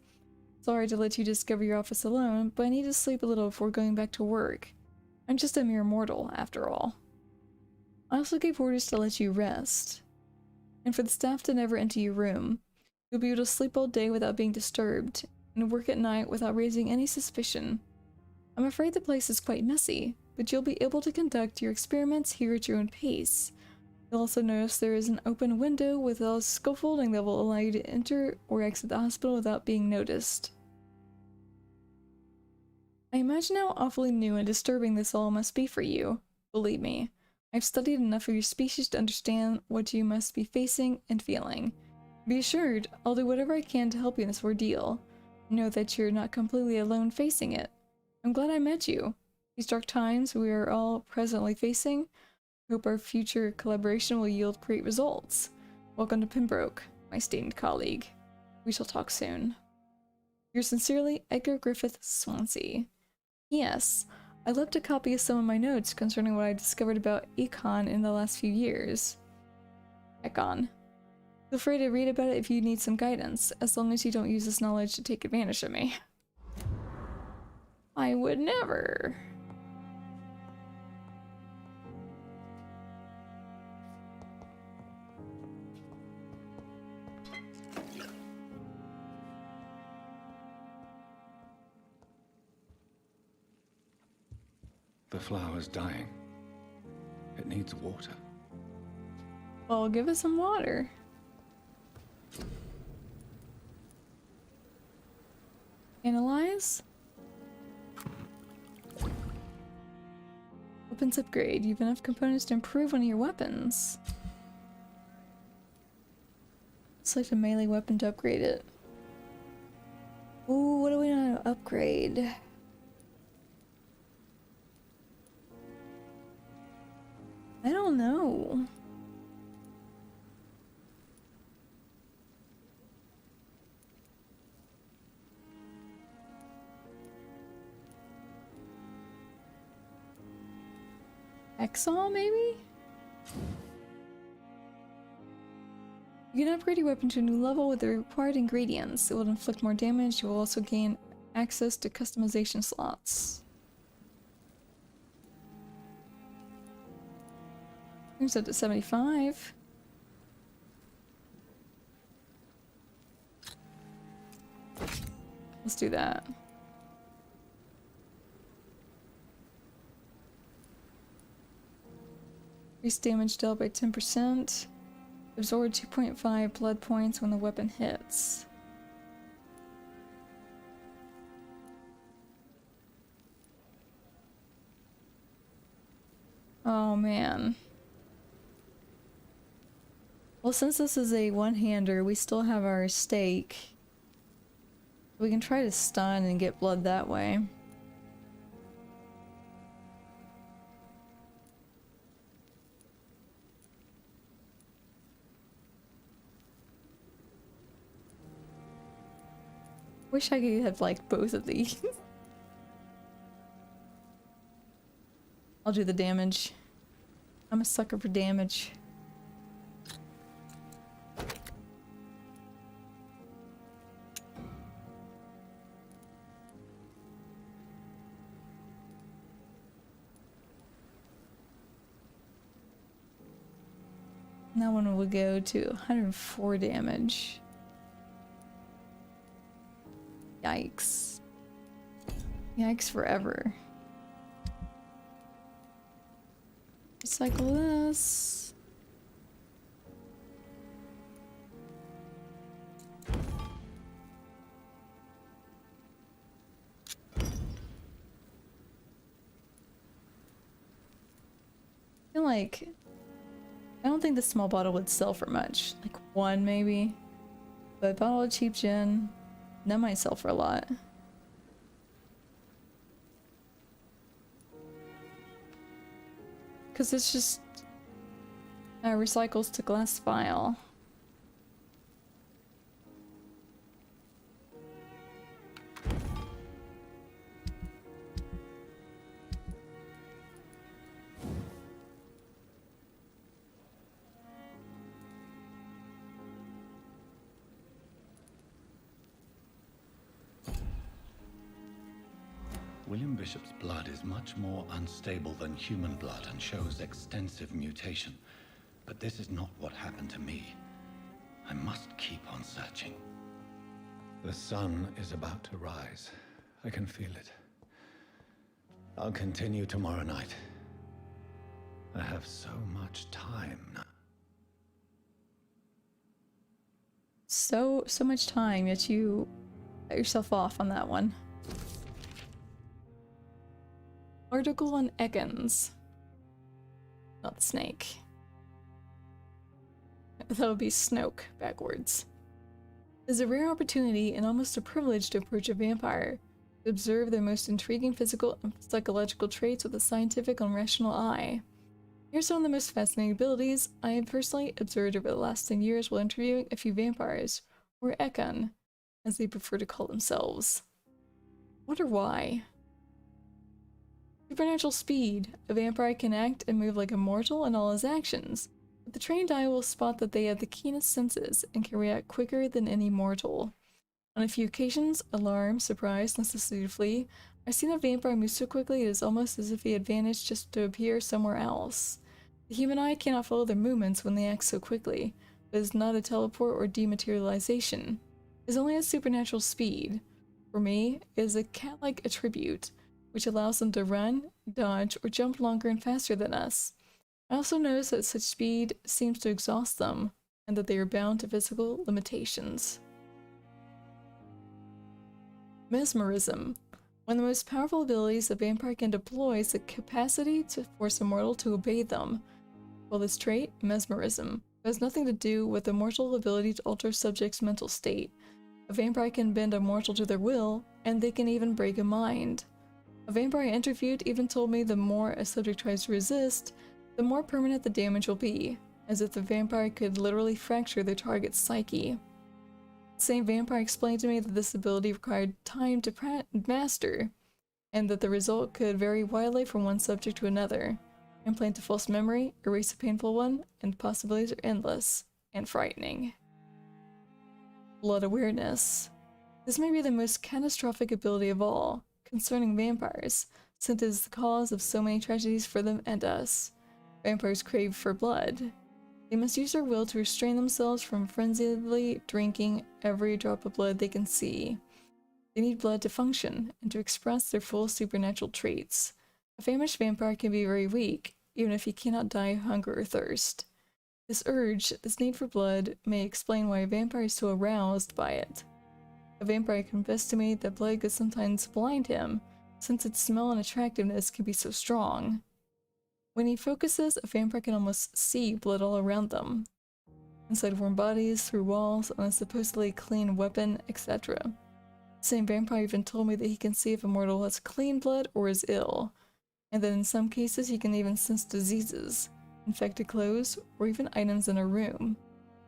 Sorry to let you discover your office alone, but I need to sleep a little before going back to work. I'm just a mere mortal, after all. I also gave orders to let you rest, and for the staff to never enter your room. You'll be able to sleep all day without being disturbed, and work at night without raising any suspicion. I'm afraid the place is quite messy, but you'll be able to conduct your experiments here at your own pace. You'll also notice there is an open window with a scaffolding that will allow you to enter or exit the hospital without being noticed. I imagine how awfully new and disturbing this all must be for you. Believe me, I've studied enough of your species to understand what you must be facing and feeling. Be assured, I'll do whatever I can to help you in this ordeal. Know that you're not completely alone facing it. I'm glad I met you. These dark times we are all presently facing, I hope our future collaboration will yield great results. Welcome to Pembroke, my esteemed colleague. We shall talk soon. Yours sincerely, Edgar Griffith Swansea. Yes, I left a copy of some of my notes concerning what I discovered about Econ in the last few years. Econ. Feel free to read about it if you need some guidance, as long as you don't use this knowledge to take advantage of me. I would never. The flower's dying. It needs water. Well, give it some water. Analyze. Weapons upgrade. You have enough components to improve one of your weapons. Select a melee weapon to upgrade it. Ooh, what do we want to upgrade? I don't know. Exol, maybe? You can upgrade your weapon to a new level with the required ingredients. It will inflict more damage. You will also gain access to customization slots. Here's up to 75. Let's do that. Increase damage dealt by 10%. Absorb 2.5 blood points when the weapon hits. Oh man. Well, since this is a one-hander, we still have our stake. We can try to stun and get blood that way. Wish I could have like both of these. I'll do the damage. I'm a sucker for damage. And that one will go to 104 damage. Yikes. Yikes forever. Recycle this. I feel like I don't think the small bottle would sell for much. Like one maybe. But bottle of cheap gin, that might sell for a lot. Because it's just recycles to glass vial. William Bishop's blood is much more unstable than human blood and shows extensive mutation. But this is not what happened to me. I must keep on searching. The sun is about to rise. I can feel it. I'll continue tomorrow night. I have so much time now. So much time, yet you let yourself off on that one. Article on Ekans. Not the snake. That would be Snoke backwards. It is a rare opportunity and almost a privilege to approach a vampire, to observe their most intriguing physical and psychological traits with a scientific and rational eye. Here's some of the most fascinating abilities I have personally observed over the last 10 years while interviewing a few vampires, or Ekan, as they prefer to call themselves. Wonder why? Supernatural speed. A vampire can act and move like a mortal in all his actions, but the trained eye will spot that they have the keenest senses and can react quicker than any mortal. On a few occasions, alarm, surprise, necessity to flee, I've seen a vampire move so quickly it is almost as if he had vanished just to appear somewhere else. The human eye cannot follow their movements when they act so quickly, but it is not a teleport or dematerialization. It is only a supernatural speed. For me, it is a cat-like attribute, which allows them to run, dodge, or jump longer and faster than us. I also noticed that such speed seems to exhaust them, and that they are bound to physical limitations. Mesmerism. One of the most powerful abilities a vampire can deploy is the capacity to force a mortal to obey them. While this trait, mesmerism, has nothing to do with the mortal ability to alter subject's mental state. A vampire can bend a mortal to their will, and they can even break a mind. A vampire I interviewed even told me the more a subject tries to resist, the more permanent the damage will be, as if the vampire could literally fracture their target's psyche. The same vampire explained to me that this ability required time to master, and that the result could vary widely from one subject to another. Implant a false memory, erase a painful one, and the possibilities are endless and frightening. Blood awareness. This may be the most catastrophic ability of all concerning vampires, since it is the cause of so many tragedies for them and us. Vampires crave for blood. They must use their will to restrain themselves from frenziedly drinking every drop of blood they can see. They need blood to function and to express their full supernatural traits. A famished vampire can be very weak, even if he cannot die of hunger or thirst. This urge, this need for blood, may explain why a vampire is so aroused by it. A vampire confessed to me that blood could sometimes blind him, since its smell and attractiveness can be so strong. When he focuses, a vampire can almost see blood all around them. Inside warm bodies, through walls, on a supposedly clean weapon, etc. The same vampire even told me that he can see if a mortal has clean blood or is ill, and that in some cases he can even sense diseases, infected clothes, or even items in a room.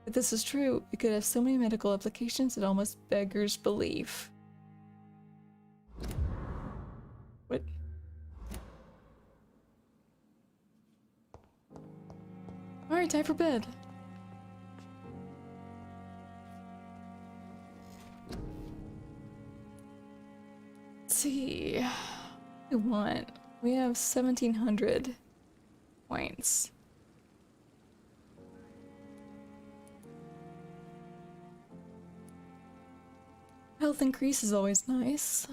If this is true, it could have so many medical applications it almost beggars belief. What? Alright, time for bed. Let's see. What do we want? We have 1,700 points. Health increase is always nice.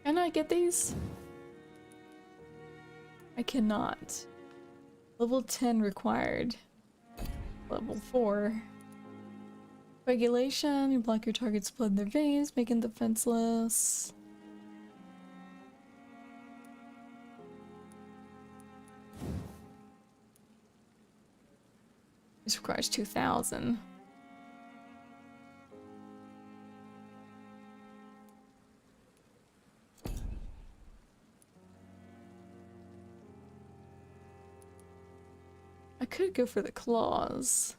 Can I get these? I cannot. Level 10 required. Level 4. Regulation, you block your target's blood in their veins, making them defenseless. This requires 2,000. I could go for the claws.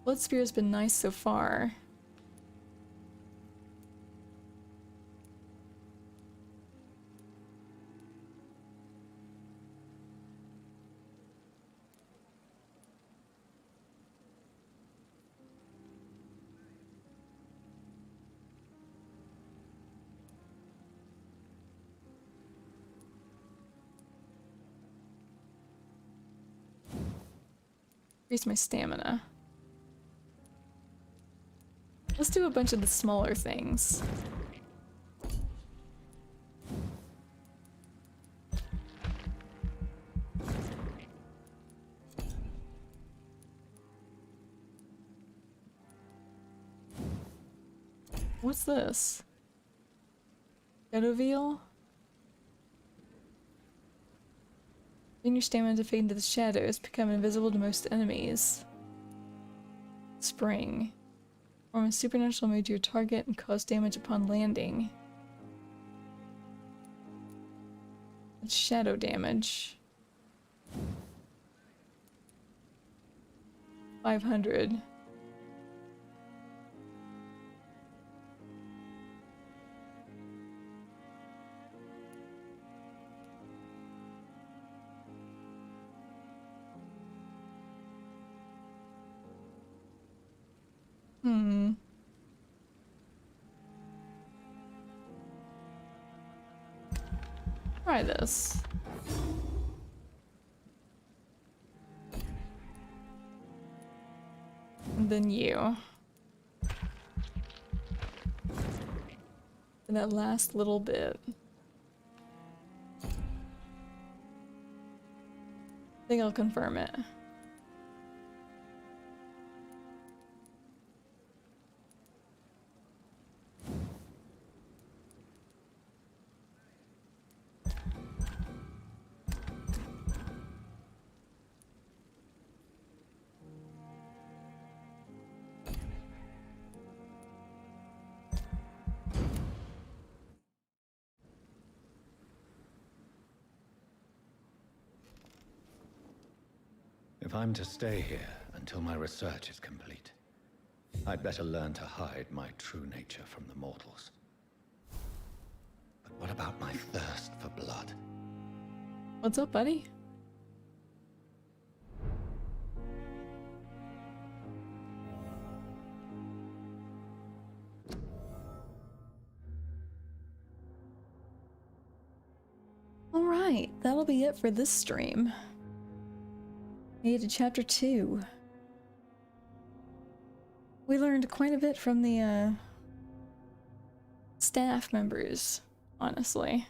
Blood Spear has been nice so far. Increase my stamina. Let's do a bunch of the smaller things. What's this? Shadowveil? Gain your stamina to fade into the shadows, become invisible to most enemies. Spring. Form a supernatural move to your target and cause damage upon landing. Shadow damage. 500. Try this. And then you. And that last little bit. I think I'll confirm it. If I'm to stay here until my research is complete, I'd better learn to hide my true nature from the mortals. But what about my thirst for blood? What's up, buddy? Alright, that'll be it for this stream. Made it to chapter 2. We learned quite a bit from the staff members, honestly.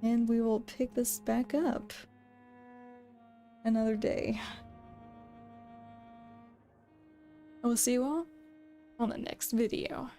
And we will pick this back up another day. I will see you all on the next video.